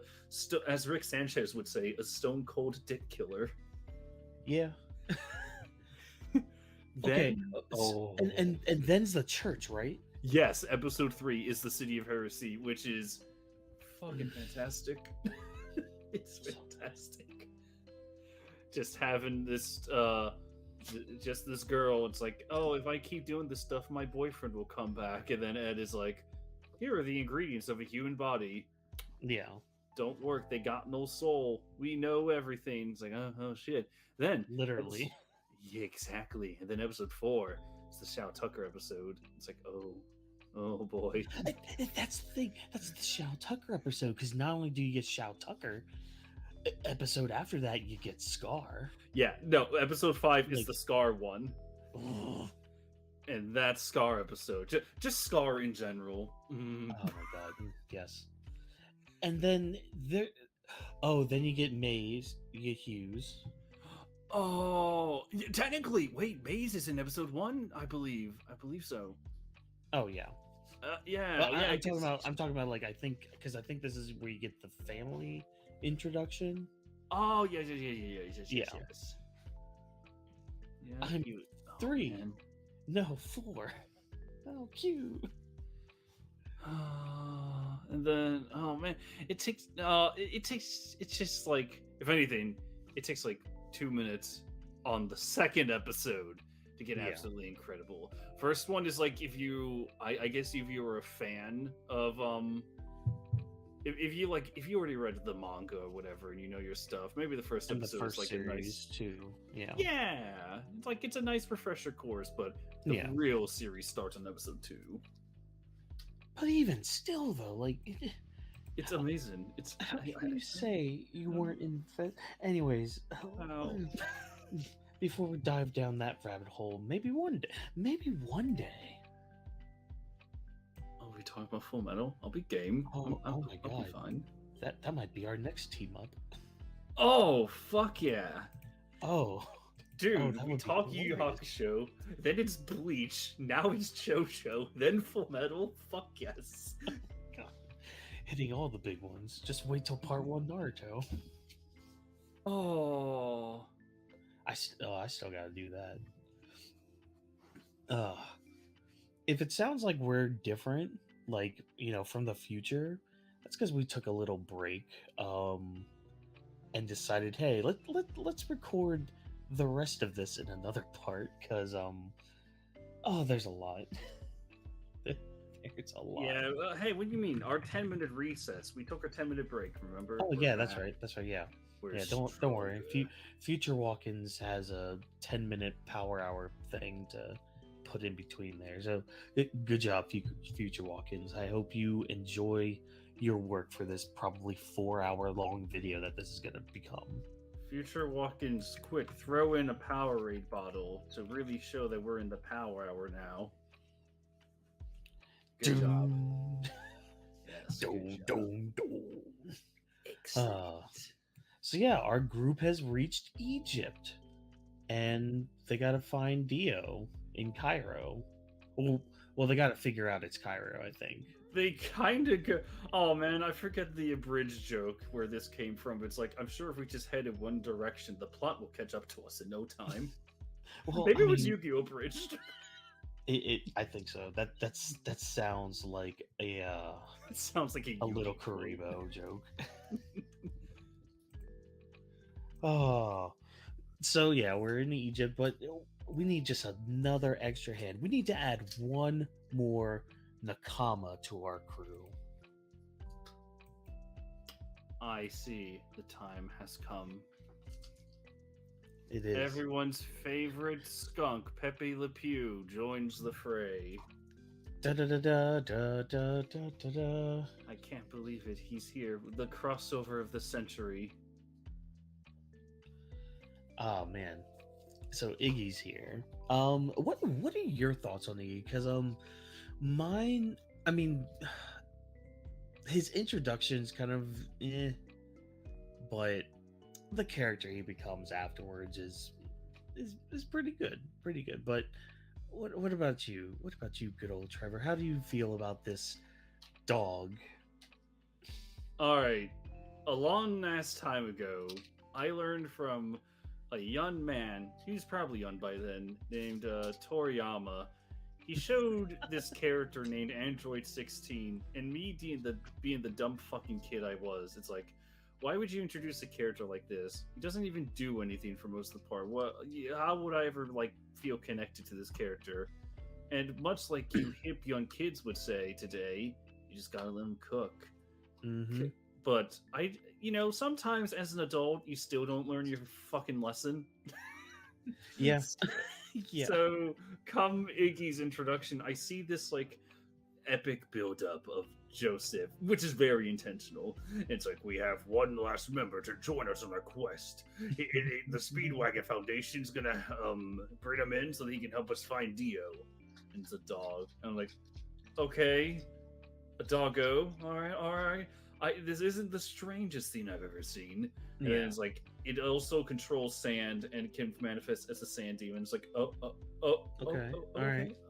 as Rick Sanchez would say, a stone cold dick killer. Yeah. Then, and then's the church, right? Yes, episode 3 is the City of Heresy, which is fucking fantastic. It's fantastic. Just having this just this girl, it's if I keep doing this stuff, my boyfriend will come back. And then Ed is here are the ingredients of a human body. Yeah. Don't work, they got no soul. We know everything. It's oh shit. Then literally. Yeah, exactly. And then episode 4 is the Shao Tucker episode. It's oh boy. That's the thing. That's the Shao Tucker episode, because not only do you get Shao Tucker, episode after that you get Scar. Yeah, no, episode 5 is the Scar one. And that's Scar episode. Just Scar in general. Oh my god, yes. And then then you get Maze, you get Hughes. Oh, technically, wait, Maze is in episode 1, I believe. I believe so. Oh yeah. Yeah, But yeah. I'm talking about like I think because I think this is where you get the family introduction. Oh, yes. Yeah. Yeah. I'm cute. 3. Man. No, 4. Oh, cute. And then, oh man, it's just like, if anything, it takes like 2 minutes on the second episode to get Yeah. absolutely incredible. First one is like, if you, I guess if you were a fan of, if you already read the manga or whatever and you know your stuff, maybe the first And the episode first is like series a nice, too. Yeah. yeah, it's like, it's a nice refresher course, but the Yeah. real series starts on episode 2. But even still, though, like, It's amazing. It's how can you say you weren't in? Anyways, Ow. before we dive down that rabbit hole, maybe one day. Are we talking about Full Metal? I'll be game. Oh my I'll God. be fine. That might be our next team up. Oh, fuck yeah. Oh, Dude, that we would be talk Yu glorious. Hakusho, then it's Bleach, now it's JoJo, then Full Metal. Fuck yes. hitting all the big ones. Just wait till part 1 Naruto. Oh. I still gotta do that. If it sounds like we're different, like, from the future, that's because we took a little break, and decided, hey, let's record the rest of this in another part, because there's a lot. There's a lot. Yeah, hey, what do you mean? Our 10-minute recess. We took a 10-minute break, remember? Oh We're yeah, that's back. right. That's right. Yeah. We're Yeah, don't worry. stronger. Future Whawkins has a 10-minute power hour thing to put in between there. So good job, Future Whawkins. I hope you enjoy your work for this probably 4-hour long video that this is going to become. Future Whawkins, quick, throw in a Powerade bottle to really show that we're in the power hour now. Good job. Yes. good job. Excellent. So yeah, our group has reached Egypt, and they got to find Dio in Cairo. Well, they got to figure out it's Cairo, I think. They kind of go. Oh man, I forget the abridged joke where this came from. It's like, I'm sure if we just head in one direction, the plot will catch up to us in no time. Well, Maybe I it was mean, Yu-Gi-Oh! Abridged. I think so. That sounds like It sounds like a little Karibo joke. Oh, so yeah, we're in Egypt, but we need just another extra hand. We need to add one more Nakama to our crew. I see. The time has come. It is. Everyone's favorite skunk, Pepe Le Pew, joins the fray. Da da da da da da da da da. I can't believe it. He's here. The crossover of the century. Oh man. So Iggy's here. What are your thoughts on Iggy? Because mine. I mean, his introduction's kind of but the character he becomes afterwards is pretty good, But what about you? What about you, good old Trevor? How do you feel about this dog? All right. A long ass time ago, I learned from a young man, he's probably young by then, named Toriyama. He showed this character named Android 16, and me being the dumb fucking kid I was, it's like, why would you introduce a character like this? He doesn't even do anything for most of the part. How would I ever feel connected to this character? And much like you hip young kids would say today, you just gotta let them cook. Mm-hmm. But sometimes as an adult, you still don't learn your fucking lesson. Yeah. Yeah. So, come Iggy's introduction, I see this epic buildup of Joseph, which is very intentional. It's like, we have one last member to join us on our quest. The Speedwagon Foundation's gonna bring him in so that he can help us find Dio. And it's a dog. And I'm like, okay, a doggo. All right. this isn't the strangest thing I've ever seen. And Yeah. then it's like it also controls sand and can manifest as a sand demon. It's like Okay,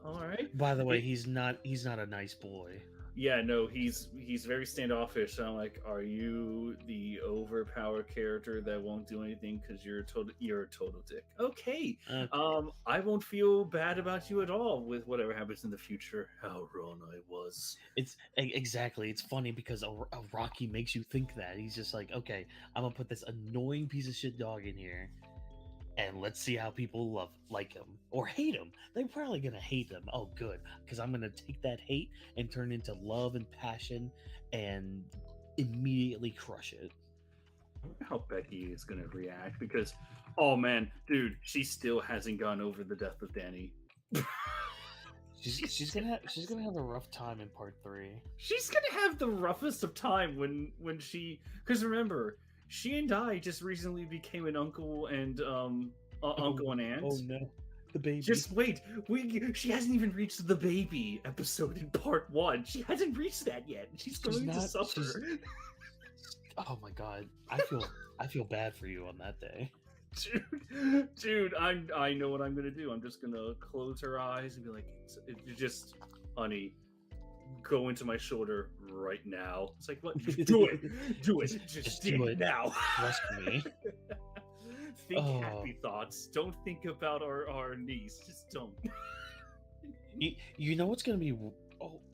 all right. By the way, he's not a nice boy. Yeah, no, he's very standoffish. So I'm like, are you the overpowered character that won't do anything because you're a total dick? Okay. Okay. I won't feel bad about you at all with whatever happens in the future. How wrong I was. It's exactly. It's funny because a Rocky makes you think that he's just like, okay, I'm gonna put this annoying piece of shit dog in here, and let's see how people like him or hate him. They're probably gonna hate him. Oh, good, because I'm gonna take that hate and turn it into love and passion, and immediately crush it. I wonder how Becky is gonna react because, oh man, dude, she still hasn't gone over the death of Danny. She's gonna have a rough time in part 3. She's gonna have the roughest of time when she, because remember, she and I just recently became an uncle and uncle and aunt. Oh no, the baby. Just wait, she hasn't even reached the baby episode in part 1. She hasn't reached that yet. She's going to suffer. Oh my god, I feel bad for you on that day. Dude, I know what I'm gonna do. I'm just gonna close her eyes and be like, just, honey, go into my shoulder right now. It's like, what? Do it, just do it now. Trust me. Think happy thoughts. Don't think about our niece. Just don't. You know what's gonna be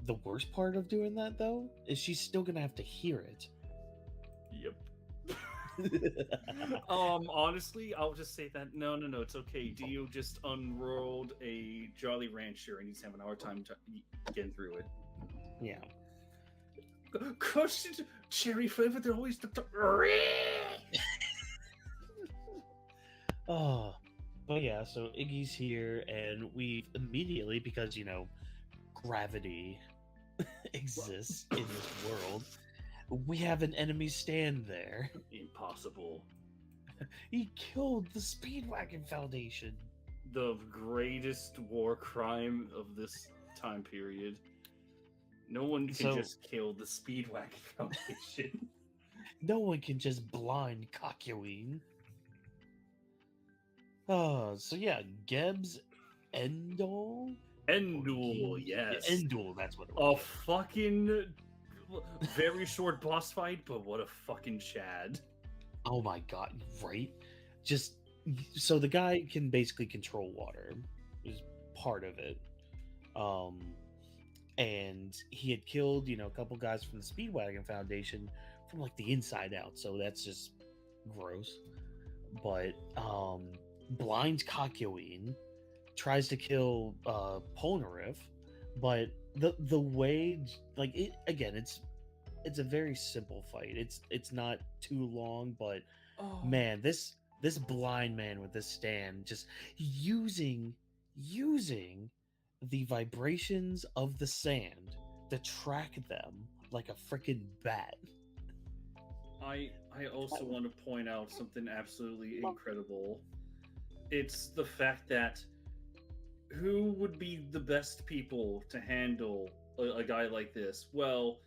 the worst part of doing that though is she's still gonna have to hear it. Yep. Honestly, I'll just say that no, it's okay. Dio just unrolled a Jolly Rancher and he's having a hard time getting through it. Yeah. Crushed cherry flavor, they're always Oh, but yeah, so Iggy's here, and we immediately, because gravity exists in this world, we have an enemy stand there. Impossible. He killed the Speedwagon Foundation. The greatest war crime of this time period. No one can just kill the Speedwagon Foundation. No one can just blind Kakyoin. So yeah, Geb's Endul? Endul, yes. Endul, that's what it was. A fucking very short boss fight, but what a fucking Chad. Oh my god, right? Just so the guy can basically control water is part of it. And he had killed, a couple guys from the Speedwagon Foundation from like the inside out, so that's just gross. But blinds Kakyoin, tries to kill Polnareff, but the way, like, it again, it's a very simple fight. It's not too long, but man, this blind man with this stand just using the vibrations of the sand to track them like a freaking bat. I also want to point out something absolutely incredible. It's the fact that who would be the best people to handle a guy like this? Well,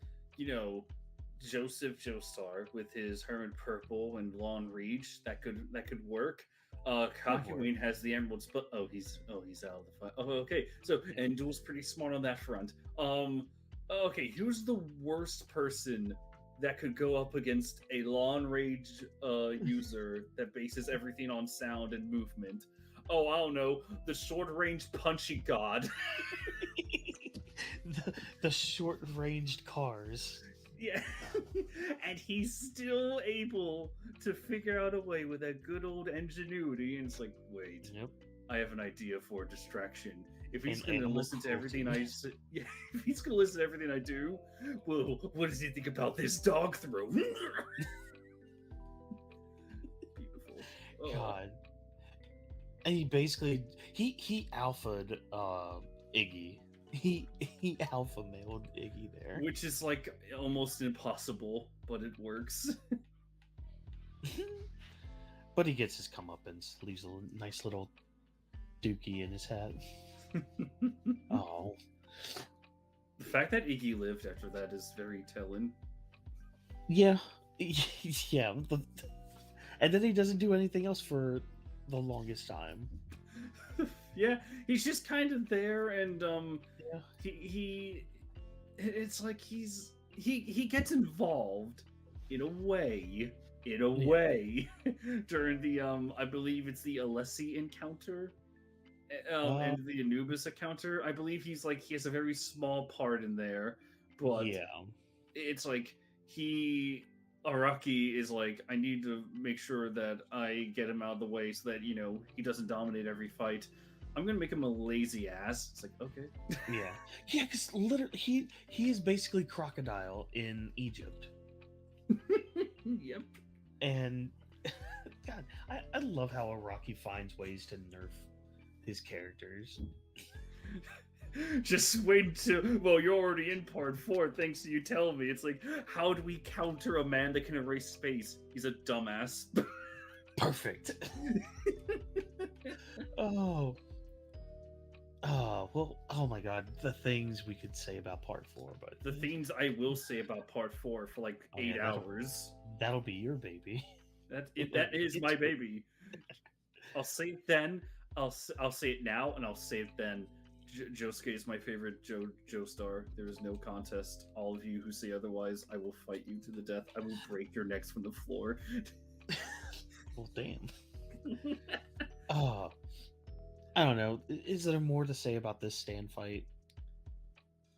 Joseph Joestar with his Hermit Purple and Long Reach, that could work. Kakyoin has the emeralds, but he's out of the fight. Oh, okay. So Endul's pretty smart on that front. Okay, who's the worst person that could go up against a long range user that bases everything on sound and movement? Oh, I don't know, the short range punchy god. the short ranged cars. Yeah. And he's still able to figure out a way with that good old ingenuity. And it's like, wait, yep. I have an idea for a distraction. If he's going to listen to everything I say, yeah, if he's going to listen to everything I do, well, what does he think about this dog throw? Beautiful. God. And he basically he alphaed Iggy. He alpha mailed Iggy there, which is like almost impossible, but it works. But he gets his comeuppance, leaves a nice little dookie in his hat. Oh, the fact that Iggy lived after that is very telling. Yeah, yeah. And then he doesn't do anything else for the longest time. Yeah, he's just kind of there, and Yeah. it's like he gets involved in a way, Yeah. during the I believe it's the Alessi encounter, Uh, and the Anubis encounter. I believe he has a very small part in there, but yeah. it's like he Araki is like, I need to make sure that I get him out of the way so that he doesn't dominate every fight. I'm gonna make him a lazy ass. It's like, okay. Yeah. Yeah, because literally he is basically Crocodile in Egypt. Yep. And God, I love how Araki finds ways to nerf his characters. Just wait to. Well, you're already in part 4, thanks to you telling me. It's like, how do we counter a man that can erase space? He's a dumbass. Perfect. Oh. Oh, well, oh my god, the things we could say about part 4, but The things I will say about part 4 for like Oh, 8 yeah, hours. that'll be your baby. That is my baby. I'll say it then. I'll say it now, and I'll say it then. Josuke is my favorite Joestar. There is no contest. All of you who say otherwise, I will fight you to the death. I will break your necks from the floor. Well, damn. Oh, I don't know. Is there more to say about this stand fight?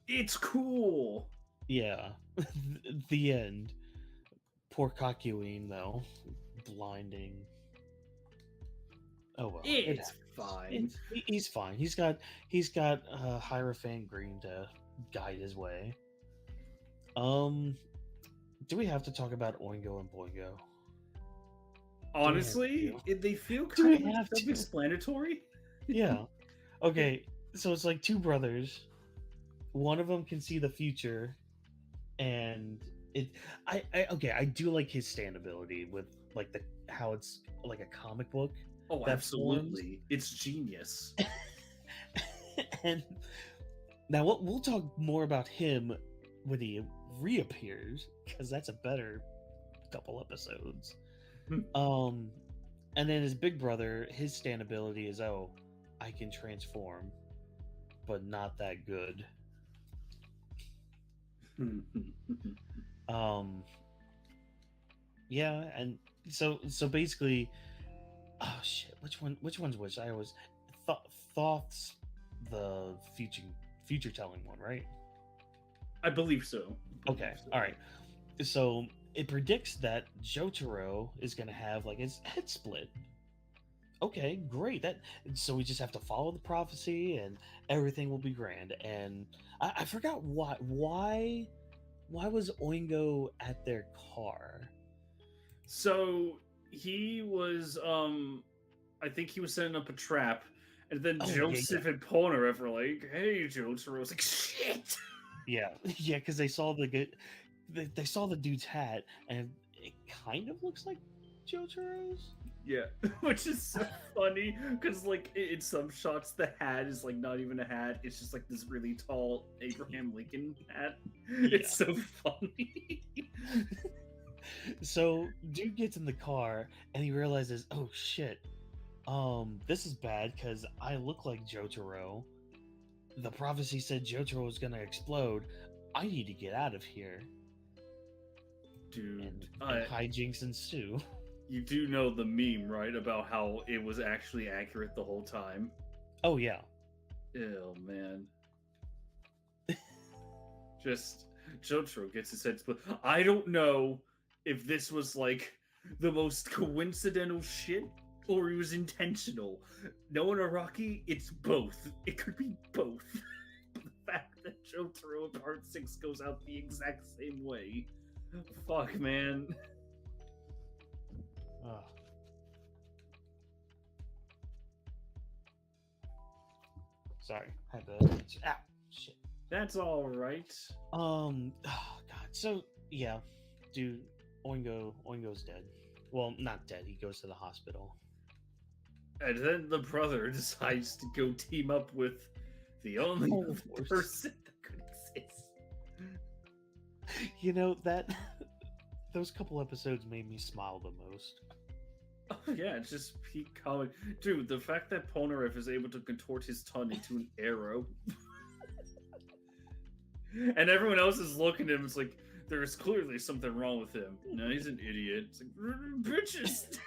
It's cool. Yeah. The end. Poor Kakyoin, though. Blinding. Oh well. It's fine. He's fine. He's got Hierophant Green to guide his way. Do we have to talk about Oingo and Boingo? Honestly, they feel Do we kind of have to? self-explanatory. Yeah. Okay, so it's like two brothers. One of them can see the future, and I do like his stand ability with like how it's like a comic book. Oh, that absolutely. It's genius. And now we'll talk more about him when he reappears, because that's a better couple episodes. And then his big brother, his stand ability is, oh, I can transform, but not that good. Yeah, and so basically, oh shit, which one's which? I always Thoth's the future telling one, right? I believe so. Okay, all right. So it predicts that Jotaro is going to have like his head split. Okay, great. So we just have to follow the prophecy, and everything will be grand. And I forgot why was Oingo at their car? So he was, I think he was setting up a trap, and then Joseph and Polnareff were like, "Hey, Jotaro," was like, "Shit." Yeah, yeah, because they saw they saw the dude's hat, and it kind of looks like Jotaro's. Yeah, which is so funny because like in some shots the hat is like not even a hat; it's just like this really tall Abraham Lincoln hat. Yeah. It's so funny. So dude gets in the car and he realizes, oh shit, this is bad because I look like Jotaro. The prophecy said Jotaro was gonna explode. I need to get out of here. Dude, and hijinks ensue. You do know the meme, right? About how it was actually accurate the whole time. Oh yeah. Oh man. Just Jotaro gets his head split. I don't know if this was like the most coincidental shit or it was intentional. Knowing Araki, it's both. It could be both. The fact that Jotaro in part 6 goes out the exact same way. Fuck, man. Oh. Sorry, had to. Ah, shit. That's all right. Oh god. So yeah, dude, Oingo's dead. Well, not dead. He goes to the hospital. And then the brother decides to go team up with the only person that could exist. You know that those couple episodes made me smile the most. Oh, yeah, it's just peak comic. Dude, the fact that Polnareff is able to contort his tongue into an arrow. And everyone else is looking at him, it's like, there's clearly something wrong with him. No, he's an idiot. It's like, bitches!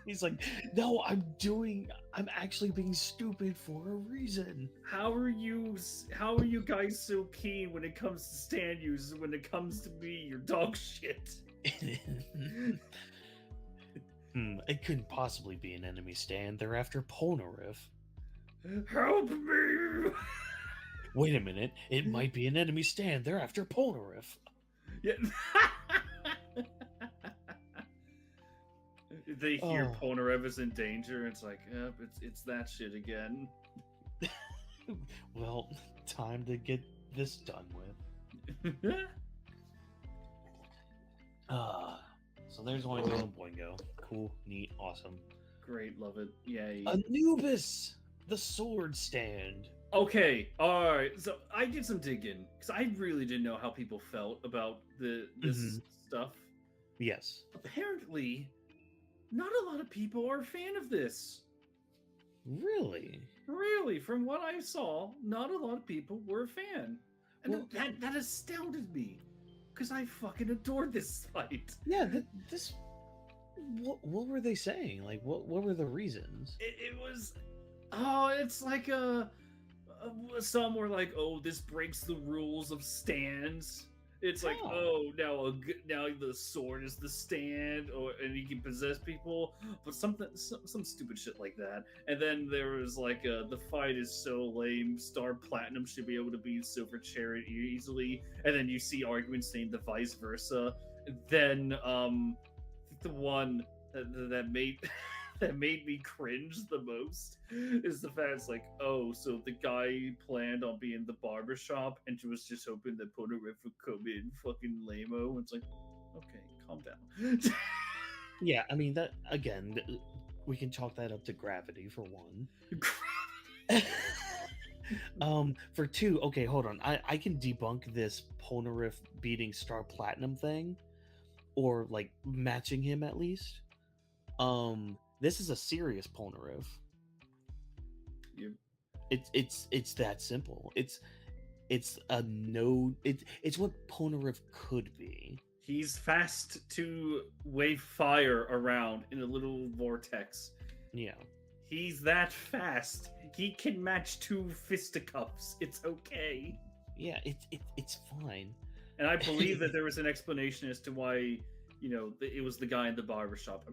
He's like, no, I'm actually being stupid for a reason. How are you guys so keen when it comes to stand users? When it comes to me, you're dog shit. It couldn't possibly be an enemy stand. They're after Polnareff. Help me! Wait a minute. It might be an enemy stand. They're after Polnareff. Yeah. They hear Polnareff is in danger. It's like, yep, it's that shit again. Well, time to get this done with. So there's Oingo and Boingo. Cool, neat, awesome. Great, love it. Yay. Anubis, the sword stand. Okay, alright. So I did some digging because I really didn't know how people felt about this stuff. Yes. Apparently, not a lot of people are a fan of this. Really? Really, from what I saw, not a lot of people were a fan. And Well, that astounded me. Because I fucking adored this fight. Yeah, this... What were they saying? Like, what were the reasons? It was... Oh, it's like some were like, oh, this breaks the rules of stands. It's like, now the sword is the stand, and he can possess people, but some stupid shit like that. And then there was like, the fight is so lame. Star Platinum should be able to beat Silver Chariot easily. And then you see arguments saying the vice versa. Then I think the one that made that made me cringe the most is the fact it's like, oh, so the guy planned on being the barbershop and was just hoping that Polnareff would come in fucking lame-o. It's like, okay, calm down. Yeah, I mean, that, again, we can chalk that up to gravity, for one. For two, okay, hold on. I can debunk this Polnareff beating Star Platinum thing, or, like, matching him at least. This is a serious Polnareff. Yep. It's that simple. It's what Polnareff could be. He's fast to wave fire around in a little vortex. Yeah. He's that fast. He can match 2 fisticuffs. It's okay. Yeah, it's fine. And I believe that there was an explanation as to why, it was the guy in the barbershop. I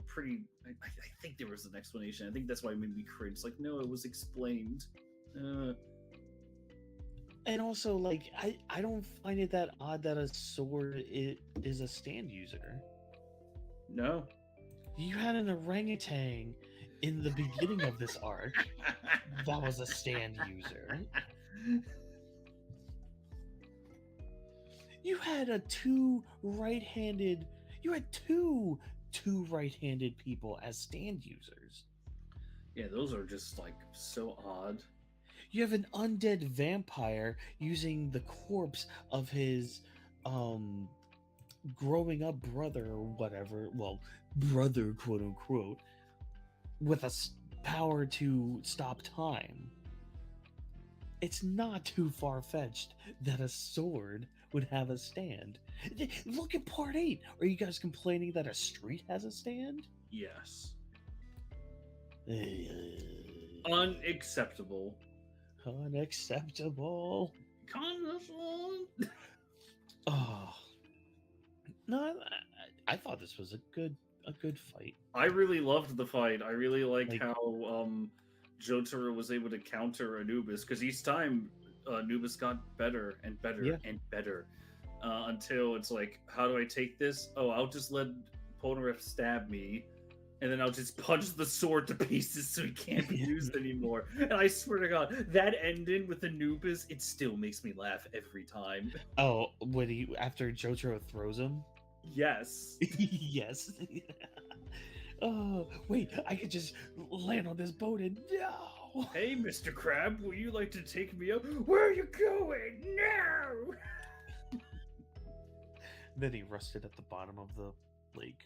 think there was an explanation. I think that's why it made me cringe. Like, no, it was explained. And also, like, I don't find it that odd that a sword is a stand user. No. You had an orangutan in the beginning of this arc that was a stand user. You had two right-handed people as stand users. Yeah, those are just like so odd. You have an undead vampire using the corpse of his growing up brother or whatever, well, brother, quote unquote, with a power to stop time. It's not too far-fetched that a sword would have a stand. Look at part 8. Are you guys complaining that a street has a stand? Yes. Unacceptable. Unacceptable. Oh. No, I thought this was a good fight. I really loved the fight. I really liked how Jotaro was able to counter Anubis, because each time Anubis got better and better and better until it's like, how do I take this? Oh, I'll just let Polnareff stab me, and then I'll just punch the sword to pieces so he can't be used anymore. And I swear to God, that ending with Anubis, it still makes me laugh every time. Oh, when after Jotaro throws him? Yes. Yes. Oh, wait, I could just land on this boat and no! Hey, Mr. Crab, would you like to take me up? Where are you going? No! Then he rusted at the bottom of the lake.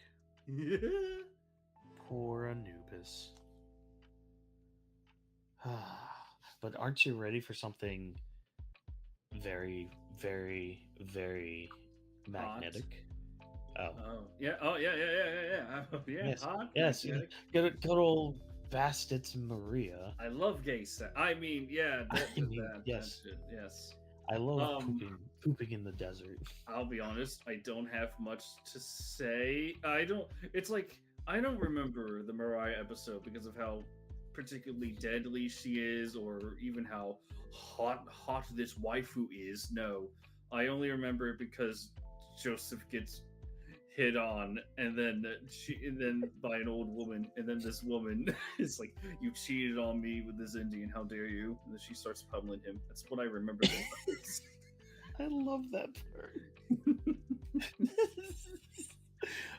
Poor Anubis. But aren't you ready for something very, very, very magnetic? Oh yeah. Oh yeah. Oh, yeah. Yes. Hot. Yes. Magnetic. Good old Bastet's Maria. I love gay sex. I mean, yeah. Yes. That shit, yes. I love pooping in the desert. I'll be honest. I don't have much to say. It's like I don't remember the Mariah episode because of how particularly deadly she is, or even how hot this waifu is. No, I only remember it because Joseph gets hit on, and then by an old woman, and then this woman is like, "You cheated on me with this Indian. How dare you?" And then she starts pummeling him. That's what I remember. I love that part.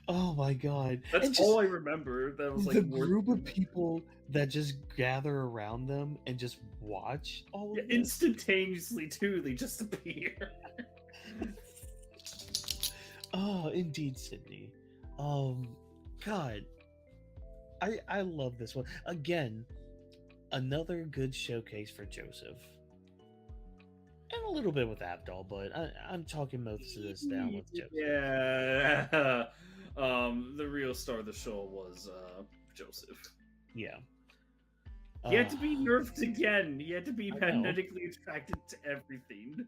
Oh my god! That's all I remember. That was like the group of people that just gather around them and just watch all of this. Instantaneously too. They just appear. Oh, indeed, Sydney. God, I love this one. Again, another good showcase for Joseph. And a little bit with Abdul, but I'm talking most of this down with Joseph. Yeah. The real star of the show was Joseph. Yeah. He had to be nerfed again. He had to be magnetically attracted to everything.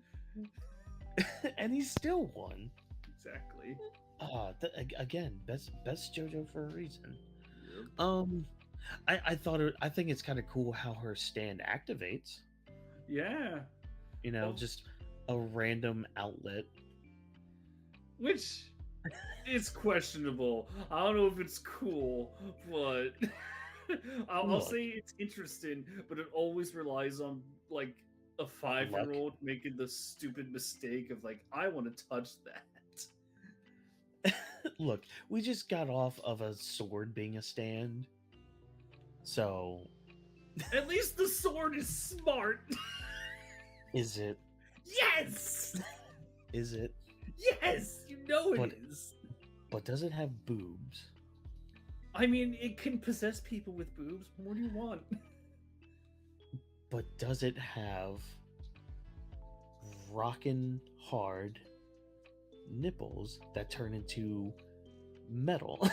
And he still won. Exactly. Again, best JoJo for a reason. Yep. I think it's kind of cool how her stand activates. Yeah. You know, just a random outlet. Which is questionable. I don't know if it's cool, but I'll say it's interesting, but it always relies on like a 5-year-old making the stupid mistake of like, I want to touch that. Look, we just got off of a sword being a stand. So at least the sword is smart. Is it? Yes! Is it? Yes! You know it is. But does it have boobs? I mean, it can possess people with boobs. What do you want? But does it have rockin' hard nipples that turn into metal?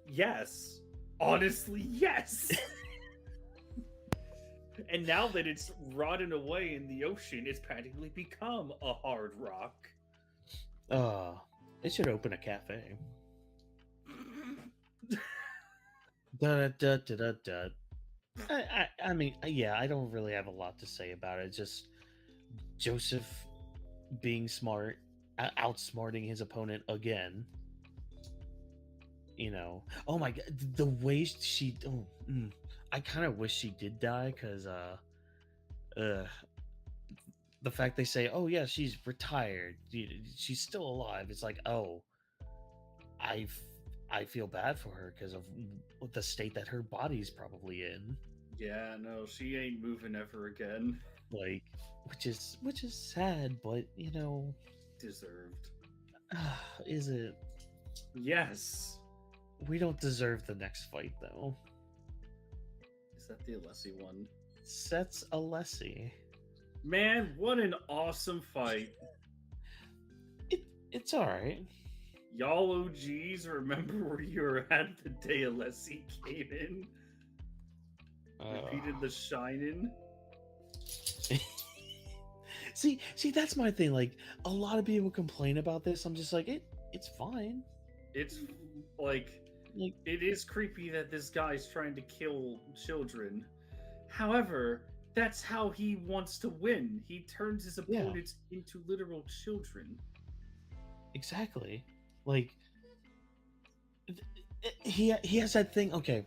Yes. Honestly, yes. And now that it's rotting away in the ocean, it's practically become a hard rock. It should open a cafe. Da. I mean, yeah, I don't really have a lot to say about it. Just Joseph being smart, outsmarting his opponent again. You know, oh my god, the way she. I kind of wish she did die because, the fact they say, oh yeah, she's retired, she's still alive. It's like, oh, I feel bad for her because of the state that her body's probably in. Yeah, no, she ain't moving ever again. Like, which is sad, but you know, deserved. Is it? Yes. We don't deserve the next fight though. Is that the Alessi one? Sets Alessi. Man, what an awesome fight. It's alright. Y'all OGs remember where you were at the day Alessi came in? Repeated the Shining? See, that's my thing. Like, a lot of people complain about this. I'm just like, it's fine. It's like it is creepy that this guy's trying to kill children. However, that's how he wants to win. He turns his opponents into literal children. Exactly. Like, he has that thing. Okay.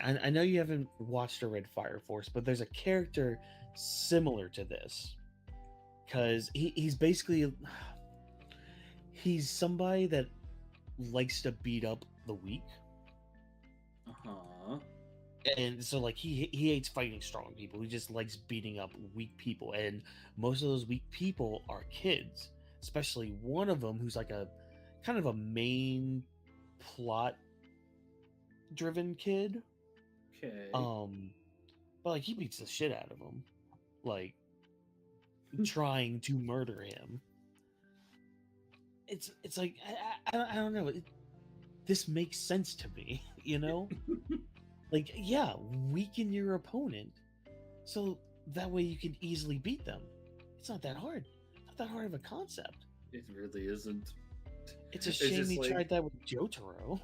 I know you haven't watched a Red Fire Force, but there's a character similar to this. Because he's basically... He's somebody that likes to beat up the weak. Uh-huh. And so, like, he hates fighting strong people. He just likes beating up weak people. And most of those weak people are kids. Especially one of them who's like kind of a main plot driven kid. Okay. But like he beats the shit out of him, like trying to murder him. It's like I don't know. This makes sense to me, you know. Like, yeah, weaken your opponent so that way you can easily beat them. It's not that hard. Not that hard of a concept. It really isn't. It's a shame he tried that with Jotaro.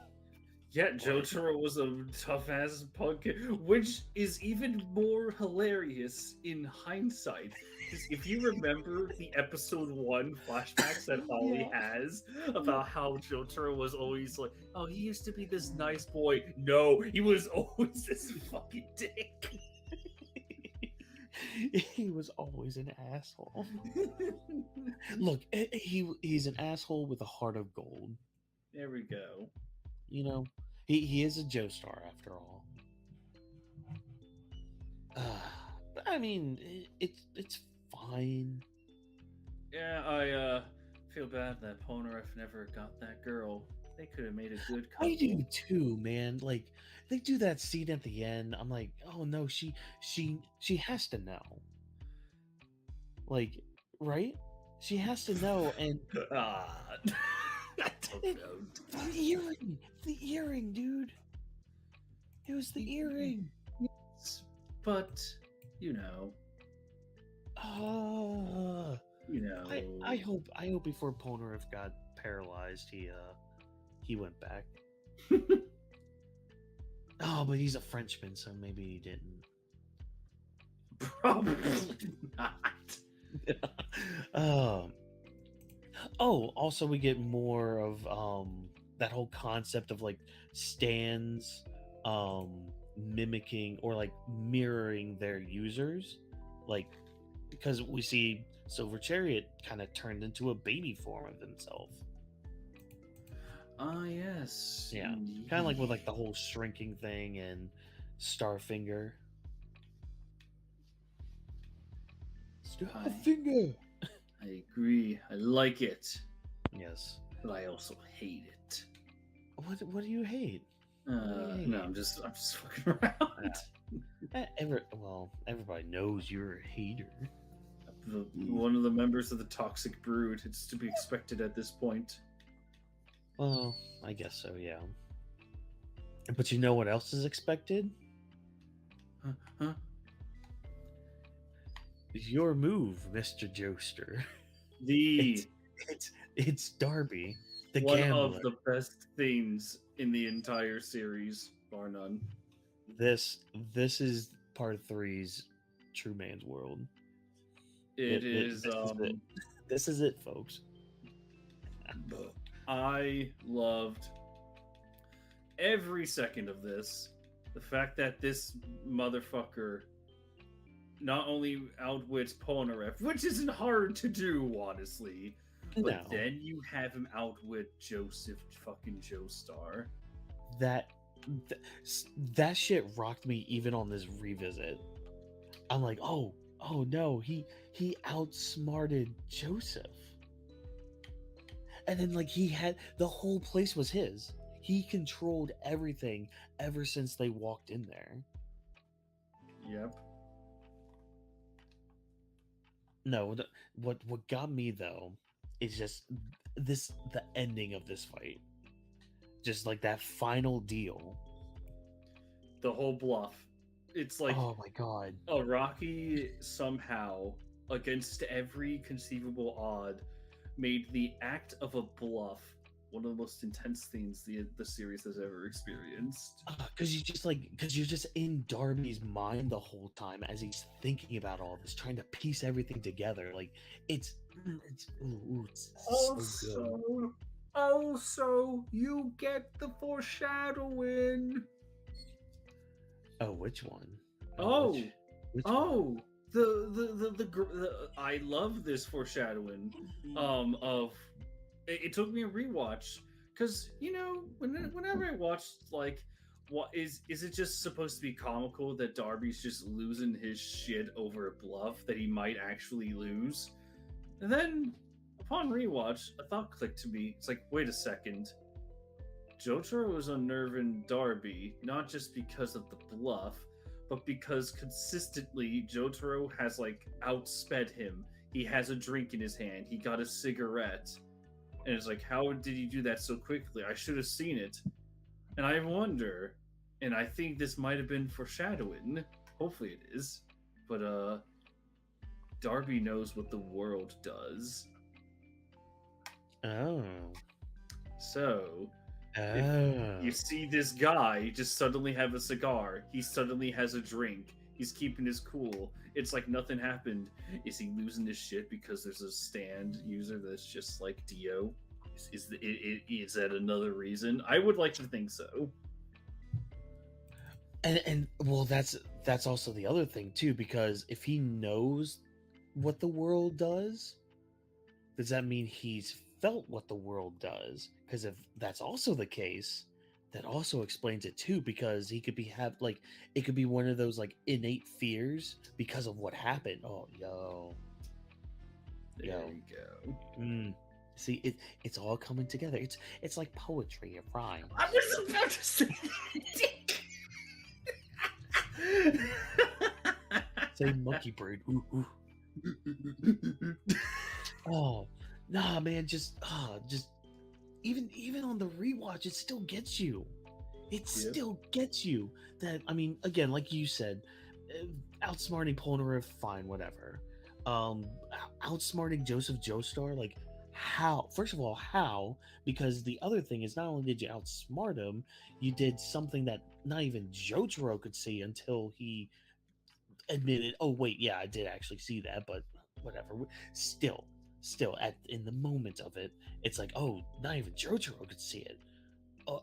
Yeah, Jotaro was a tough-ass punk, which is even more hilarious in hindsight. Because if you remember the episode 1 flashbacks that Holly has about how Jotaro was always like, oh, he used to be this nice boy. No, he was always this fucking dick. He was always an asshole. Look, he's an asshole with a heart of gold. There we go. You know, he is a Joestar after all. But I mean, it's fine. Yeah, I feel bad that Polnareff never got that girl. They could have made a good couple. I do too, man. Like they do that scene at the end. I'm like, oh no, she has to know. Like, right? She has to know, and I don't know. The earring, dude. It was the earring. Yes, but you know. I hope before Polnareff got paralyzed, he went back. Oh, but he's a Frenchman, so maybe he didn't. Probably not. Also we get more of that whole concept of like stands mimicking or like mirroring their users, like because we see Silver Chariot kind of turned into a baby form of himself. Ah, yes. Yeah, kind of like with like the whole shrinking thing and Starfinger. Starfinger. I agree. I like it. Yes, but I also hate it. What do you hate? No, I'm just fucking around. Everybody knows you're a hater. One of the members of the Toxic Brood. It's to be expected at this point. Well, I guess so, yeah. But you know what else is expected? Huh? Your move, Mr. Joestar. It's Darby, the one gambler. of the best things in the entire series, bar none. This is part 3's True Man's World. This is it, folks. I loved every second of this. The fact that this motherfucker not only outwits Polnareff, which isn't hard to do, honestly, but then you have him outwit Joseph fucking Joestar. That shit rocked me even on this revisit. I'm like, oh no, he outsmarted Joseph. And then like he had the whole place was his. He controlled everything ever since they walked in there. Yep. No, what got me though is just the ending of this fight. Just like that final deal. The whole bluff. It's like, oh my god. Rocky somehow, against every conceivable odd, made the act of a bluff one of the most intense things the series has ever experienced. Because you're just in Darby's mind the whole time as he's thinking about all this, trying to piece everything together. Like it's so good. Also, you get the foreshadowing. Oh, which one? Which one? The I love this foreshadowing. Of it took me a rewatch because whenever I watched like what is it just supposed to be comical that Darby's just losing his shit over a bluff that he might actually lose, and then upon rewatch, a thought clicked to me. It's like, wait a second. Jotaro was unnerving Darby, not just because of the bluff, but because consistently Jotaro has like outsped him. He has a drink in his hand. He got a cigarette. And it's like, how did he do that so quickly? I should have seen it. And I wonder, and I think this might have been foreshadowing. Hopefully it is. But Darby knows what the world does. Oh. So if you see this guy just suddenly have a cigar, he suddenly has a drink, he's keeping his cool, it's like nothing happened. Is he losing his shit because there's a stand user that's just like Dio? Is that another reason? I would like to think so. And well, that's also the other thing too, because if he knows what the world does that mean he's felt what the world does? Because if that's also the case, that also explains it too, because he could be it could be one of those like innate fears because of what happened. Oh, There you go. See, it's all coming together. It's like poetry, it rhymes. I was about to say Say monkey brain. Ooh, ooh. Oh, nah, man, just even on the rewatch, it still gets you. It still gets you. That, I mean, again, like you said, outsmarting Polnareff, fine, whatever. Outsmarting Joseph Joestar, like, how? First of all, how? Because the other thing is, not only did you outsmart him, you did something that not even Jotaro could see until he admitted, oh wait, yeah, I did actually see that, but whatever. Still in the moment of it, it's like, oh, not even Jotaro could see it.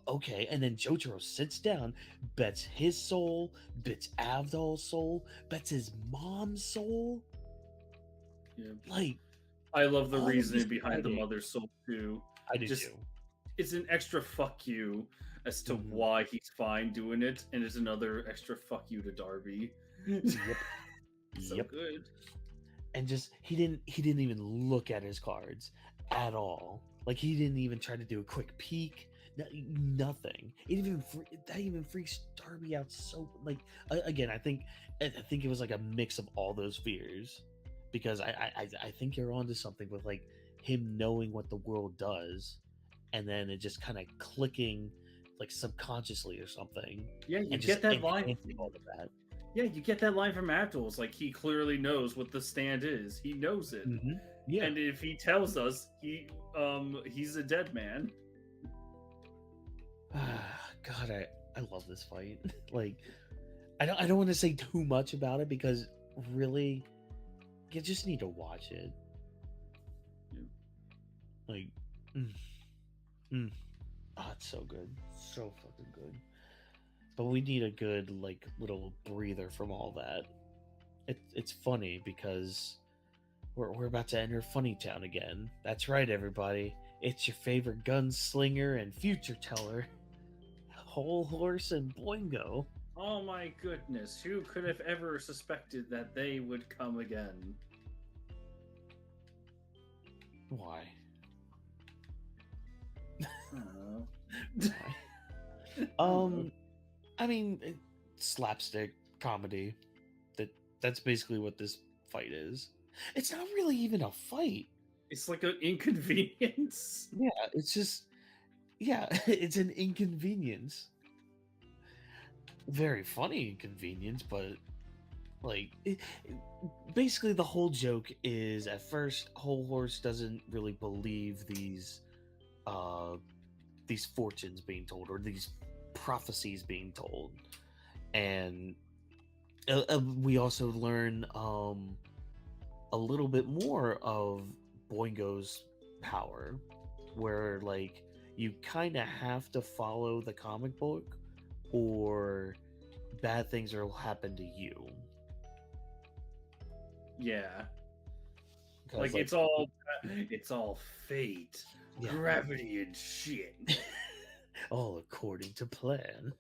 Okay, and then Jotaro sits down, bets his soul, bets Avdol's soul, bets his mom's soul. Yeah. Like, I love the reasoning behind the mother's soul too. I do too. It's an extra fuck you as to why he's fine doing it, and it's another extra fuck you to Darby. Yep. So good. And just he didn't even look at his cards at all. Like, he didn't even try to do a quick peek. Nothing. That even freaks Darby out. So, like, again, I think it was like a mix of all those fears, because I think you're onto something with like him knowing what the world does, and then it just kind of clicking like subconsciously or something. Yeah, you get that line. All of that. Yeah, you get that line from Abdul. It's like, he clearly knows what the stand is. He knows it. Mm-hmm. Yeah. And if he tells us, he's a dead man. God, I love this fight. Like, I don't want to say too much about it, because really, you just need to watch it. Yeah. Like, oh, it's so good, so fucking good. But we need a good like little breather from all that. It's funny because we're about to enter Funny Town again. That's right, everybody. It's your favorite gunslinger and future teller, Whole Horse and Boingo. Oh my goodness, who could have ever suspected that they would come again? Why? Why? I mean, slapstick comedy. That's basically what this fight is. It's not really even a fight. It's like an inconvenience. Yeah, it's just, it's an inconvenience. Very funny inconvenience, but like, basically the whole joke is, at first, Whole Horse doesn't really believe these fortunes being told, or these prophecies being told, and we also learn a little bit more of Boingo's power, where like you kind of have to follow the comic book, or bad things will happen to you. Yeah, like it's all fate, gravity, and shit. All according to plan.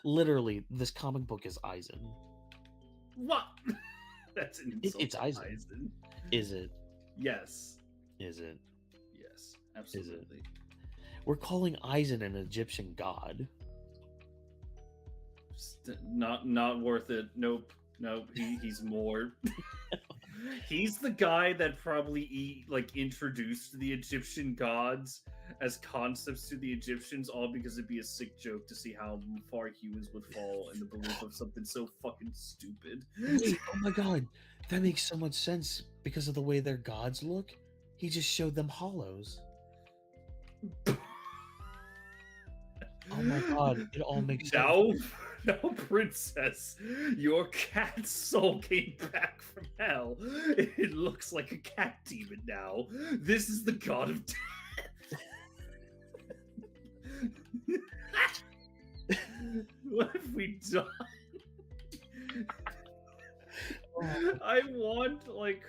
Literally, this comic book is Eisen. What? That's an insult. It's Eisen. Is it? Yes. Is it? Yes, absolutely. We're calling Aizen an Egyptian god. Not worth it. Nope. He's more. He's the guy that probably introduced the Egyptian gods as concepts to the Egyptians, all because it'd be a sick joke to see how far humans would fall in the belief of something so fucking stupid. Wait, oh my god, that makes so much sense because of the way their gods look. He just showed them hollows. Oh my god, it all makes sense. Now, Princess, your cat's soul came back from hell. It looks like a cat demon now. This is the god of death. What have we done? I want,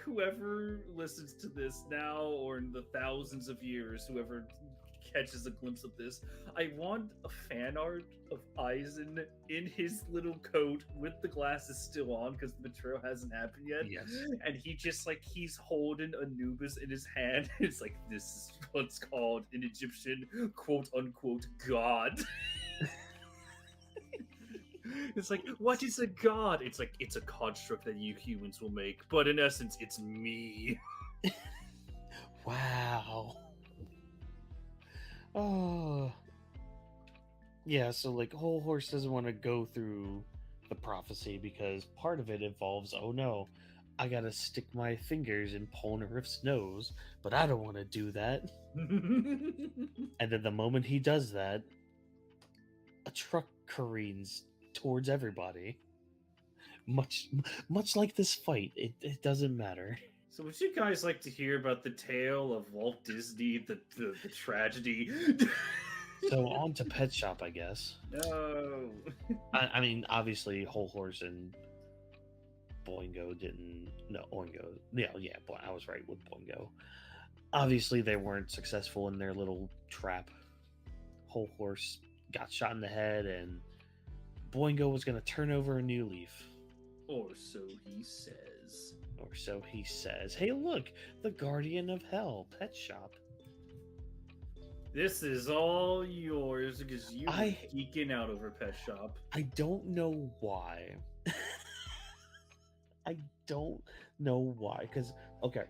whoever listens to this now or in the thousands of years, whoever catches a glimpse of this, I want a fan art of Aizen in his little coat with the glasses still on because the betrayal hasn't happened yet. Yes. And he just he's holding Anubis in his hand. It's like, this is what's called an Egyptian quote unquote god. It's like, what is a god? It's like, it's a construct that you humans will make, but in essence, it's me. Wow. Oh. Yeah, so Whole Horse doesn't want to go through the prophecy because part of it involves, oh no, I gotta stick my fingers in Polnareff's nose, but I don't want to do that. And then the moment he does that, a truck careens towards everybody. Much like this fight, it doesn't matter. So would you guys like to hear about the tale of Walt Disney, the tragedy? So on to Pet Shop, I guess. No. I mean, obviously, Whole Horse and Boingo didn't... No, Oingo. Yeah, I was right with Boingo. Obviously, they weren't successful in their little trap. Whole Horse got shot in the head, and Boingo was going to turn over a new leaf. Or so he says. Or so he says. Hey, look! The Guardian of Hell, Pet Shop. This is all yours because you are geeking out over Pet Shop. I don't know why. I don't know why. Because, okay.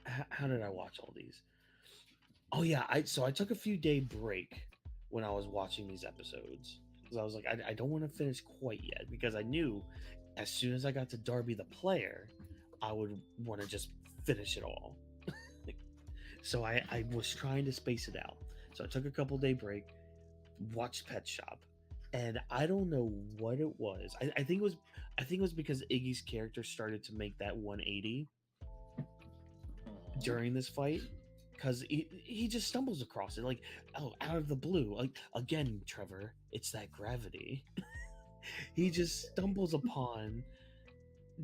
How did I watch all these? Oh, yeah. So I took a few day break when I was watching these episodes. Because I was like, I don't want to finish quite yet. Because I knew as soon as I got to Darby the Player, I would want to just finish it all. So I was trying to space it out. So I took a couple day break, watched Pet Shop, and I don't know what it was. I think it was because Iggy's character started to make that 180 during this fight. Because he just stumbles across it, out of the blue. Again, Trevor, it's that gravity. He just stumbles upon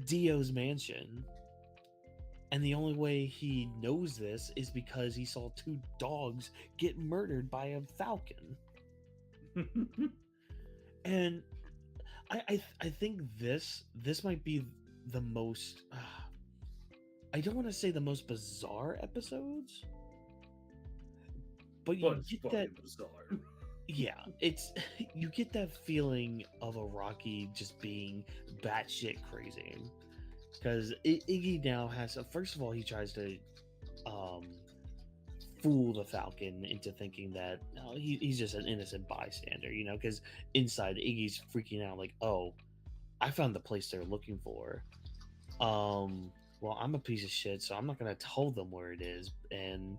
Dio's mansion. And the only way he knows this is because he saw two dogs get murdered by a falcon. And I think this might be the most... I don't want to say the most bizarre episodes, but you get that bizarre. Yeah, you get that feeling of Araki just being batshit crazy, because Iggy now has. First of all, he tries to fool the Falcon into thinking that he's just an innocent bystander, because inside Iggy's freaking out, oh, I found the place they're looking for. Well, I'm a piece of shit, so I'm not gonna tell them where it is, and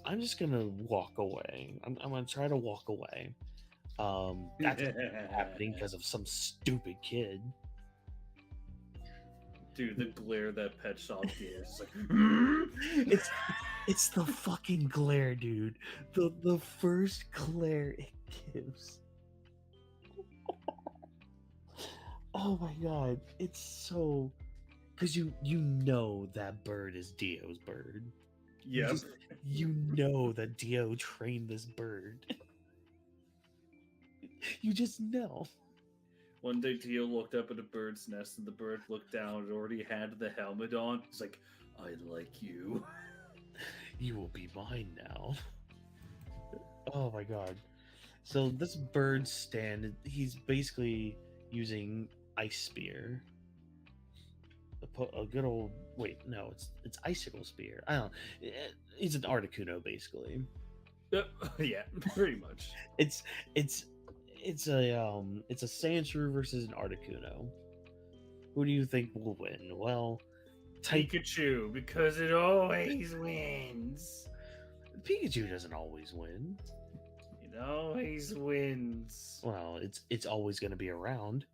I'm just gonna walk away. I'm gonna try to walk away. That's happening because of some stupid kid. Dude, the glare that Pet Shop gives, it's it's the fucking glare, dude. The first glare it gives. Oh my god, it's so. Because you know that bird is Dio's bird. Yep. You know that Dio trained this bird. You just know. One day Dio looked up at a bird's nest and the bird looked down and already had the helmet on. He's like, I like you. You will be mine now. Oh my god. So this bird stand, he's basically using Ice Spear. A good old it's Icicle Spear. I don't know. He's an Articuno basically. Yeah, pretty much. It's a Sandshrew versus an Articuno. Who do you think will win? Well, Pikachu, because it always wins. Pikachu doesn't always win. It always wins. Well, it's always going to be around.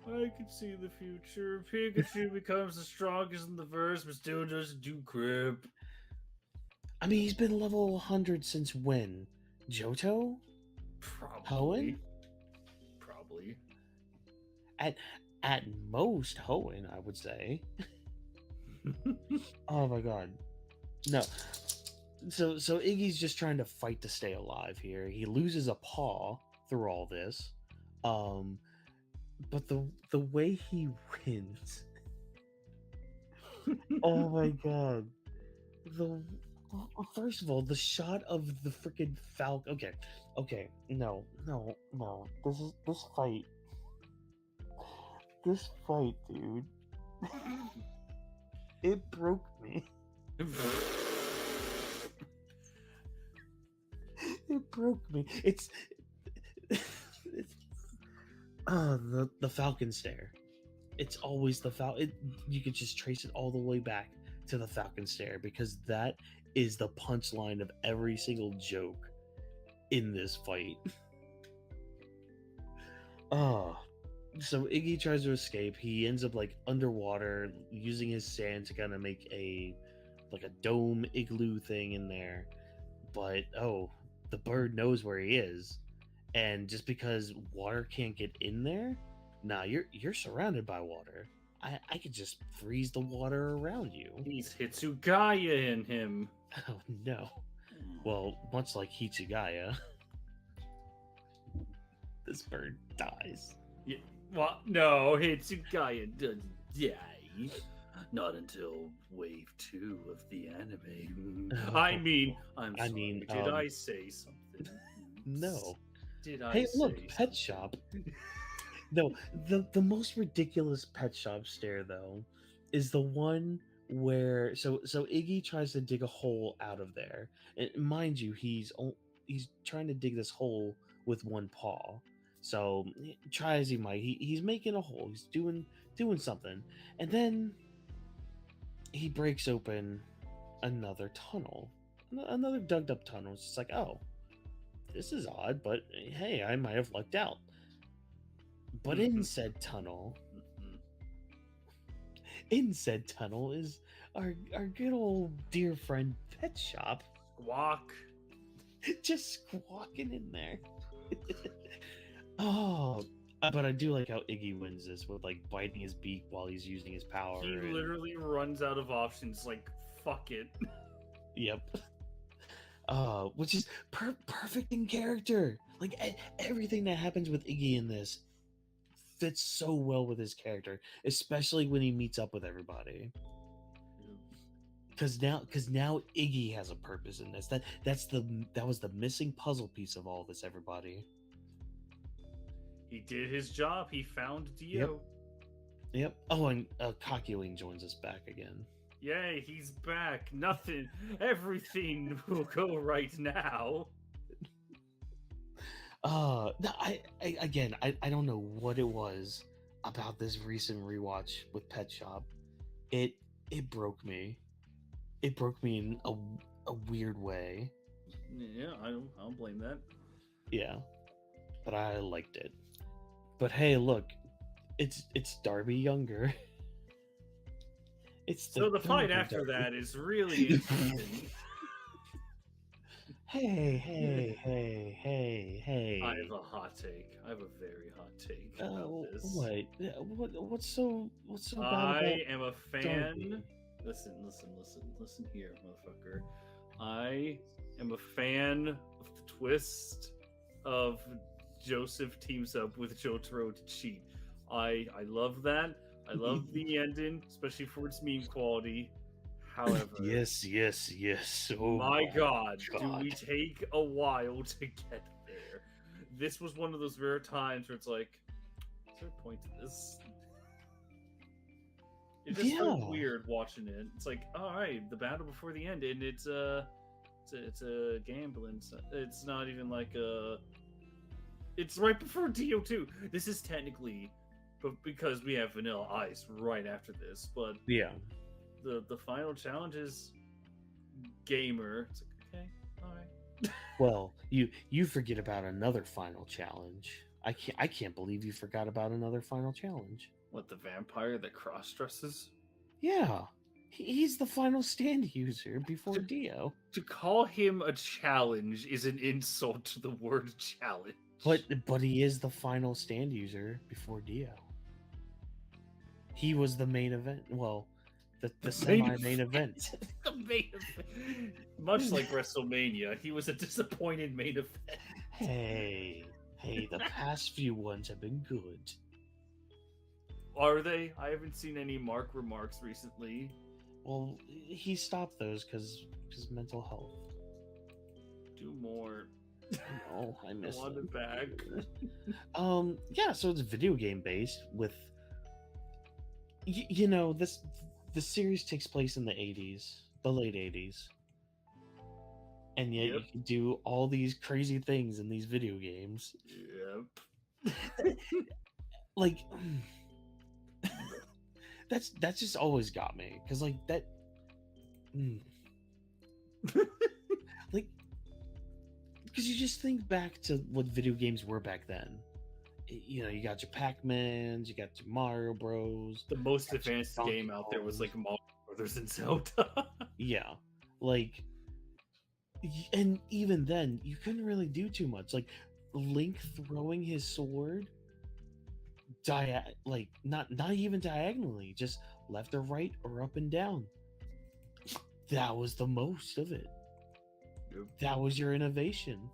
I can see the future. Pikachu becomes the strongest in the verse, but still doesn't do crap. I mean, he's been level 100 since when? Johto? Probably. Hoenn? Probably. At most, Hoenn, I would say. Oh my god. No. So Iggy's just trying to fight to stay alive here. He loses a paw through all this. But the way he wins. Oh my god. First of all, the shot of the freaking Falcon. Okay. No. This fight. This fight, dude. It broke me. It broke me. It's the Falcon Stare. It's always the Falcon. You could just trace it all the way back to the Falcon Stare because that is the punchline of every single joke in this fight. So Iggy tries to escape. He ends up like underwater using his sand to kind of make a dome igloo thing in there. But the bird knows where he is. And just because water can't get in there, nah, you're surrounded by water. I could just freeze the water around you. He's Hitsugaya in him. Oh no. Well, much like Hitsugaya, this bird dies. Yeah. Well, no, Hitsugaya doesn't die. Not until wave 2 of the anime. Did I say something? No. Did I Hey, look, say Pet Shop. No, the most ridiculous Pet Shop stare though is the one where so Iggy tries to dig a hole out of there, and mind you, he's trying to dig this hole with one paw. So try as he might, he's making a hole. He's doing something, and then he breaks open another tunnel, another dug up tunnel. It's just like, oh, this is odd, but hey, I might have lucked out. But in said tunnel is our good old dear friend Pet Shop. Squawk. Just squawking in there. But I do like how Iggy wins this with like biting his beak while he's using his power. He literally runs out of options. Like, fuck it. Yep. Which is perfect in character. Like everything that happens with Iggy in this fits so well with his character, especially when he meets up with everybody. Because now Iggy has a purpose in this. That was the missing puzzle piece of all this. Everybody. He did his job. He found Dio. Yep. Oh, and Kakyoin joins us back again. Yay, he's back. Everything will go right now. No, I don't know what it was about this recent rewatch with Pet Shop. It broke me. It broke me in a weird way. Yeah, I don't blame that. Yeah, but I liked it. But hey, look, it's Darby Younger. So the fight after that is really interesting. Hey. I have a hot take. I have a very hot take about this. What's so bad I am a fan. Darby? Listen here, motherfucker. I am a fan of the twist of Joseph teams up with Jotaro to cheat. I love that. I love the ending, especially for its meme quality. However, Yes. Oh my God, do God. we take a while to get there? This was one of those rare times where it's like, is there a point to this? It just felt Yeah. weird watching it. It's like, all right, the battle before the end, and it's a gambling. It's not even like a. It's right before Dio 2. This is technically, but because we have Vanilla Ice right after this, but Yeah. the final challenge is Gamer. It's like, okay, all right. Well, you forget about another final challenge. I can't believe you forgot about another final challenge. What, the vampire that cross dresses? Yeah. He's the final stand user before Dio. To call him a challenge is an insult to the word challenge. But he is the final stand user before Dio. He was the main event. Well, the semi-main event. The main event. Much like WrestleMania, he was a disappointed main event. Hey, the past few ones have been good. Are they? I haven't seen any Mark remarks recently. Well, he stopped those because mental health. Do more. Oh, I I miss want him. it back. Yeah, so it's video game based with you know, the series takes place in the 80s, the late 80s. And yet you can do all these crazy things in these video games. Yep. Like that's just always got me cuz like that like because you just think back to what video games were back then. You know, you got your Pac-Mans, you got your Mario Bros. The most got your advanced Donkey game out there was Kongs. like Mario Brothers and Zelda. Yeah, like, and even then, you couldn't really do too much. Like, Link throwing his sword, like not even diagonally, just left or right or up and down. That was the most of it. Yep. That was your innovation.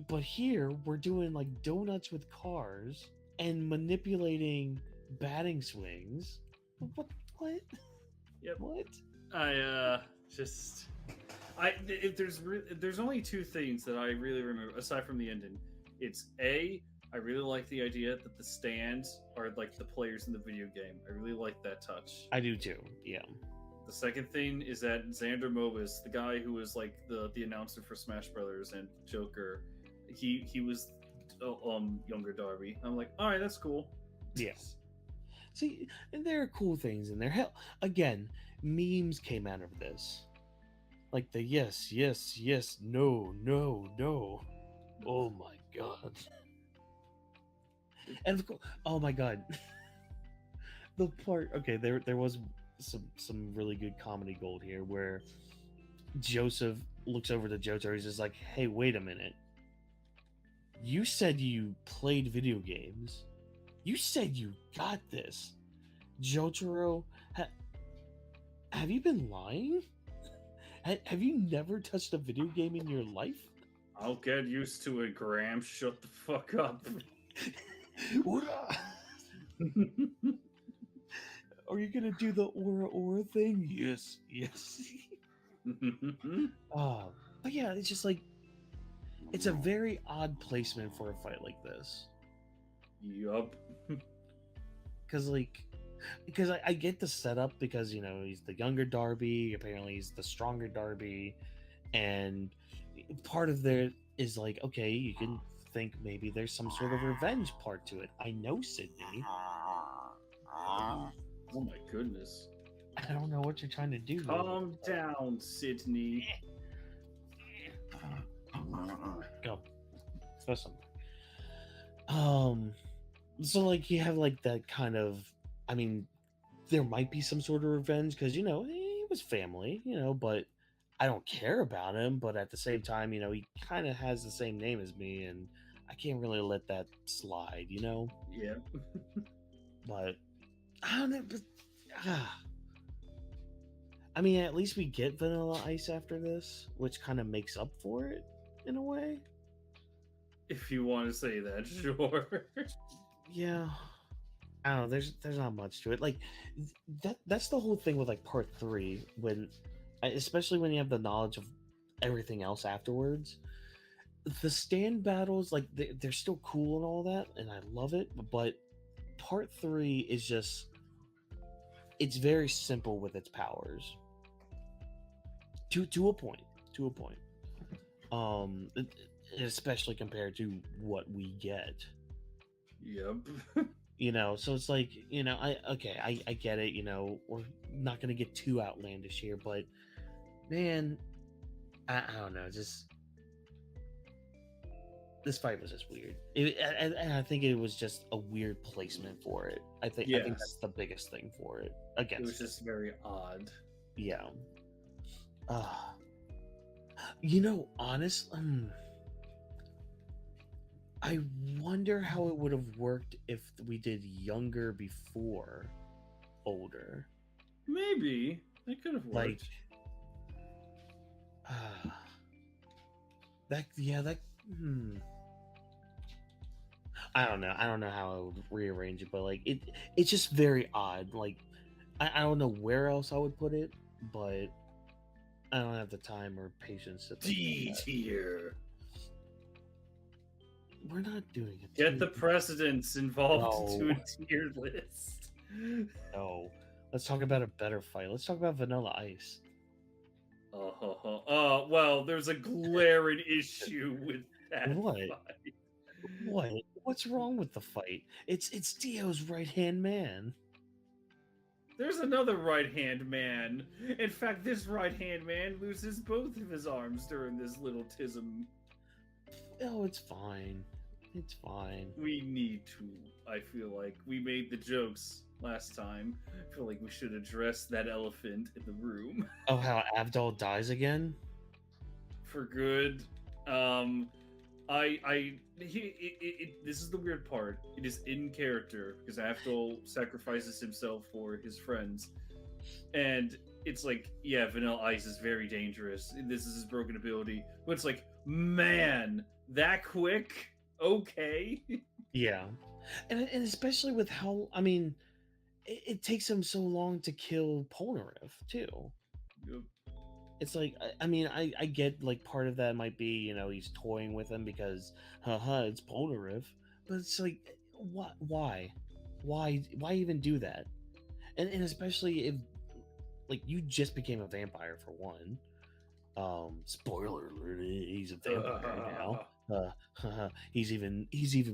But here we're doing like donuts with cars and manipulating batting swings. What? Yep. What? There's only two things that I really remember aside from the ending. It's I really like the idea that the stands are like the players in the video game. I really like that touch. I do too. Yeah. The second thing is that Xander Mobus, the guy who was like the announcer for Smash Brothers and Joker, he was younger Darby. I'm like, all right, that's cool. Yes. See, and there are cool things in there. Hell, again, memes came out of this, like the yes, no. Oh my god. And of course, oh my god. The part, okay, there was some really good comedy gold here where Joseph looks over to Jotaro. He's just like, hey, wait a minute. You said you played video games. You said you got this. Jotaro, have you been lying? Have you never touched a video game in your life? I'll get used to it, Graham. Shut the fuck up. Are you gonna do the aura thing? Yes. But yeah, it's just like it's a very odd placement for a fight like this. Yup. Because I get the setup because you know he's the younger Darby. Apparently he's the stronger Darby, and part of there is like, okay, you can think maybe there's some sort of revenge part to it. I know Sydney. Oh my goodness. I don't know what you're trying to do. Calm down, Sydney. Go. Throw something. So like you have like that kind of, I mean, there might be some sort of revenge because you know he was family, you know, but I don't care about him. But at the same time, you know, he kind of has the same name as me, and I can't really let that slide, you know. Yeah. But I don't know. But I mean, at least we get Vanilla Ice after this, which kind of makes up for it in a way. If you want to say that, sure. Yeah. I don't know. There's not much to it. Like that's the whole thing with like part three, when especially when you have the knowledge of everything else afterwards. The stand battles, like they're still cool and all that, and I love it. But part three is just, it's very simple with its powers to a point. To a point. Especially compared to what we get. Yep. You know, so it's like, you know, I get it, you know, we're not gonna get too outlandish here, but man, I don't know, just this fight was just weird. And I think it was just a weird placement for it. I think that's the biggest thing for it. It was just very odd. Yeah. You know, honestly, I wonder how it would have worked if we did younger before older. Maybe that could have worked. Like, I don't know. I don't know how I would rearrange it, but like it's just very odd. Like, I don't know where else I would put it, but I don't have the time or patience to D tier. We're not doing it. Get the precedents involved into a tier list. No. Let's talk about a better fight. Let's talk about Vanilla Ice. Well, there's a glaring issue with that fight. What? What's wrong with the fight? It's Dio's right-hand man. There's another right-hand man. In fact, this right-hand man loses both of his arms during this little tism. Oh, it's fine. It's fine. We need to. I feel like we made the jokes last time. I feel like we should address that elephant in the room. Oh, how Avdol dies again? For good. This is the weird part. It is in character because Avdol sacrifices himself for his friends, and it's like, yeah, Vanilla Ice is very dangerous. This is his broken ability, but it's like, man, that quick? Okay. Yeah, and especially with how, I mean, it takes him so long to kill Polnareff too. Yep. It's like, I mean, I get like part of that might be, you know, he's toying with him because, it's Polnareff, but it's like, why even do that? And especially if, like, you just became a vampire for one. Spoiler alert, he's a vampire now. He's even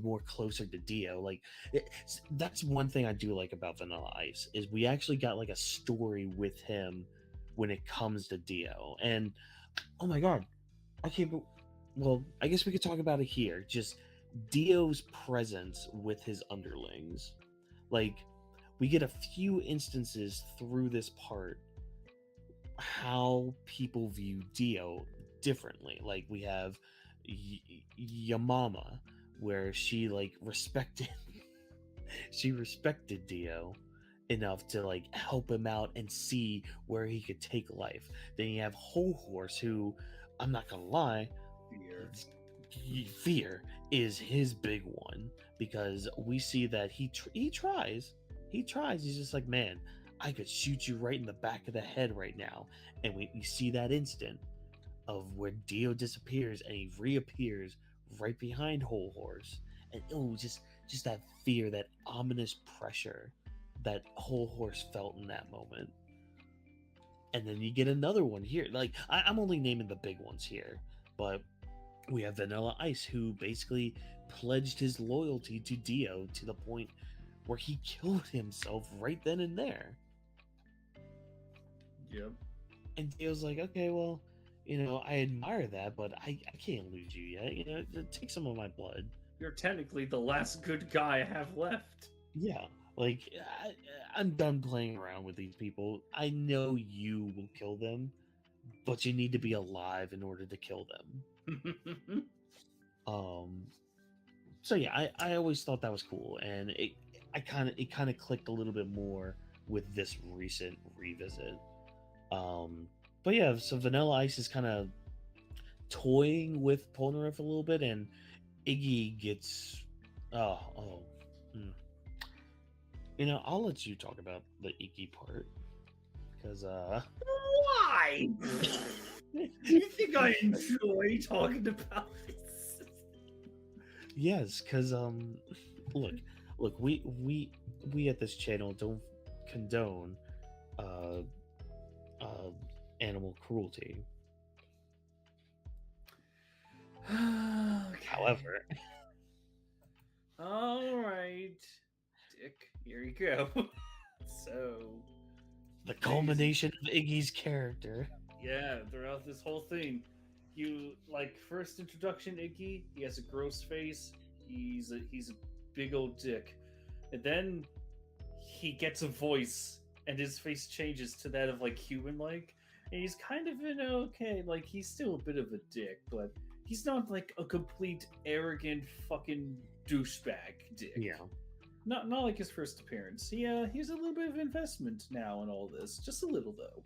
more closer to Dio. Like, that's one thing I do like about Vanilla Ice is we actually got like a story with him when it comes to Dio. And oh my god, I can't. Well, I guess we could talk about it here. Just Dio's presence with his underlings. Like, we get a few instances through this part how people view Dio differently. Like, we have Yamama, where she like respected Dio enough to like help him out and see where he could take life. Then you have Horus, who, I'm not gonna lie, fear is his big one, because we see that he tries. He's just like, man, I could shoot you right in the back of the head right now. And we see that instant of where Dio disappears and he reappears right behind Horus, and just that fear, that ominous pressure that Horus felt in that moment. And then you get another one here. Like, I'm only naming the big ones here, but we have Vanilla Ice, who basically pledged his loyalty to Dio to the point where he killed himself right then and there. Yep. And Dio's like, okay, well, you know, I admire that, but I can't lose you yet. You know, take some of my blood. You're technically the last good guy I have left. Yeah. Like, I'm done playing around with these people. I know you will kill them, but you need to be alive in order to kill them. So yeah, I always thought that was cool, and it kind of clicked a little bit more with this recent revisit. But yeah, so Vanilla Ice is kind of toying with Polnareff a little bit, and Iggy gets I'll let you talk about the Iki part because Why? You think I enjoy talking about this? yes, because look, we at this channel don't condone uh animal cruelty. Okay. However, All right, Dick. Here you go. So, the culmination of Iggy's character. yeah, throughout this whole thing, you like first introduction Iggy. He has a gross face. He's a big old dick, and then he gets a voice, and his face changes to that of like human like, and he's kind of an okay. Like he's still a bit of a dick, but he's not like a complete arrogant fucking douchebag dick. Yeah. Not like his first appearance. He has a little bit of investment now in all this, just a little though.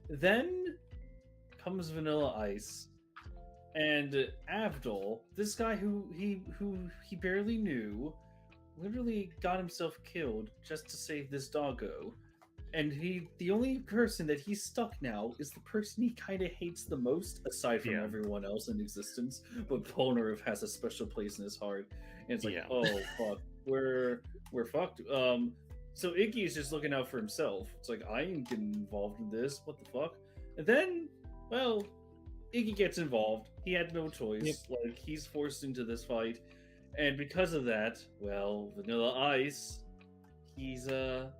Then comes Vanilla Ice, and Avdol, this guy who he barely knew, literally got himself killed just to save this doggo. And the only person that he's stuck now is the person he kind of hates the most, aside from everyone else in existence. But Polnareff has a special place in his heart, and it's like, oh fuck, we're fucked. So Iggy is just looking out for himself. It's like, I ain't getting involved in this. What the fuck? And then, well, Iggy gets involved. He had no choice. Like he's forced into this fight, and because of that, well, Vanilla Ice, he's a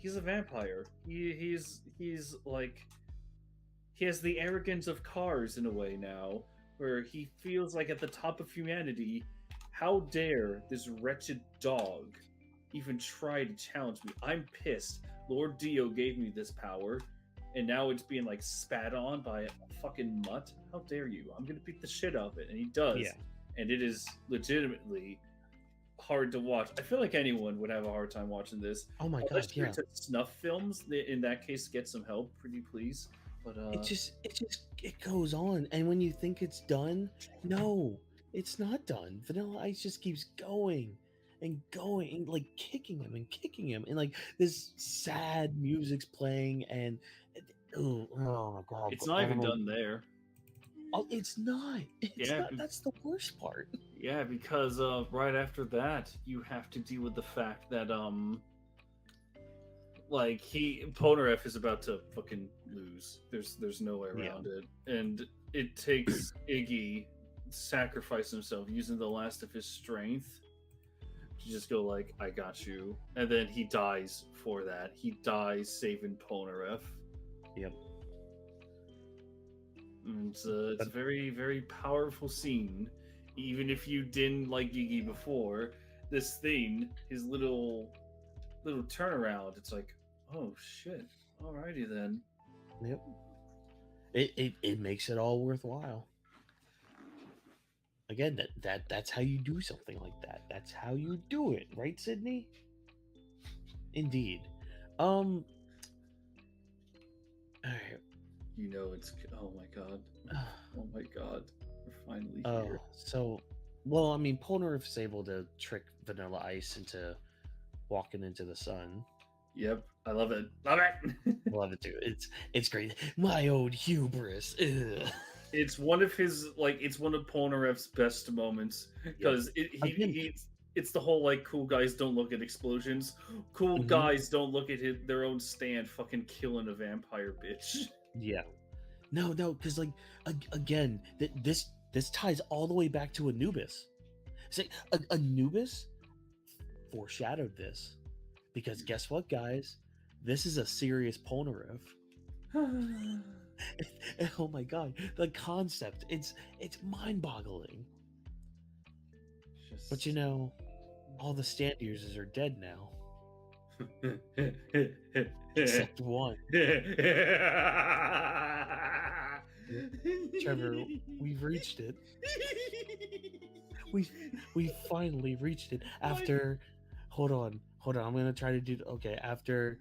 vampire. He's like, he has the arrogance of cars in a way now, where he feels like at the top of humanity. How dare this wretched dog even try to challenge me? I'm pissed. Lord Dio gave me this power, and now it's being like spat on by a fucking mutt. How dare you? I'm gonna beat the shit out of it, and he does. Yeah. And it is legitimately hard to watch. I feel like anyone would have a hard time watching this. Oh my god, Unless you're yeah. into snuff films, in that case, get some help, pretty please. But it goes on, and when you think it's done, no, it's not done. Vanilla Ice just keeps going and going, and like kicking him, and like this sad music's playing, and oh my god, it's not even done there. Oh, it's not. It's not. That's the worst part. Yeah, because right after that, you have to deal with the fact that like Polnareff is about to fucking lose. There's no way around it, and it takes Iggy sacrifice himself using the last of his strength to just go like, I got you, and then he dies for that. He dies saving Polnareff. Yep. And it's a very, very powerful scene. Even if you didn't like Iggy before, this thing, his little turnaround, it's like, oh shit, alrighty then. Yep. It makes it all worthwhile. Again, that's how you do something like that. That's how you do it, right, Sydney? Indeed. All right. You know it's, oh my god. Oh my god. We're finally here. So, well, I mean, Polnareff's able to trick Vanilla Ice into walking into the sun. Yep, I love it. Love it. Love it too. It's great. My old hubris. Ugh. It's one of his it's one of Polnareff's best moments because it's the whole like cool guys don't look at explosions. Cool guys don't look at their own stand fucking killing a vampire bitch. Yeah. No, because like again, this ties all the way back to Anubis. It's like Anubis foreshadowed this because guess what, guys? This is a serious Polnareff. Oh my god, the concept, it's mind-boggling. But you know, all the stand users are dead now. Except one. Trevor, we've reached it. We finally reached it after hold on, I'm gonna try to do after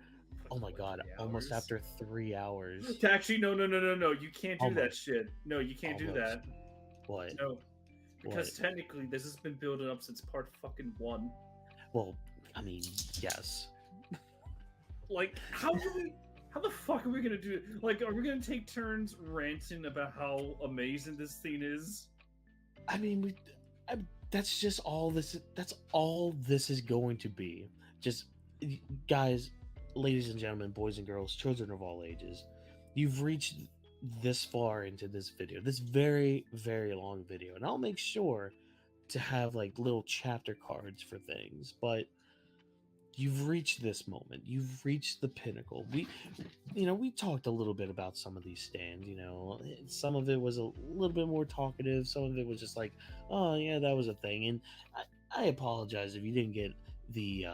oh my god, almost after 3 hours. Actually, no. You can't do that shit. No, you can't do that. What? No. Because technically this has been building up since part fucking 1. Well, I mean, yes. Like, how the fuck are we gonna do it? Like, are we gonna take turns ranting about how amazing this scene is? I mean, that's just all this. That's all this is going to be. Just guys, ladies and gentlemen, boys and girls, children of all ages, you've reached this far into this video, this very, very long video, and I'll make sure to have like little chapter cards for things, but you've reached this moment, you've reached the pinnacle. We talked a little bit about some of these stands. Some of it was a little bit more talkative, some of it was just like, oh yeah, that was a thing. And I apologize if you didn't get the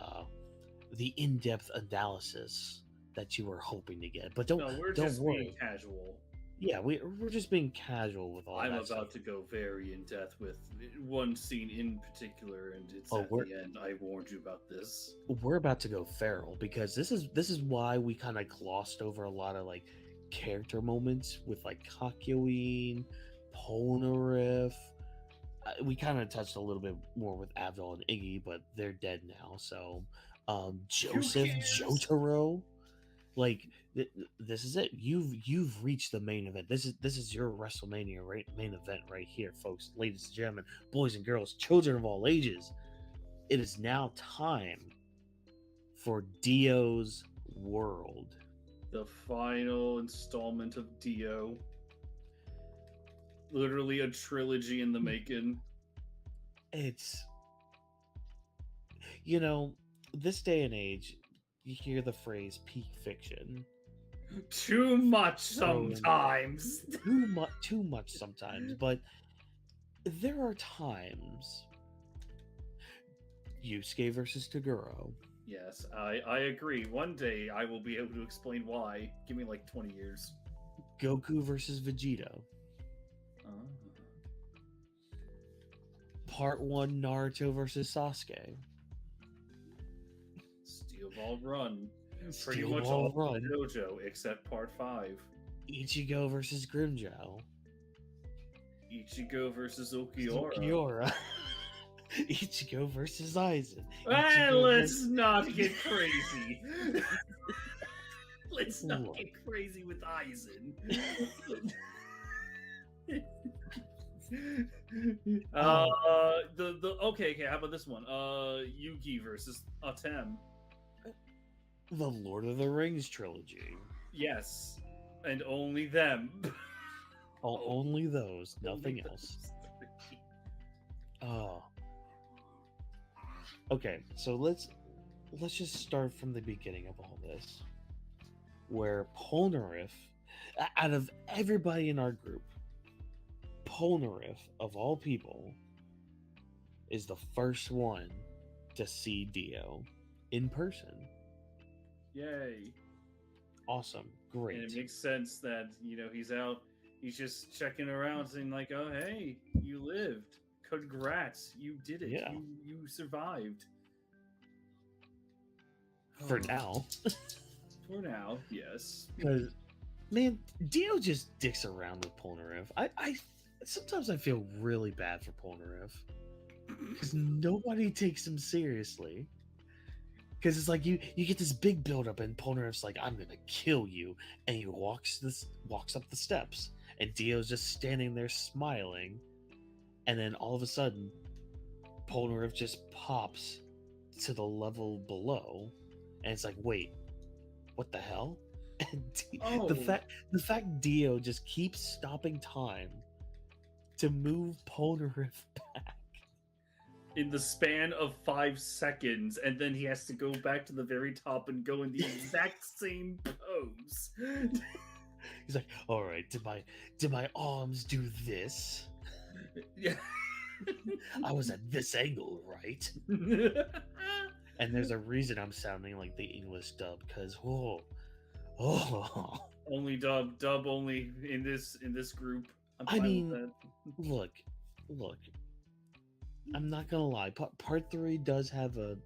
in-depth analysis that you were hoping to get, but don't worry. Being casual. Yeah, we're just being casual with all I'm that about stuff. to go very in depth with one scene in particular, and it's at the end. I warned you about this. We're about to go feral because this is why we kind of glossed over a lot of like character moments with like Kakyoin, Polnareff. We kind of touched a little bit more with Abdul and Iggy, but they're dead now. So Joseph, Jotaro, like this is it. You've reached the main event. This is your WrestleMania main event right here, folks, ladies and gentlemen, boys and girls, children of all ages. It is now time for Dio's World, the final installment of Dio. Literally a trilogy in the making. It's this day and age, you hear the phrase peak fiction. Too much sometimes. Too much sometimes, but there are times. Yusuke versus Toguro. Yes, I agree. One day I will be able to explain why. Give me like 20 years. Goku versus Vegeta. Part 1 Naruto versus Sasuke. Steel Ball Run. Pretty Steel much Ball all Run. JoJo except Part 5. Ichigo versus Grimmjow. Ichigo versus Ulquiorra. Ulquiorra. Ichigo versus Aizen. Let's not get crazy. Let's not get crazy with Aizen. Okay, how about this one? Yugi versus Atum. The Lord of the Rings trilogy. Yes, and only them. Only those, nothing else. Oh. Okay, so let's just start from the beginning of all this, where Polnareff, out of everybody in our group, Polnareff, of all people, is the first one to see Dio in person. Yay. Awesome. Great. And it makes sense that, he's out, he's just checking around saying like, oh, hey, you lived. Congrats. You did it. Yeah. You survived. For now. For now, yes. Because, man, Dio just dicks around with Polnareff. I sometimes I feel really bad for Polnareff. Because nobody takes him seriously. Because it's like you get this big buildup, and Polnareff's like, I'm gonna kill you, and he walks up the steps, and Dio's just standing there smiling, and then all of a sudden, Polnareff just pops to the level below, and it's like, wait, what the hell? And the fact Dio just keeps stopping time to move Polnareff back in the span of 5 seconds, and then he has to go back to the very top and go in the exact same pose. He's like, all right, did my arms do this? Yeah. I was at this angle, right? And there's a reason I'm sounding like the English dub, because only dub only in this group. I mean, look. I'm not gonna lie. Part 3 does have the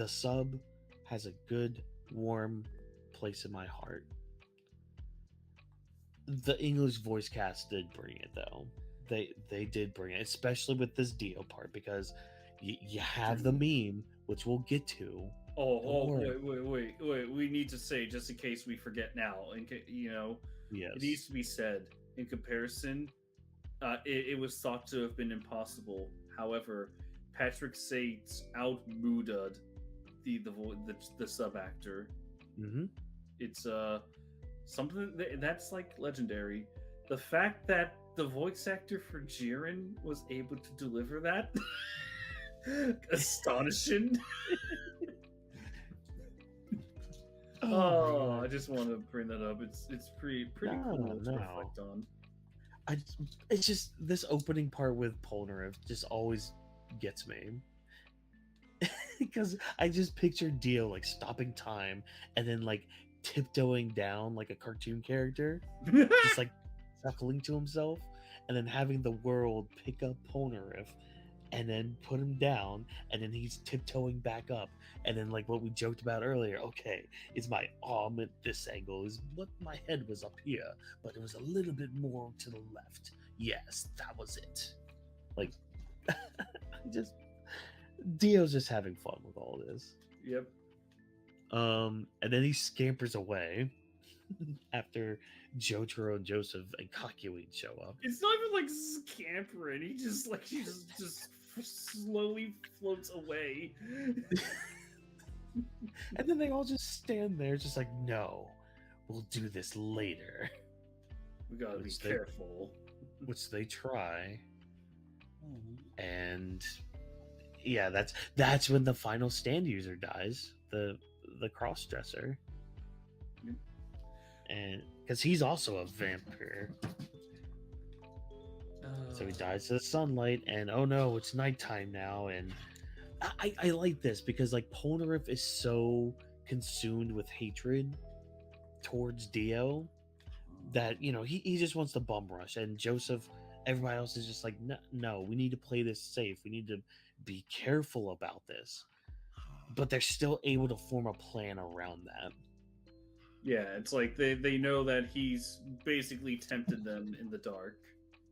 sub has a good warm place in my heart. The English voice cast did bring it though. They did bring it, especially with this Dio part, because you have the meme which we'll get to. Wait. We need to say, just in case we forget now, Yes. it needs to be said. In comparison, it was thought to have been impossible. However, Patrick Sates outmooded the sub actor. Mm-hmm. It's something that's like legendary. The fact that the voice actor for Jiren was able to deliver that, astonishing. I just want to bring that up. It's pretty cool to reflect on. It's just this opening part with Polnareff just always gets me. Because I just picture Dio like stopping time and then like tiptoeing down like a cartoon character, just like chuckling to himself, and then having the world pick up Polnareff and then put him down, and then he's tiptoeing back up, and then like what we joked about earlier, okay, is my arm at this angle, is what my head was up here, but it was a little bit more to the left. Yes, that was it. Like, Dio's just having fun with all this. Yep. And then he scampers away after Jotaro and Joseph and Kakyoin show up. It's not even like scampering. He just slowly floats away. And then they all just stand there, just like, no, we'll do this later. We gotta be careful. Which they try. And yeah, that's when the final stand user dies, the cross-dresser. And because he's also a vampire. So he dies to the sunlight, and oh no, it's nighttime now. And I like this because like Polnareff is so consumed with hatred towards Dio that, you know, he just wants to bum rush, and Joseph, everybody else is just like, no, we need to play this safe, we need to be careful about this, but they're still able to form a plan around that. Yeah, it's like they know that he's basically tempted them in the dark.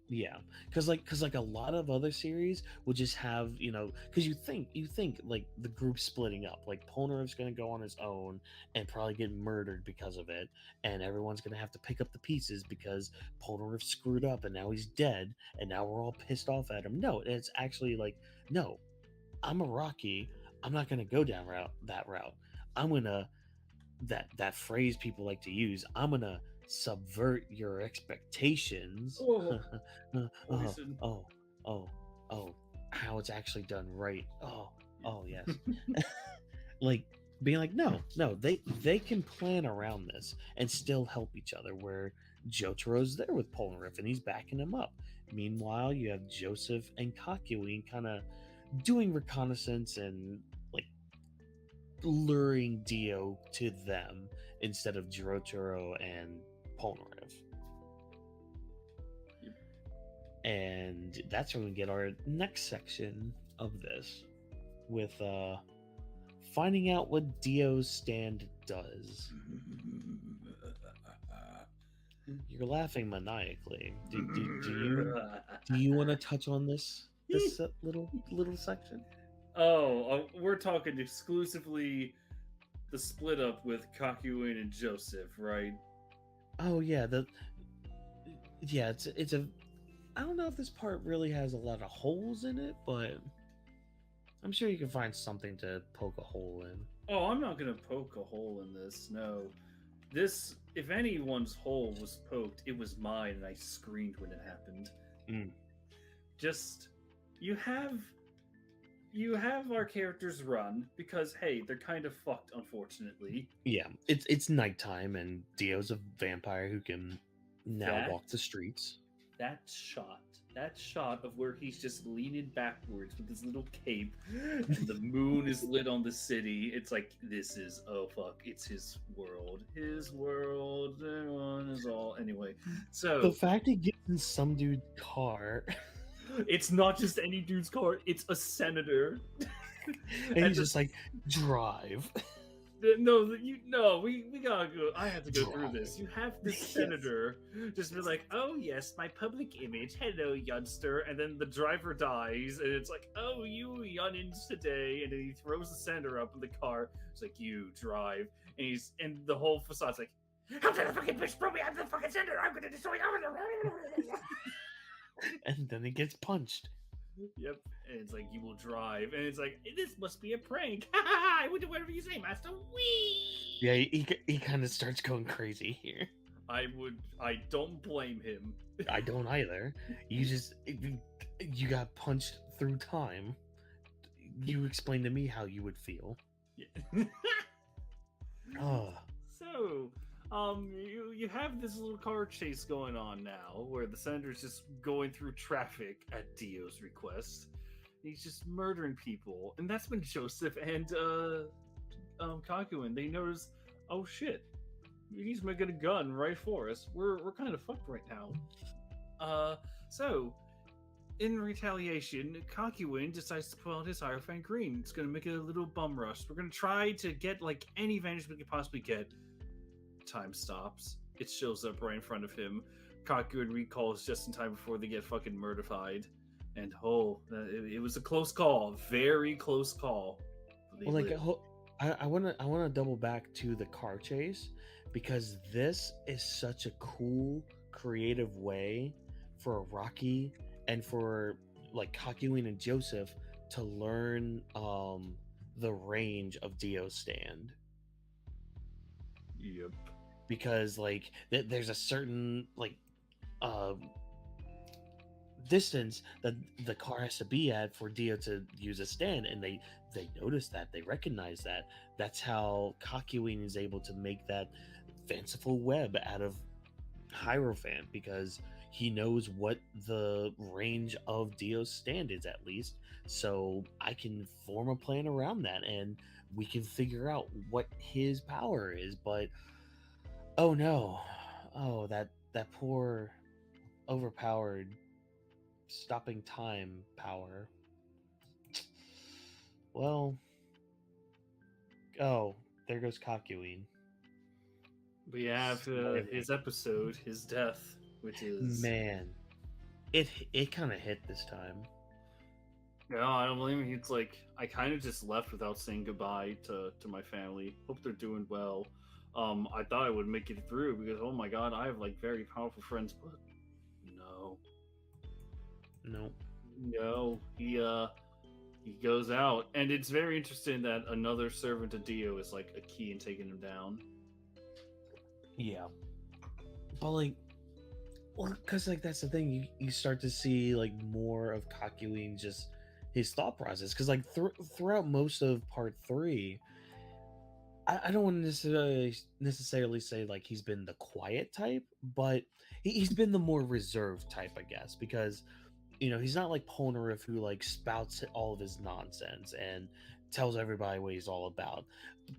Yeah, because like a lot of other series would just have, you know, because you think like the group splitting up, like Polnareff's gonna go on his own and probably get murdered because of it, and everyone's gonna have to pick up the pieces because Polnareff screwed up and now he's dead, and now we're all pissed off at him. No, it's actually like, no, I'm a Rocky, I'm not gonna go down that route. I'm gonna that phrase people like to use, I'm gonna subvert your expectations. How it's actually done right. Oh yes. Like being like, no, they can plan around this and still help each other, where Jotaro's there with Polnareff and he's backing him up. Meanwhile, you have Joseph and Kakyoin kind of doing reconnaissance and like luring Dio to them instead of Jotaro and Polnareff. And that's when we get our next section of this, with finding out what Dio's stand does. You're laughing maniacally. Do you want to touch on this little section? We're talking exclusively the split up with Kakyoin and Joseph, right? Oh yeah, it's a. I don't know if this part really has a lot of holes in it, but I'm sure you can find something to poke a hole in. Oh, I'm not gonna poke a hole in this. No, this, if anyone's hole was poked, it was mine, and I screamed when it happened. Just you have our characters run because, hey, they're kind of fucked, unfortunately. Yeah, it's nighttime, and Dio's a vampire who can now walk the streets. That shot of where he's just leaning backwards with his little cape, and the moon is lit on the city. It's like, this is, oh fuck, it's his world. Everyone is all, anyway. So the fact he gets in some dude's car. It's not just any dude's car, it's a senator. And he's just like, drive. we gotta go. I have to go through this. You have this senator just be like, "Oh yes, my public image. Hello, youngster," and then the driver dies, and it's like, "Oh, you youngins today," and then he throws the senator up in the car. It's like, "You drive," and the whole facade's like, "How did the fucking bitch throw me? I'm the fucking senator. I'm gonna destroy." And then he gets punched. Yep, and it's like, "You will drive," and it's like, "This must be a prank." I would do whatever you say, master. Wee. Yeah, he kind of starts going crazy here. I don't blame him. I don't either. You got punched through time. You explain to me how you would feel. Yeah. Oh. So, you have this little car chase going on now, where the senator's just going through traffic at Dio's request. He's just murdering people, and that's when Joseph and Kakyoin, they notice, oh shit, he's making a gun right for us. We're kind of fucked right now. So in retaliation, Kakyoin decides to pull out his Hierophant Green. It's gonna make it a little bum rush. We're gonna try to get like any advantage we could possibly get. Time stops. It shows up right in front of him. Kakyoin recalls just in time before they get fucking murderfied. And it was a close call, very close call. Well, like I want to double back to the car chase, because this is such a cool, creative way for Rocky and for like Kakyoin and Joseph to learn the range of Dio's stand. Yep. Because like there's a certain like distance that the car has to be at for Dio to use a stand, and they notice that, they recognize that. That's how Kakyoin is able to make that fanciful web out of Hierophant, because he knows what the range of Dio's stand is, at least. So I can form a plan around that, and we can figure out what his power is. But oh no, that poor overpowered stopping time power. Well, there goes Kakyoin. We have his episode, his death, which is, man, it kind of hit this time. No, I don't blame him. He's like, I kind of just left without saying goodbye to my family. Hope they're doing well. I thought I would make it through because, oh my god, I have like very powerful friends, but no, he goes out, and it's very interesting that another servant of Dio is like a key in taking him down. Yeah, but like, well, because like that's the thing, you start to see like more of Kakyoin, just his thought process, because like throughout most of part 3, I don't want to necessarily say like he's been the quiet type, but he's been the more reserved type, I guess, because he's not like Polnareff, who like spouts all of his nonsense and tells everybody what he's all about.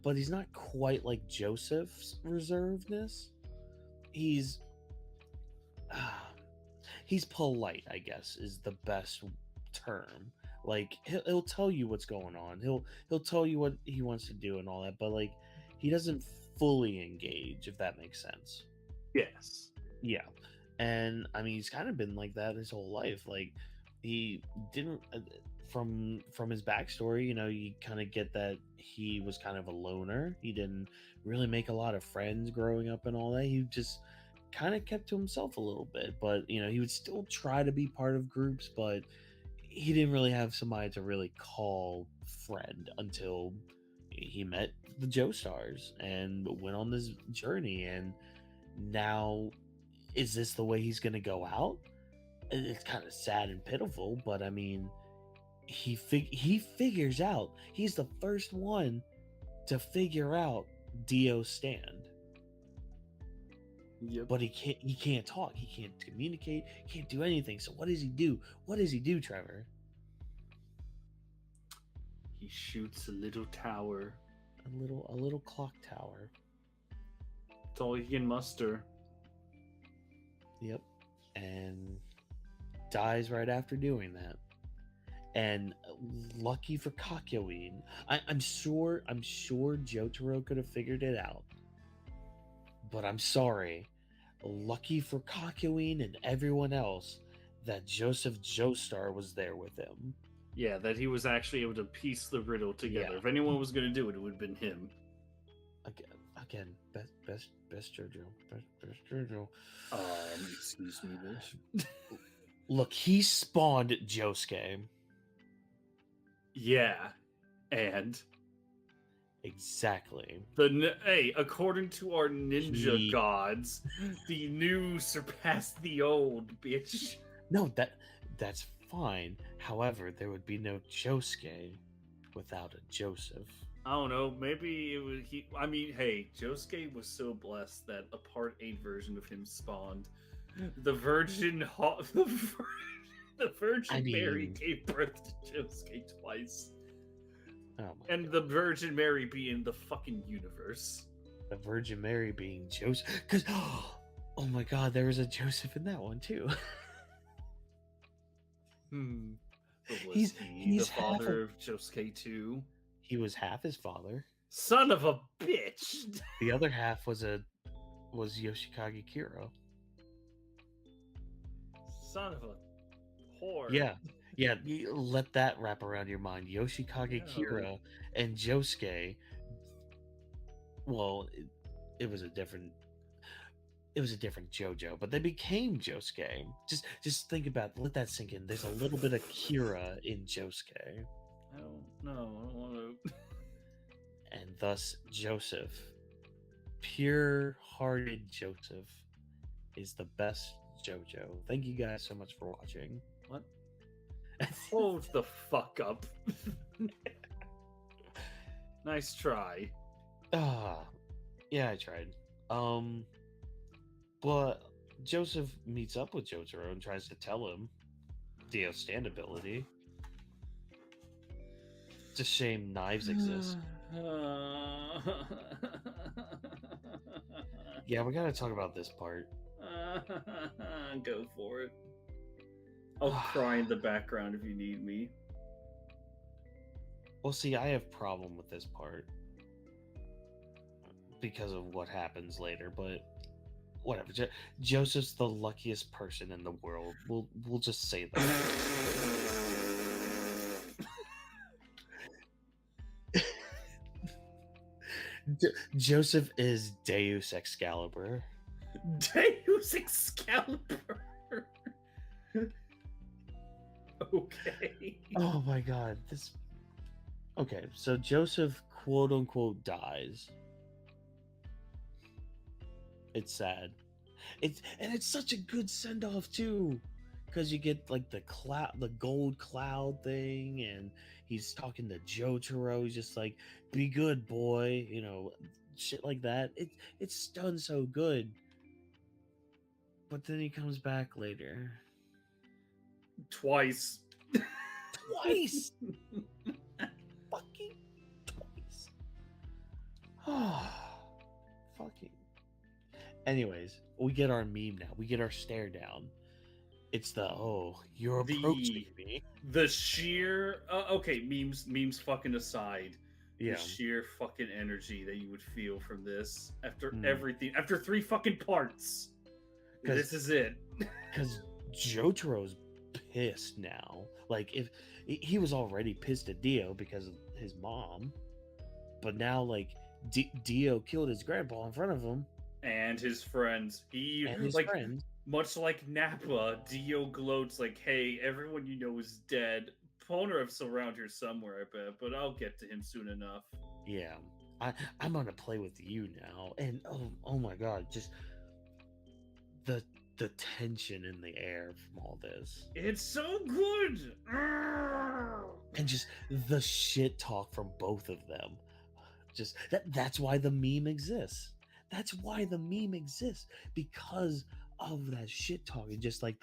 But he's not quite like Joseph's reservedness. He's polite, I guess, is the best term. Like he'll tell you what's going on. He'll tell you what he wants to do and all that, but like he doesn't fully engage, if that makes sense. Yes. Yeah. And I mean, he's kind of been like that his whole life. Like he didn't, from his backstory, you kind of get that he was kind of a loner. He didn't really make a lot of friends growing up and all that. He just kind of kept to himself a little bit, but he would still try to be part of groups, but he didn't really have somebody to really call friend until he met the Joestars and went on this journey. And now, is this the way he's going to go out? It's kind of sad and pitiful, but I mean, he figures out. He's the first one to figure out Dio's stand. Yep. But he can't talk. He can't communicate. He can't do anything. So what does he do? What does he do, Trevor? He shoots a little tower. A little clock tower. That's all he can muster. Yep. And dies right after doing that. And lucky for Kakyoin. I'm sure Jotaro could have figured it out. But I'm sorry. Lucky for Kakyoin and everyone else that Joseph Joestar was there with him. Yeah, that he was actually able to piece the riddle together. Yeah. If anyone was going to do it, it would have been him. Again, best JoJo. Best JoJo. Excuse me, bitch. Look, he spawned Josuke. Yeah, and Exactly. hey, according to our ninja gods, the new surpassed the old, bitch. No, that's fine. However, there would be no Josuke without a Joseph. I don't know. Maybe it was he. I mean, hey, Josuke was so blessed that a Part 8 version of him spawned. The Virgin Mary gave birth to Josuke twice. Oh and God. The Virgin Mary being the fucking universe. The Virgin Mary being Joseph. Because, oh my God, there was a Joseph in that one too. But was He's the father of Josuke too? He was half his father. Son of a bitch! The other half was Yoshikage Kiro. Son of a whore. Yeah. Let that wrap around your mind. Yoshikage Kira and Josuke. Well, it was a different JoJo, but they became Josuke. Just think about it. Let that sink in. There's a little bit of Kira in Josuke. I don't want to. And thus Joseph, pure-hearted Joseph, is the best JoJo. Thank you guys so much for watching. What? Hold the fuck up. Nice try. Yeah, I tried. But Joseph meets up with Jotaro and tries to tell him Dio's stand ability. It's a shame knives exist. Yeah, we gotta talk about this part. Go for it. I'll cry in the background if you need me. Well, see, I have problem with this part because of what happens later, but whatever. Joseph's the luckiest person in the world. We'll just say that. Joseph is Deus Excalibur. Deus Excalibur. Okay. Oh my God, this. Okay, so Joseph quote unquote dies. It's sad. It's such a good send off too, because you get like the gold cloud thing, and he's talking to Jotaro. He's just like, "Be good, boy," shit like that. It's done so good. But then he comes back later. Twice. Twice. Fucking twice. Oh, fucking. Anyways, we get our meme now. We get our stare down. It's the you're approaching me. The sheer okay, memes fucking aside. Yeah. The sheer fucking energy that you would feel from this after everything, after 3 fucking parts. This is it. Because Jotaro's pissed now. Like, if he was already pissed at Dio because of his mom, but now like Dio killed his grandpa in front of him and his friends. Friends. Much like Nappa, Dio gloats like, "Hey, everyone you know is dead. Polnareff's around here somewhere, I bet, but I'll get to him soon enough." Yeah, I'm gonna play with you now, and oh my God, just the tension in the air from all this. It's so good. And just the shit talk from both of them. Just that's why the meme exists. That's why the meme exists, because of that shit talk. And just like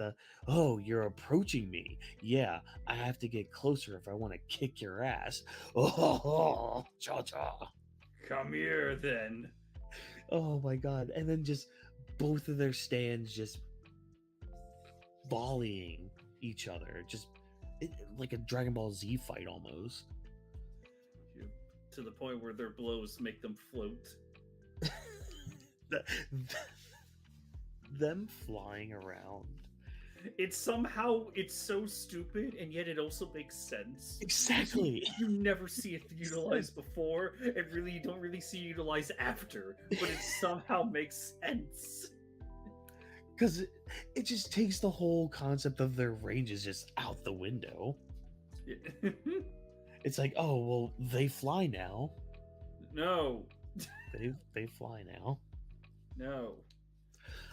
you're approaching me. Yeah, I have to get closer if I want to kick your ass. Oh, cha-cha. Come here then. Oh my God. And then just both of their stands just volleying each other, just like a Dragon Ball Z fight almost. Yep. To the point where their blows make them float. Them flying around. It's so stupid, and yet it also makes sense. Exactly. You never see it utilized before, and really you don't really see it utilized after, but it somehow makes sense. Because it just takes the whole concept of their ranges just out the window. It's like, oh well, they fly now. No. They fly now. No.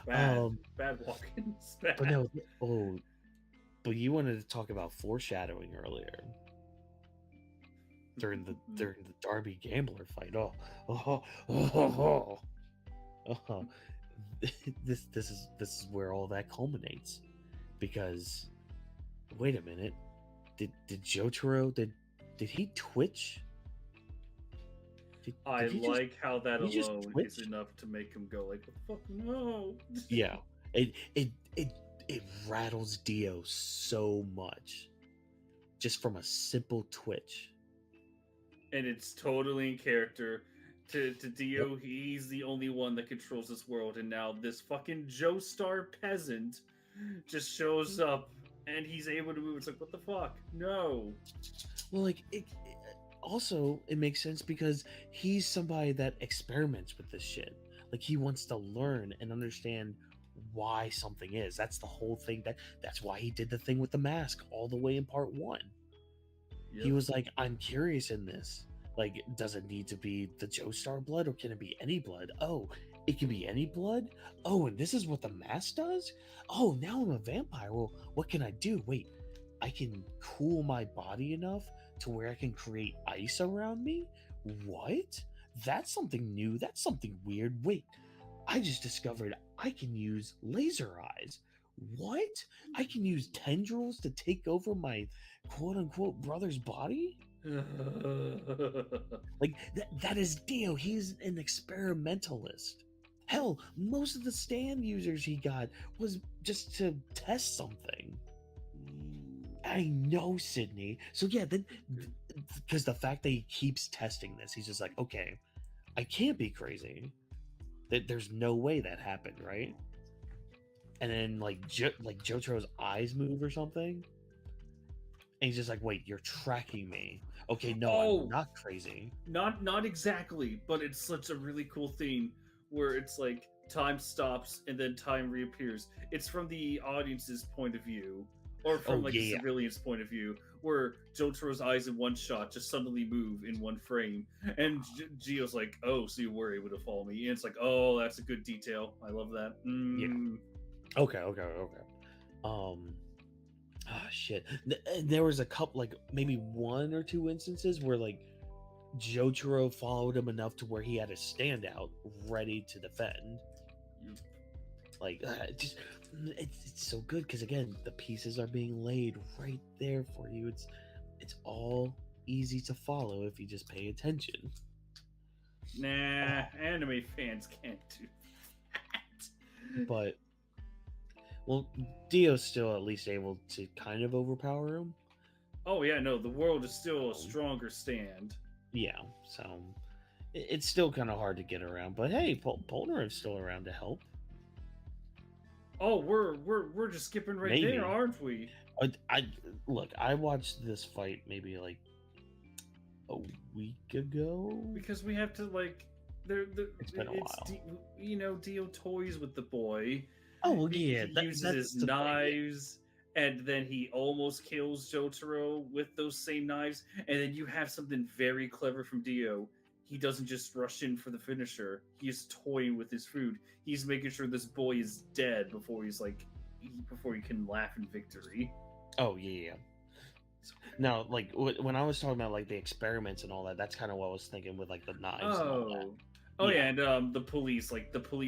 Bad Whawkins. Bad. But no, but you wanted to talk about foreshadowing earlier during the Darby Gambler fight. This is where all that culminates, because wait a minute, did Jotaro did he twitch? I like how that he just alone is twitched? enough to make him go like, what the fuck? No. Yeah, it rattles Dio so much just from a simple twitch. And it's totally in character. To Dio, he's the only one that controls this world, and now this fucking Joestar peasant just shows up and he's able to move. It's like, what the fuck? No. Well, like also it makes sense because he's somebody that experiments with this shit. Like he wants to learn and understand why something is. That's the whole thing. That's why he did the thing with the mask all the way in part 1. Yep. He was like, I'm curious in this. Like, does it need to be the Joestar blood, or can it be any blood? Oh, it can be any blood? Oh, and this is what the mask does? Oh, now I'm a vampire. Well, what can I do? Wait, I can cool my body enough to where I can create ice around me? What? That's something new. That's something weird. Wait, I just discovered I can use laser eyes. What? I can use tendrils to take over my quote-unquote brother's body? Like that is Dio. He's an experimentalist. Hell, most of the stand users he got was just to test something. I know, Sydney. So yeah, then because the fact that he keeps testing this, he's just like, okay, I can't be crazy. There's no way that happened, right? And then like Jotaro's eyes move or something. And he's just like, wait, you're tracking me. Okay, no, I'm not crazy. Not exactly, but it's such a really cool theme where it's like time stops and then time reappears. It's from the audience's point of view, or from the civilian's point of view, where Jotaro's eyes in one shot just suddenly move in one frame. And Gio's like, oh, so you were able to follow me. And it's like, oh, that's a good detail. I love that. Yeah. Okay. Shit. There was a couple, like maybe 1 or 2 instances where like Jotaro followed him enough to where he had a standout ready to defend. Like, it's so good because again, the pieces are being laid right there for you. It's all easy to follow if you just pay attention. Nah, anime fans can't do that. But well, Dio's still at least able to kind of overpower him. Oh yeah, no, the world is still a stronger stand. Yeah, so it's still kind of hard to get around. But hey, Polnareff's still around to help. Oh, we're just skipping right there, aren't we? I watched this fight maybe like a week ago. Because we have to like, it's been a while. Dio toys with the boy. Oh well, yeah, he uses his knives, and then he almost kills Jotaro with those same knives. And then you have something very clever from Dio. He doesn't just rush in for the finisher. He's toying with his food. He's making sure this boy is dead before he can laugh in victory. Oh yeah. Now, like when I was talking about like the experiments and all that, that's kind of what I was thinking with like the knives and all that. Oh yeah, and the police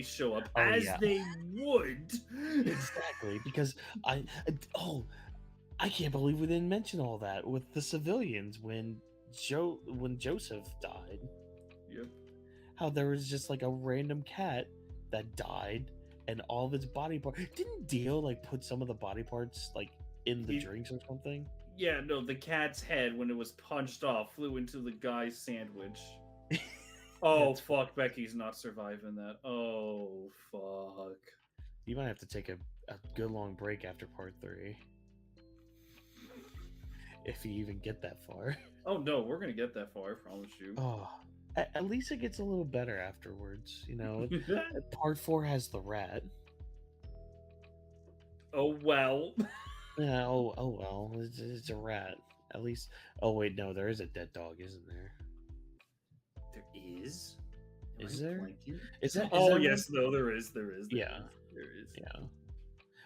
show up as they would. Exactly, because I can't believe we didn't mention all that with the civilians when Joseph died. Yep. How there was just like a random cat that died and all of its body parts. Didn't Dio like put some of the body parts like in the drinks or something? Yeah, no, the cat's head, when it was punched off, flew into the guy's sandwich. Oh, fuck, Becky's not surviving that. Oh, fuck. You might have to take a good long break after part 3. If you even get that far. Oh, no, we're going to get that far, I promise you. Oh, at least it gets a little better afterwards, you know? Part 4 has the rat. Oh, well. Yeah, oh well, it's a rat. At least. Oh wait, no, there is a dead dog, isn't there? There is? Is there? Is that? Oh, that yes, no, there is. There is. Yeah. There is. Yeah.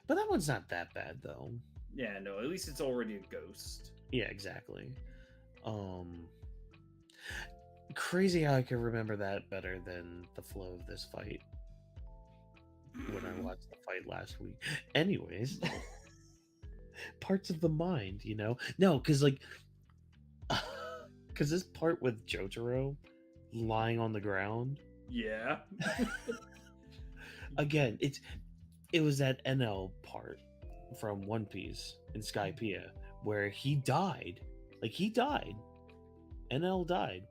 But that one's not that bad, though. Yeah, no, at least it's already a ghost. Yeah, exactly. Crazy how I can remember that better than the flow of this fight when I watched the fight last week. Anyways. Parts of the mind, you know? No, because this part with Jotaro lying on the ground. Yeah. Again, it was that NL part from One Piece in Skypiea where he died. Like, he died. NL died.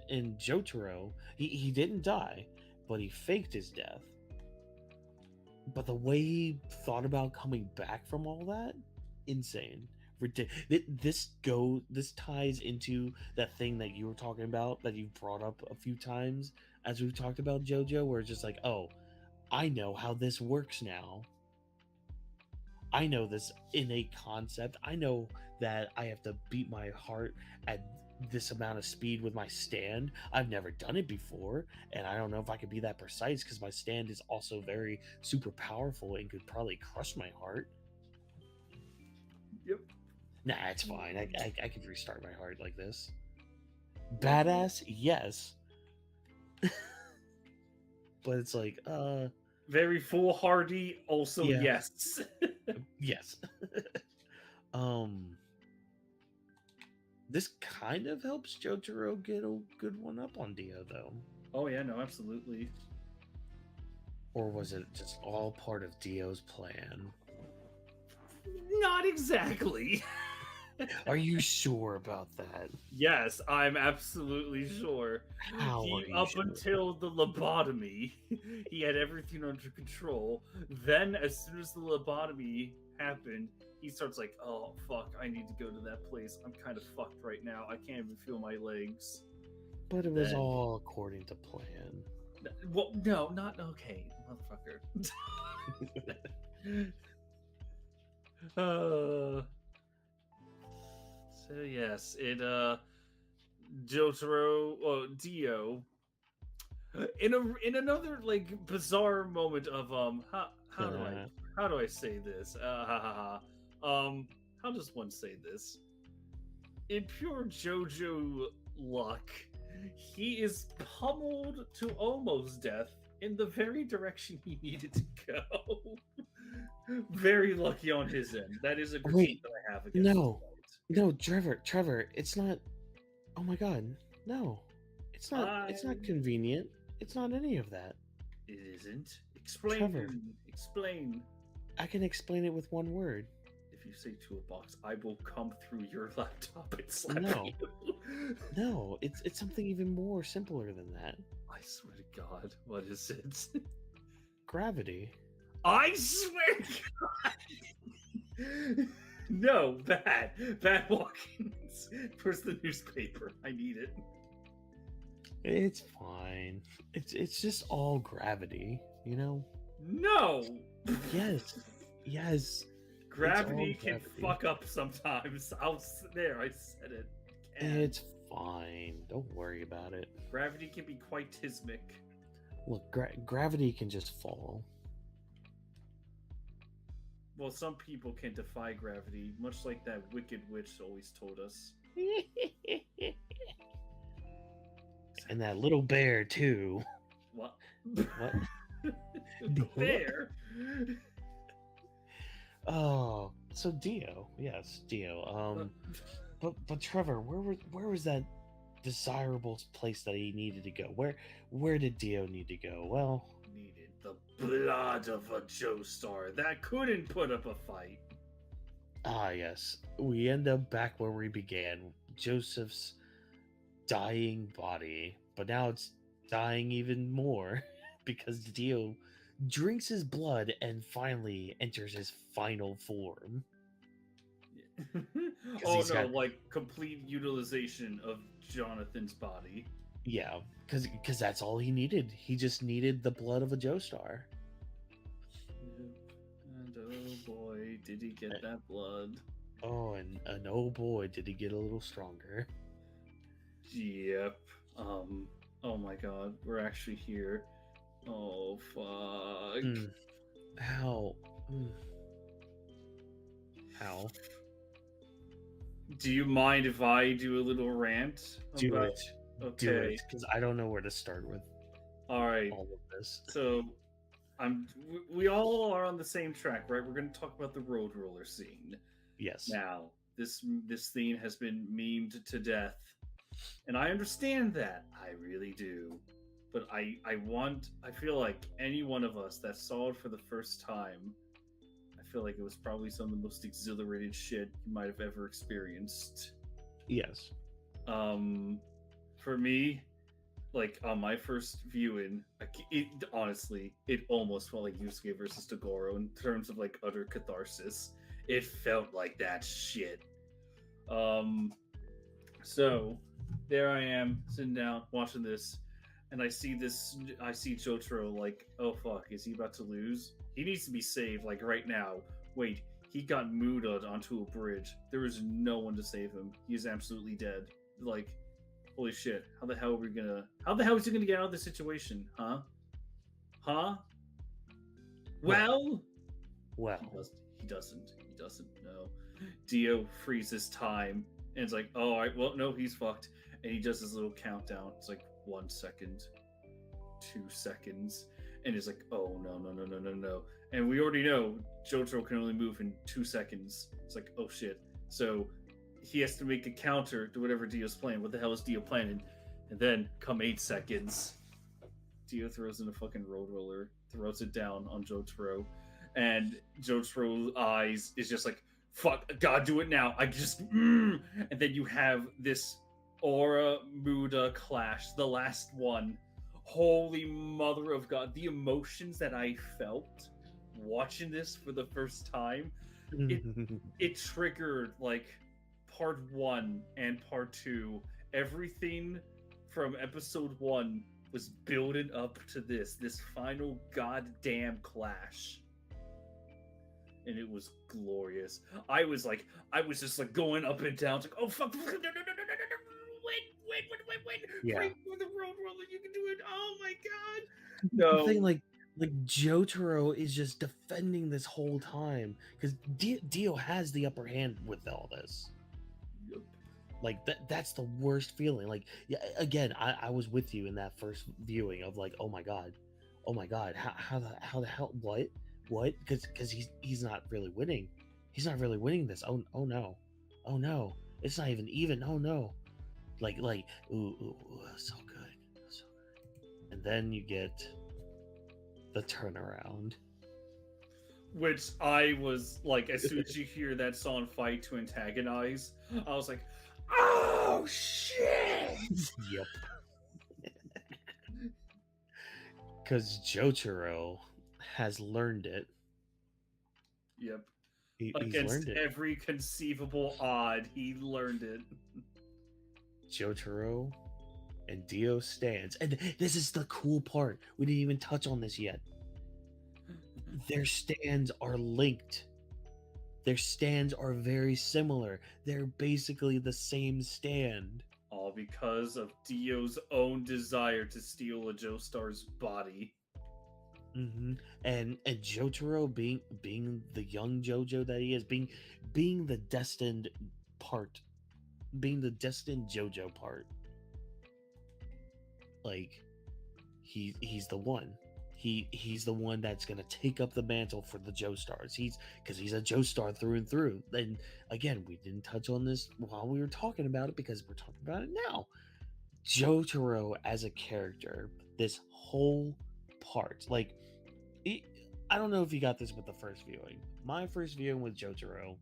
And Jotaro, he didn't die, but he faked his death. But the way he thought about coming back from all that, insane. This ties into that thing that you were talking about, that you've brought up a few times as we've talked about JoJo, where it's just like, oh, I know how this works now. I know this innate concept. I know that I have to beat my heart at this amount of speed with my stand. I've never done it before, and I don't know if I could be that precise because my stand is also very super powerful and could probably crush my heart. Yep. Nah, it's fine. I could restart my heart like this. Badass, yes. But it's like, very foolhardy, also Yeah. yes. yes. This kind of helps Jotaro get a good one up on Dio, though. Oh yeah, no, absolutely. Or was it just all part of Dio's plan? Not exactly. Are you sure about that? Yes, I'm absolutely sure. How are you Up sure? until the lobotomy, he had everything under control. Then, as soon as the lobotomy happened, he starts like, oh, fuck, I need to go to that place. I'm kind of fucked right now. I can't even feel my legs. But it was Then- all according to plan. Well, no, not okay, motherfucker. So yes, Jotaro, Dio, in another like bizarre moment of how do I say this? How does one say this? In pure JoJo luck, he is pummeled to almost death in the very direction he needed to go. Very lucky on his end. That is a critique that I have against no. No, Trevor, it's not. Oh my god, no, it's not. It's not convenient. It's not any of that. It isn't. Explain. Trevor. Explain. I can explain it with one word. If you say to a box, I will come through your laptop and slap No. you. No, it's something even more simpler than that. I swear to God, what is it? Gravity. I swear to God. No, bad Whawkins. Where's the newspaper? I need it. It's fine. It's just all gravity, you know? No. Yes. Gravity It's all can gravity. fuck up sometimes. I said it. Can. It's fine. Don't worry about it. Gravity can be quite tismic. Look, gravity can just fall. Well, some people can defy gravity, much like that wicked witch always told us. And that little bear too. What? What? The bear? Oh, so Dio. Yes, Dio. But Trevor, where was that desirable place that he needed to go? Where did Dio need to go? Well, Needed the blood of a Joestar that couldn't put up a fight. Ah, yes. We end up back where we began. Joseph's dying body, but now it's dying even more because Dio drinks his blood and finally enters his final form. Oh He's no, got like complete utilization of Jonathan's body. yeah, because that's all he needed. He just needed the blood of a Joestar. And oh boy, did he get that blood. Oh, and oh boy, did he get a little stronger. Yep. Oh my god, we're actually here. Oh fuck. How? How? Do you mind if I do a little rant? Do about... it. Okay. Do it, because I don't know where to start with All right. all of this. So, we all are on the same track, right? We're going to talk about the road roller scene. Yes. Now, this scene has been memed to death, and I understand that. I really do. But I feel like any one of us that saw it for the first time, I feel like it was probably some of the most exhilarated shit you might have ever experienced. Yes. For me, like on my first viewing, honestly, it almost felt like Yusuke versus Togoro in terms of like utter catharsis. It felt like that shit. So there I am sitting down watching this, and I see Jotaro like, oh fuck, is he about to lose? He needs to be saved like right now. Wait, he got mooted onto a bridge. There is no one to save him. He is absolutely dead. Like, holy shit! How the hell is he gonna get out of this situation? Huh? Well, he doesn't. No. Dio freezes time and it's like, oh, all right, well, no, he's fucked. And he does his little countdown. It's like 1 second, 2 seconds, and it's like, oh no. And we already know Jotaro can only move in 2 seconds. It's like, oh shit. So he has to make a counter to whatever Dio's playing. What the hell is Dio planning? And then, come 8 seconds, Dio throws in a fucking road roller, throws it down on Jotaro, and Jotaro's eyes is just like, fuck, God, do it now. I just, And then you have this Aura Muda clash, the last one. Holy mother of God. The emotions that I felt watching this for the first time, it triggered, like, part 1 and part 2. Everything from episode 1 was building up to this final goddamn clash. And it was glorious. I was just like going up and down. It's like, oh fuck, no, wait. Yeah. Bring for the road roller, you can do it. Oh my god. No. The thing, like Jotaro is just defending this whole time because Dio has the upper hand with all this. Yep. Like that's the worst feeling. Like, yeah, again, I was with you in that first viewing of like, oh my god, how the hell, what? Because he's not really winning. He's not really winning this. Oh no, it's not even. Oh no, like ooh, so good. And then you get the turnaround, which I was like, as soon as you hear that song "Fight to Antagonize," I was like, oh shit. Yep. Because Jotaro has learned it. Yep. He's Against learned it. every conceivable odd, he learned it. Jotaro and Dio stands. And this is the cool part. We didn't even touch on this yet. Their stands are linked. Their stands are very similar. They're basically the same stand. All because of Dio's own desire to steal a Joestar's body. Mm-hmm. And Jotaro being the young JoJo that he is, being the destined part, being the destined JoJo part. Like he's the one. He's the one that's gonna take up the mantle for the Joestars. He's a Joestar through and through. And again, we didn't touch on this while we were talking about it because we're talking about it now. Jotaro as a character, this whole part, like, I don't know if you got this with the first viewing. My first viewing with Jotaro,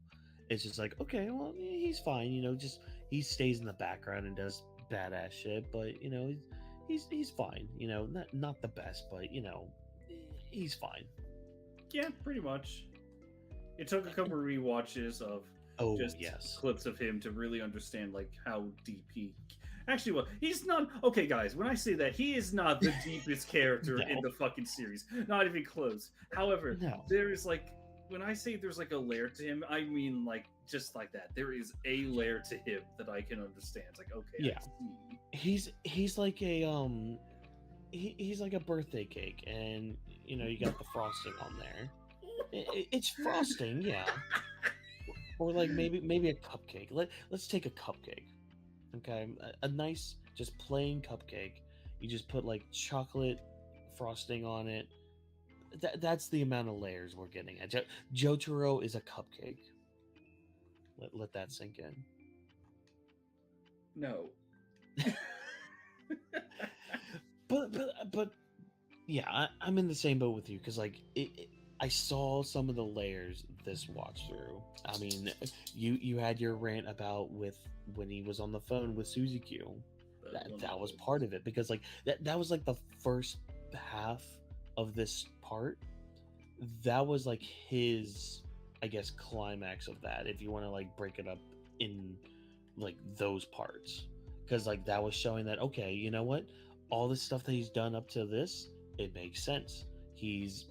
it's just like, okay, well, he's fine, just he stays in the background and does badass shit, but he's fine, not the best, but he's fine. Yeah, pretty much. It took a couple of rewatches of just yes, clips of him to really understand like how deep he actually was. He's not okay, guys. When I say that, he is not the deepest character No. in the fucking series, not even close. However, No. there is like when I say there's like a layer to him, I mean like just like that. There is a layer to him that I can understand. It's like okay, Yeah. I see. He's like a he's like a birthday cake, and you got the frosting on there. It's frosting, yeah. Or like maybe a cupcake. Let's take a cupcake. Okay, a nice just plain cupcake. You just put like chocolate frosting on it. That's the amount of layers we're getting at. Jotaro is a cupcake. Let that sink in. No. but yeah, I'm in the same boat with you because like I saw some of the layers this watch through. I mean, you had your rant about with when he was on the phone with Suzy Q. That was part of it because like that was like the first half of this part. That was like his, I guess, climax of that. If you want to like break it up in like those parts, because like that was showing that okay, you know what, all the stuff that he's done up to this, it makes sense. He's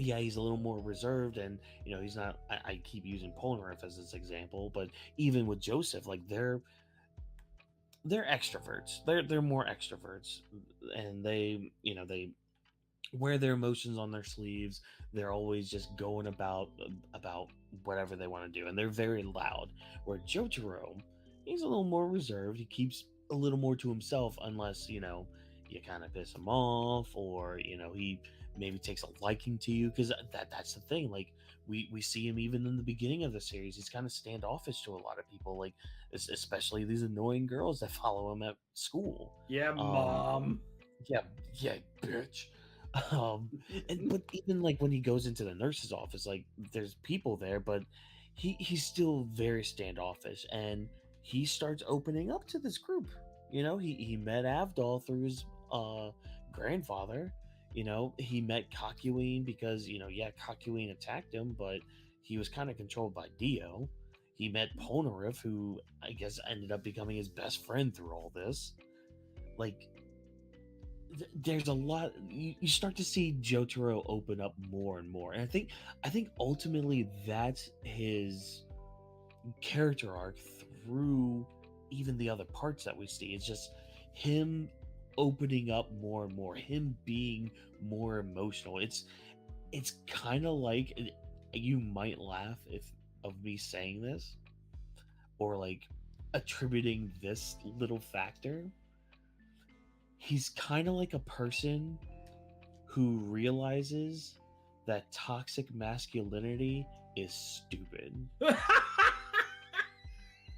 a little more reserved, and he's not. I keep using Polnareff as this example, but even with Joseph, like they're extroverts. They're more extroverts, and they wear their emotions on their sleeves. They're always just going about whatever they want to do, and they're very loud. Where Jotaro, he's a little more reserved. He keeps a little more to himself, unless you kind of piss him off, or he maybe takes a liking to you, because that's the thing. Like we see him even in the beginning of the series. He's kind of standoffish to a lot of people, like especially these annoying girls that follow him at school. Yeah, mom. Yeah, bitch. But even like when he goes into the nurse's office, like there's people there, but he's still very standoffish, and he starts opening up to this group. He met Avdol through his grandfather. He met Kakyoin because Kakyoin attacked him, but he was kind of controlled by Dio. He met Polnareff, who I guess ended up becoming his best friend through all this. Like there's a lot. You start to see Jotaro open up more and more, and I think ultimately that's his character arc through even the other parts that we see. It's just him opening up more and more, him being more emotional. It's kind of like, you might laugh of me saying this, or like attributing this little factor. He's kind of like a person who realizes that toxic masculinity is stupid.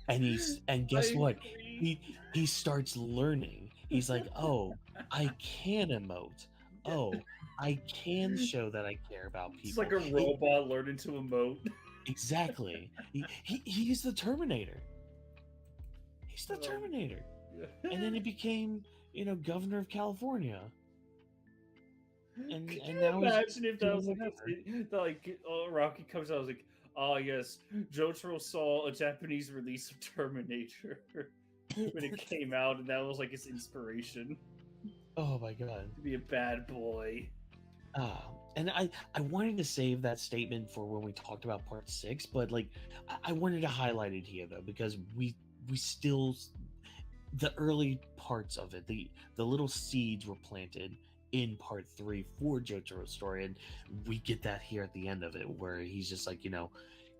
And guess what? He starts learning. He's like, oh, I can emote. Oh, I can show that I care about people. It's like a robot learning to emote. Exactly. He's the Terminator. He's the Terminator. And then he became, governor of California. And Could you now imagine if that was like Rocky comes out, I was like, oh yes, Jotaro saw a Japanese release of Terminator when it came out, and that was like his inspiration. Oh my god. To be a bad boy. And I wanted to save that statement for when we talked about part 6, but like I wanted to highlight it here though, because we still, the early parts of it, the little seeds were planted in part 3 for Jotaro's story, and we get that here at the end of it, where he's just like,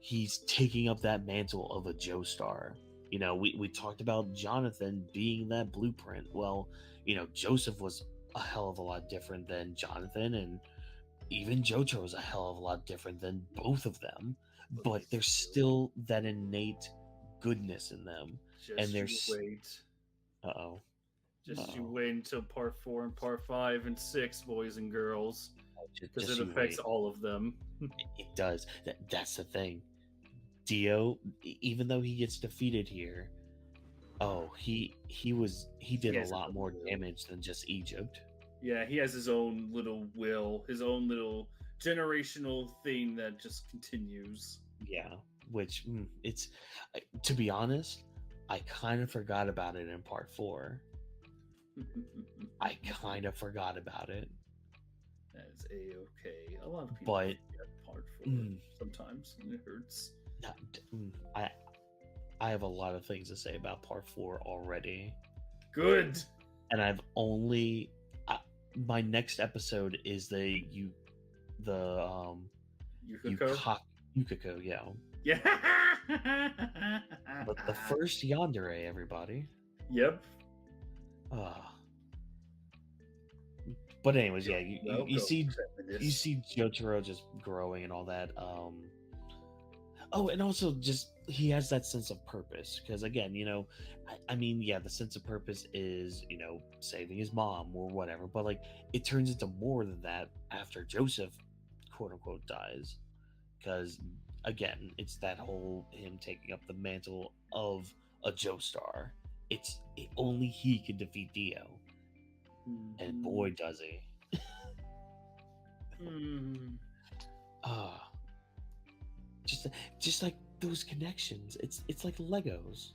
he's taking up that mantle of a Joestar. We talked about Jonathan being that blueprint. Well, Joseph was a hell of a lot different than Jonathan, and even Jotaro is a hell of a lot different than both of them, but there's still that innate goodness in them. Just you wait. You wait until part 4 and part 5 and 6, boys and girls, because it affects all of them. It does. That's the thing. Dio, even though he gets defeated here, he did a has his lot own more will. damage than just Egypt. Yeah, he has his own little will, his own little generational thing that just continues. Yeah, which to be honest, I kind of forgot about it in part 4. I kind of forgot about it. That is a-okay. A lot of people But forget part 4 sometimes, and it hurts. I have a lot of things to say about part 4 already. Good. And I've only my next episode is the Yukiko? Yukiko, yeah. Yeah. But the first yandere, everybody. Yep. But anyways, yeah, you see feminist. Jotaro just growing and all that. Oh, and also just he has that sense of purpose because again, I mean, yeah, the sense of purpose is saving his mom or whatever, but like it turns into more than that after Joseph, quote unquote, dies, because again, it's that whole him taking up the mantle of a Joestar. Only he can defeat Dio. And boy, does he! Just like those connections. It's like Legos.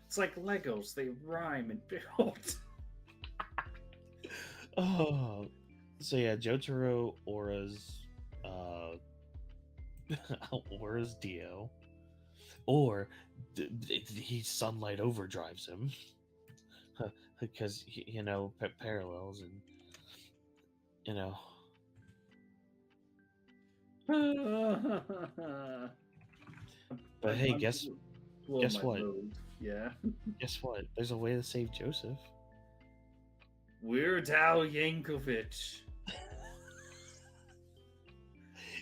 It's like Legos. They rhyme and build. So yeah, Jotaro Aura's Aura's Dio, or he sunlight overdrives him. Because parallels and but hey, guess what? Yeah. Guess what? There's a way to save Joseph. Weird Al Yankovic.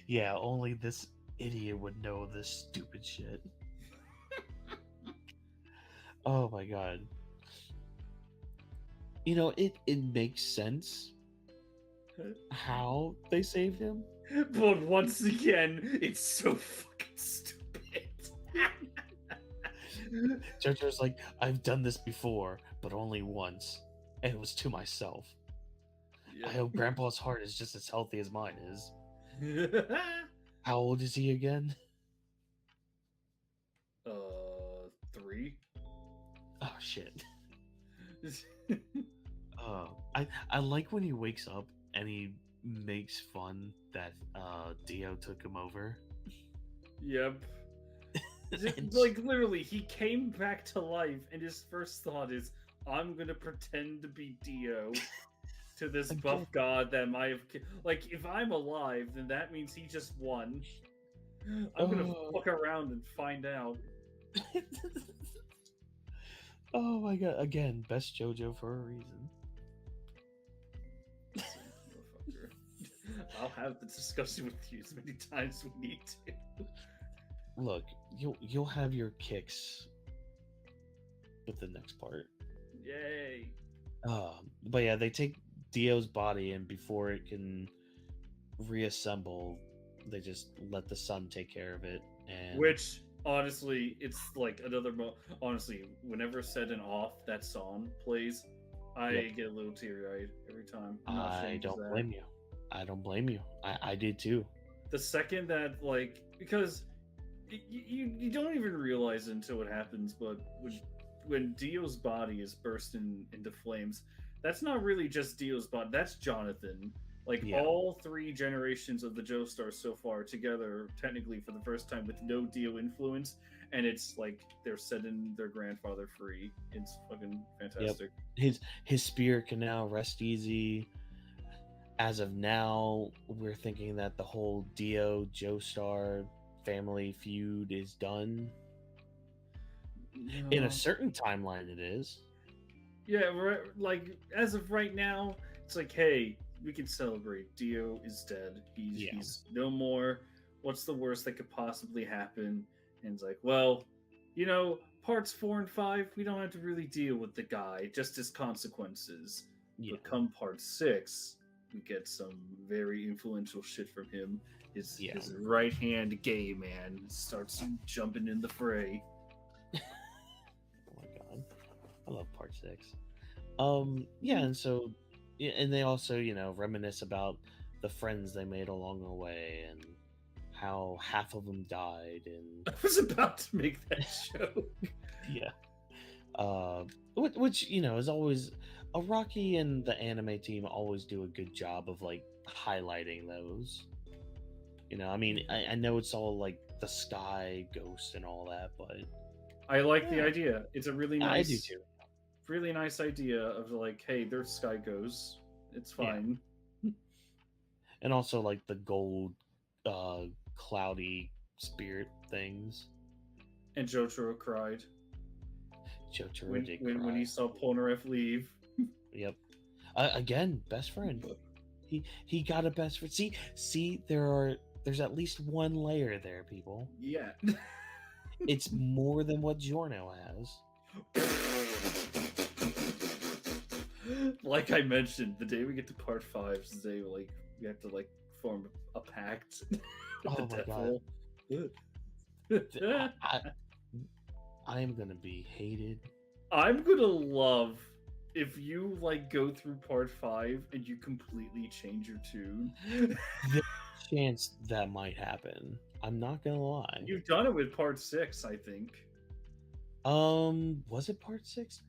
Yeah, only this idiot would know this stupid shit. Oh my god. It makes sense how they saved him. But once again, it's so fucking stupid. Jojo's like, I've done this before, but only once. And it was to myself. I hope Grandpa's heart is just as healthy as mine is. How old is he again? 3. Oh shit. I like when he wakes up and he makes fun that Dio took him over. Yep. Like literally, he came back to life, and his first thought is, "I'm gonna pretend to be Dio to this buff god that might have." Like, if I'm alive, then that means he just won. I'm gonna fuck around and find out. Oh my god! Again, best JoJo for a reason. I'll have the discussion with you as many times as we need to. Look, you'll have your kicks with the next part. Yay! But yeah, they take Dio's body, and before it can reassemble, they just let the sun take care of it. And which honestly, it's like another. Honestly, whenever Sethan off that song plays, I get a little teary-eyed every time. I don't blame you. I don't blame you. I did too. The second that, like, because you don't even realize it until it happens, but when Dio's body is bursting into flames, that's not really just Dio's body. That's Jonathan. Like, all 3 generations of the Joestar so far together, technically for the first time with no Dio influence, and it's like they're setting their grandfather free. It's fucking fantastic. Yep. His spirit can now rest easy. As of now, we're thinking that the whole Dio Joestar family feud is done. In a certain timeline, it is. Yeah, like as of right now, it's like, hey, we can celebrate. Dio is dead. He's no more. What's the worst that could possibly happen? And it's like, well, parts 4 and 5, we don't have to really deal with the guy, just his consequences. Yeah. But come part 6, we get some very influential shit from him. His Yeah. his right hand gay man starts jumping in the fray. Oh my god, I love part 6. Yeah, and so, yeah, and they also, reminisce about the friends they made along the way and how half of them died, and I was about to make that joke. yeah, which is always Araki and the anime team always do a good job of like highlighting those. I mean, I know it's all like the sky ghost and all that, but I like the Yeah. idea. It's a really I do nice, too. really nice idea of like, hey, there's sky goes. It's Yeah. fine. And also like the gold, cloudy spirit things. And Jotaro cried Jotaro did when he cry. saw Polnareff leave. Yep. Again, best friend. He got a best friend. See, there's at least one layer there, people. Yeah. It's more than what Giorno has. Like I mentioned, the day we get to part 5 is the day we have to like form a pact with Oh the my devil. I am gonna be hated. I'm gonna love if you like go through part 5 and you completely change your tune. Chance that might happen. I'm not gonna lie. You've done it with part 6, I think. Was it part 6?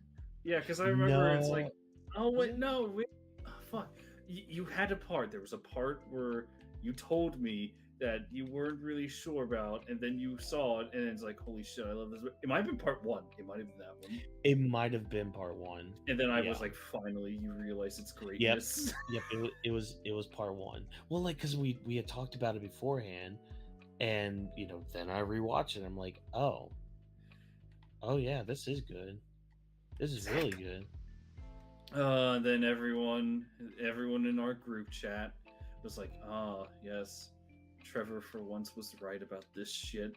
Yeah, because I remember it's No. like, oh wait, no, wait, oh, fuck. You had a part. There was a part where you told me that you weren't really sure about, and then you saw it, and it's like, holy shit, I love this. It might have been part 1. It might have been that one. It might have been part 1. And then I Yeah. was like, finally, you realize it's greatness. Yep. It was part 1. Well, like because we had talked about it beforehand, and then I rewatched it. I'm like, oh yeah, this is good. This is really good. Then everyone in our group chat was like, yes, Trevor for once was right about this shit.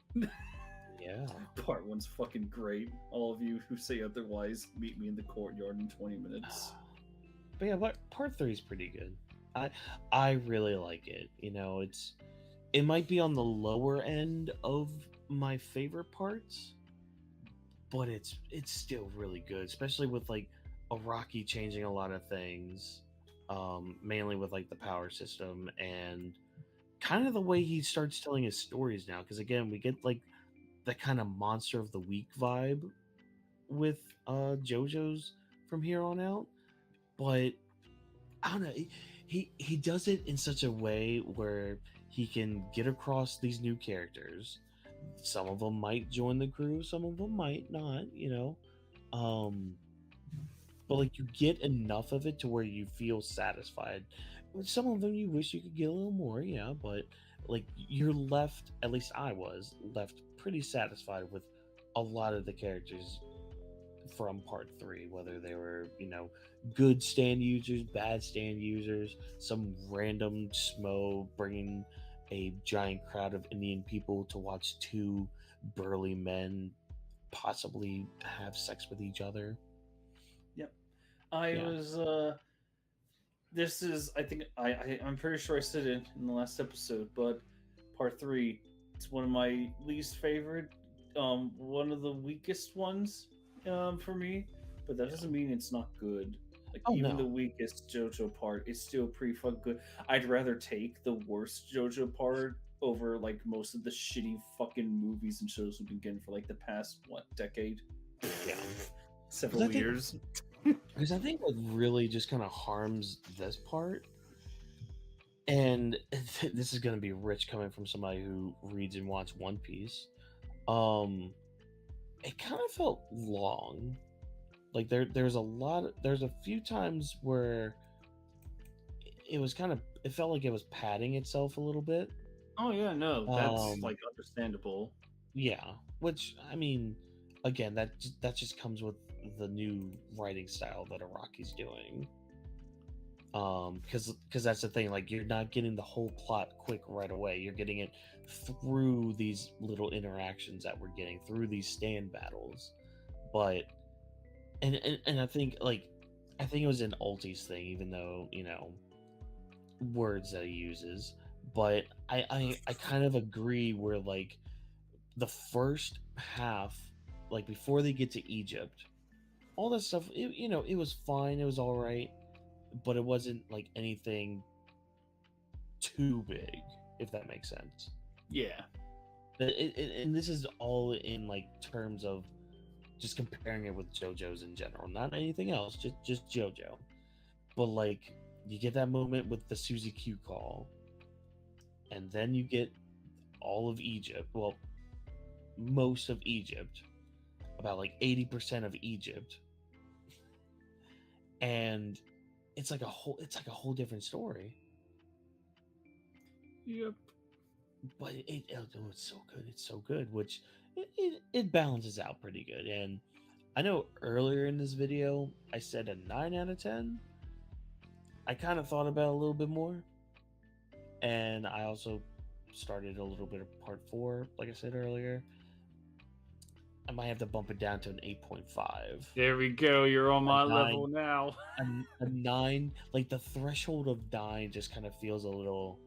Yeah. Part 1's fucking great. All of you who say otherwise, meet me in the courtyard in 20 minutes. But yeah, part 3 is pretty good. I really like it. It might be on the lower end of my favorite parts, but it's still really good, especially with like Araki changing a lot of things, mainly with like the power system and kind of the way he starts telling his stories now. Because again, we get like the kind of monster of the week vibe with JoJo's from here on out, but I don't know. He does it in such a way where he can get across these new characters. Some of them might join the crew, some of them might not. But like you get enough of it to where you feel satisfied. Some of them you wish you could get a little more, yeah. But like you're left, at least I was left pretty satisfied with a lot of the characters from part 3, whether they were good stand users, bad stand users, some random schmo bringing a giant crowd of Indian people to watch 2 burly men possibly have sex with each other. Yep. This is, I think, I'm pretty sure I said it in the last episode, but part 3, it's one of my least favorite, one of the weakest ones for me, but that doesn't mean it's not good. Like, even the weakest JoJo part is still pretty fucking good. I'd rather take the worst JoJo part over like most of the shitty fucking movies and shows we've been getting for like the past decade? Yeah. Several years. Because I think what really just kind of harms this part, and this is going to be rich coming from somebody who reads and watches One Piece, it kind of felt long. Like there's a few times where it was it felt like it was padding itself a little bit. Oh yeah, no, that's like understandable. Yeah, which I mean, again, that just comes with the new writing style that Araki's doing. Because that's the thing, like you're not getting the whole plot quick right away. You're getting it through these little interactions that we're getting through these stand battles. But and I think it was an Ulti's thing, even though words that he uses, but I kind of agree where like the first half, like before they get to Egypt, all that stuff, it was fine, it was all right, but it wasn't like anything too big, if that makes sense. Yeah. And this is all in like terms of just comparing it with JoJo's in general, not anything else, just JoJo. But like you get that moment with the Suzy Q call, and then you get all of Egypt, well, most of Egypt, about like 80% of Egypt, and it's like a whole different story. Yep. But it's so good, which it balances out pretty good. And I know earlier in this video I said a 9 out of 10. I kind of thought about it a little bit more, and I also started a little bit of part 4, like I said earlier. I might have to bump it down to an 8.5. There we go. You're on my 9, level now. a 9, like the threshold of 9 just kind of feels a little,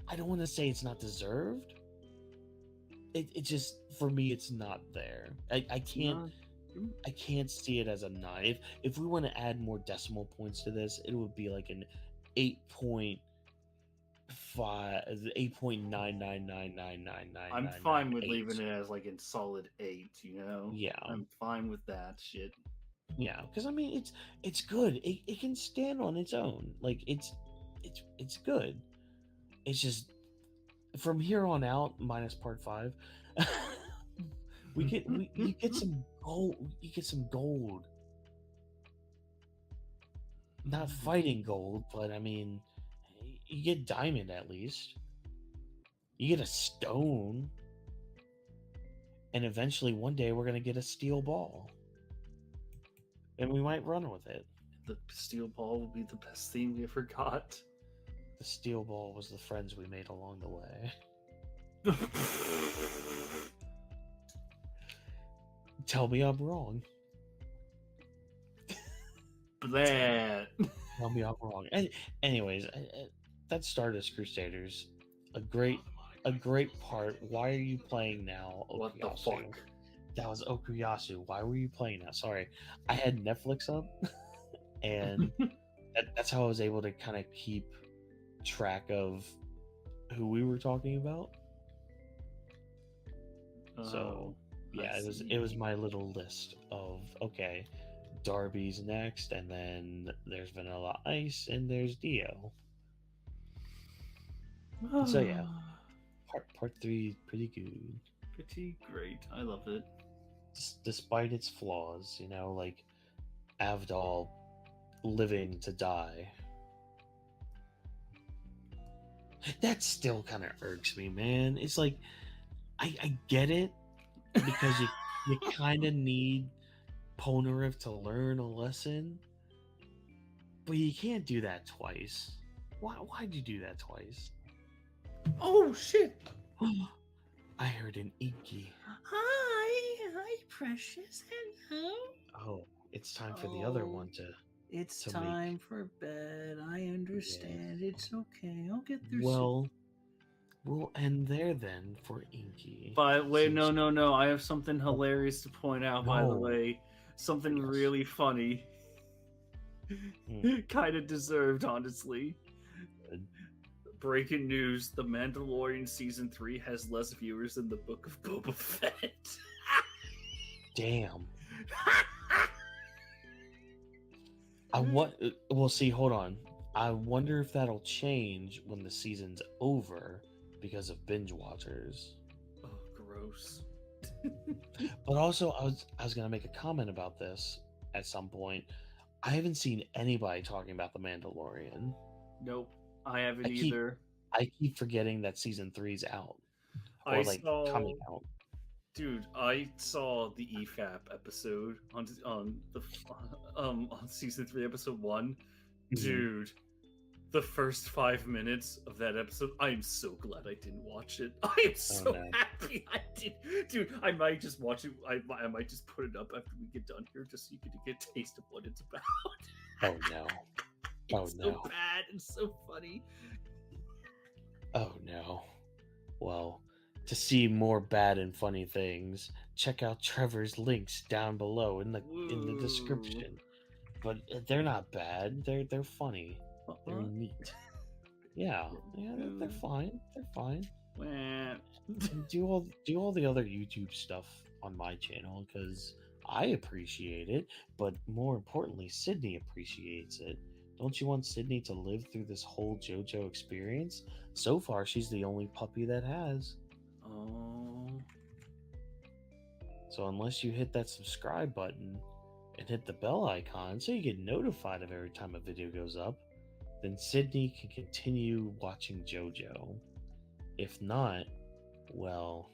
I don't want to say it's not deserved. It just, for me, it's not there. I can't see it as a 9. If we want to add more decimal points to this, it would be like an 8.5, 8.9999999. I'm fine with leaving it as like in solid 8. Yeah, I'm fine with that shit. Yeah, because I mean, it's good. It can stand on its own. Like it's good. It's just from here on out, minus part 5, you get some gold. You get some gold. Not fighting gold, but I mean, you get diamond at least. You get a stone, and eventually one day we're gonna get a steel ball, and we might run with it. The steel ball will be the best thing we ever got. The steel ball was the friends we made along the way. Tell me I'm wrong. Blah. Tell me I'm wrong. And anyways, that's Stardust Crusaders. A great part. Why are you playing now, Okuyasu? What the fuck? That was Okuyasu. Why were you playing that? Sorry, I had Netflix up, and that's how I was able to kind of keep track of who we were talking about. So yeah, it was my little list of, okay, Darby's next, and then there's Vanilla Ice, and there's Dio. So yeah, part 3 is pretty good. Pretty great. I love it. Despite its flaws, like Avdol living to die. That still kind of irks me, man. It's like, I get it, because you kind of need Polnareff to learn a lesson, but you can't do that twice. Why'd you do that twice? Oh shit! I heard an Inky. Hi, Precious. Hello. Oh, it's time for the other one to. It's to time make. for bed. I understand. It's okay. I'll get there. Well, we'll end there then for Inky. But wait, no. I have something hilarious to point out, by the No. way. Something Yes. really funny. Kind of deserved, honestly. Good. Breaking news: The Mandalorian Season 3 has less viewers than the Book of Boba Fett. Damn. We'll see. Hold on. I wonder if that'll change when the season's over because of binge watchers. Oh, gross. But also, I was gonna make a comment about this at some point. I haven't seen anybody talking about the Mandalorian. Nope, I haven't I keep- either. I keep forgetting that season 3's out, or I like saw, coming out. dude. I saw the EFAP episode on season 3, episode 1. Mhm. Dude, the first 5 minutes of that episode, I am so glad I didn't watch it. I am so no. happy I did. Dude, I might just watch it. I might just put it up after we get done here, just so you can get a taste of what it's about. Oh no. Oh, It's no. so bad and so funny. Oh no. Well, to see more bad and funny things, check out Trevor's links down below in the Woo. description. But they're not bad. They're funny. They're Uh-uh. neat. Yeah, they're fine. They're fine. Wah. And do all the other YouTube stuff on my channel because I appreciate it, but more importantly, Sydney appreciates it. Don't you want Sydney to live through this whole JoJo experience? So far, she's the only puppy that has. Oh. So unless you hit that subscribe button and hit the bell icon so you get notified of every time a video goes up, then Sydney can continue watching JoJo. If not, well,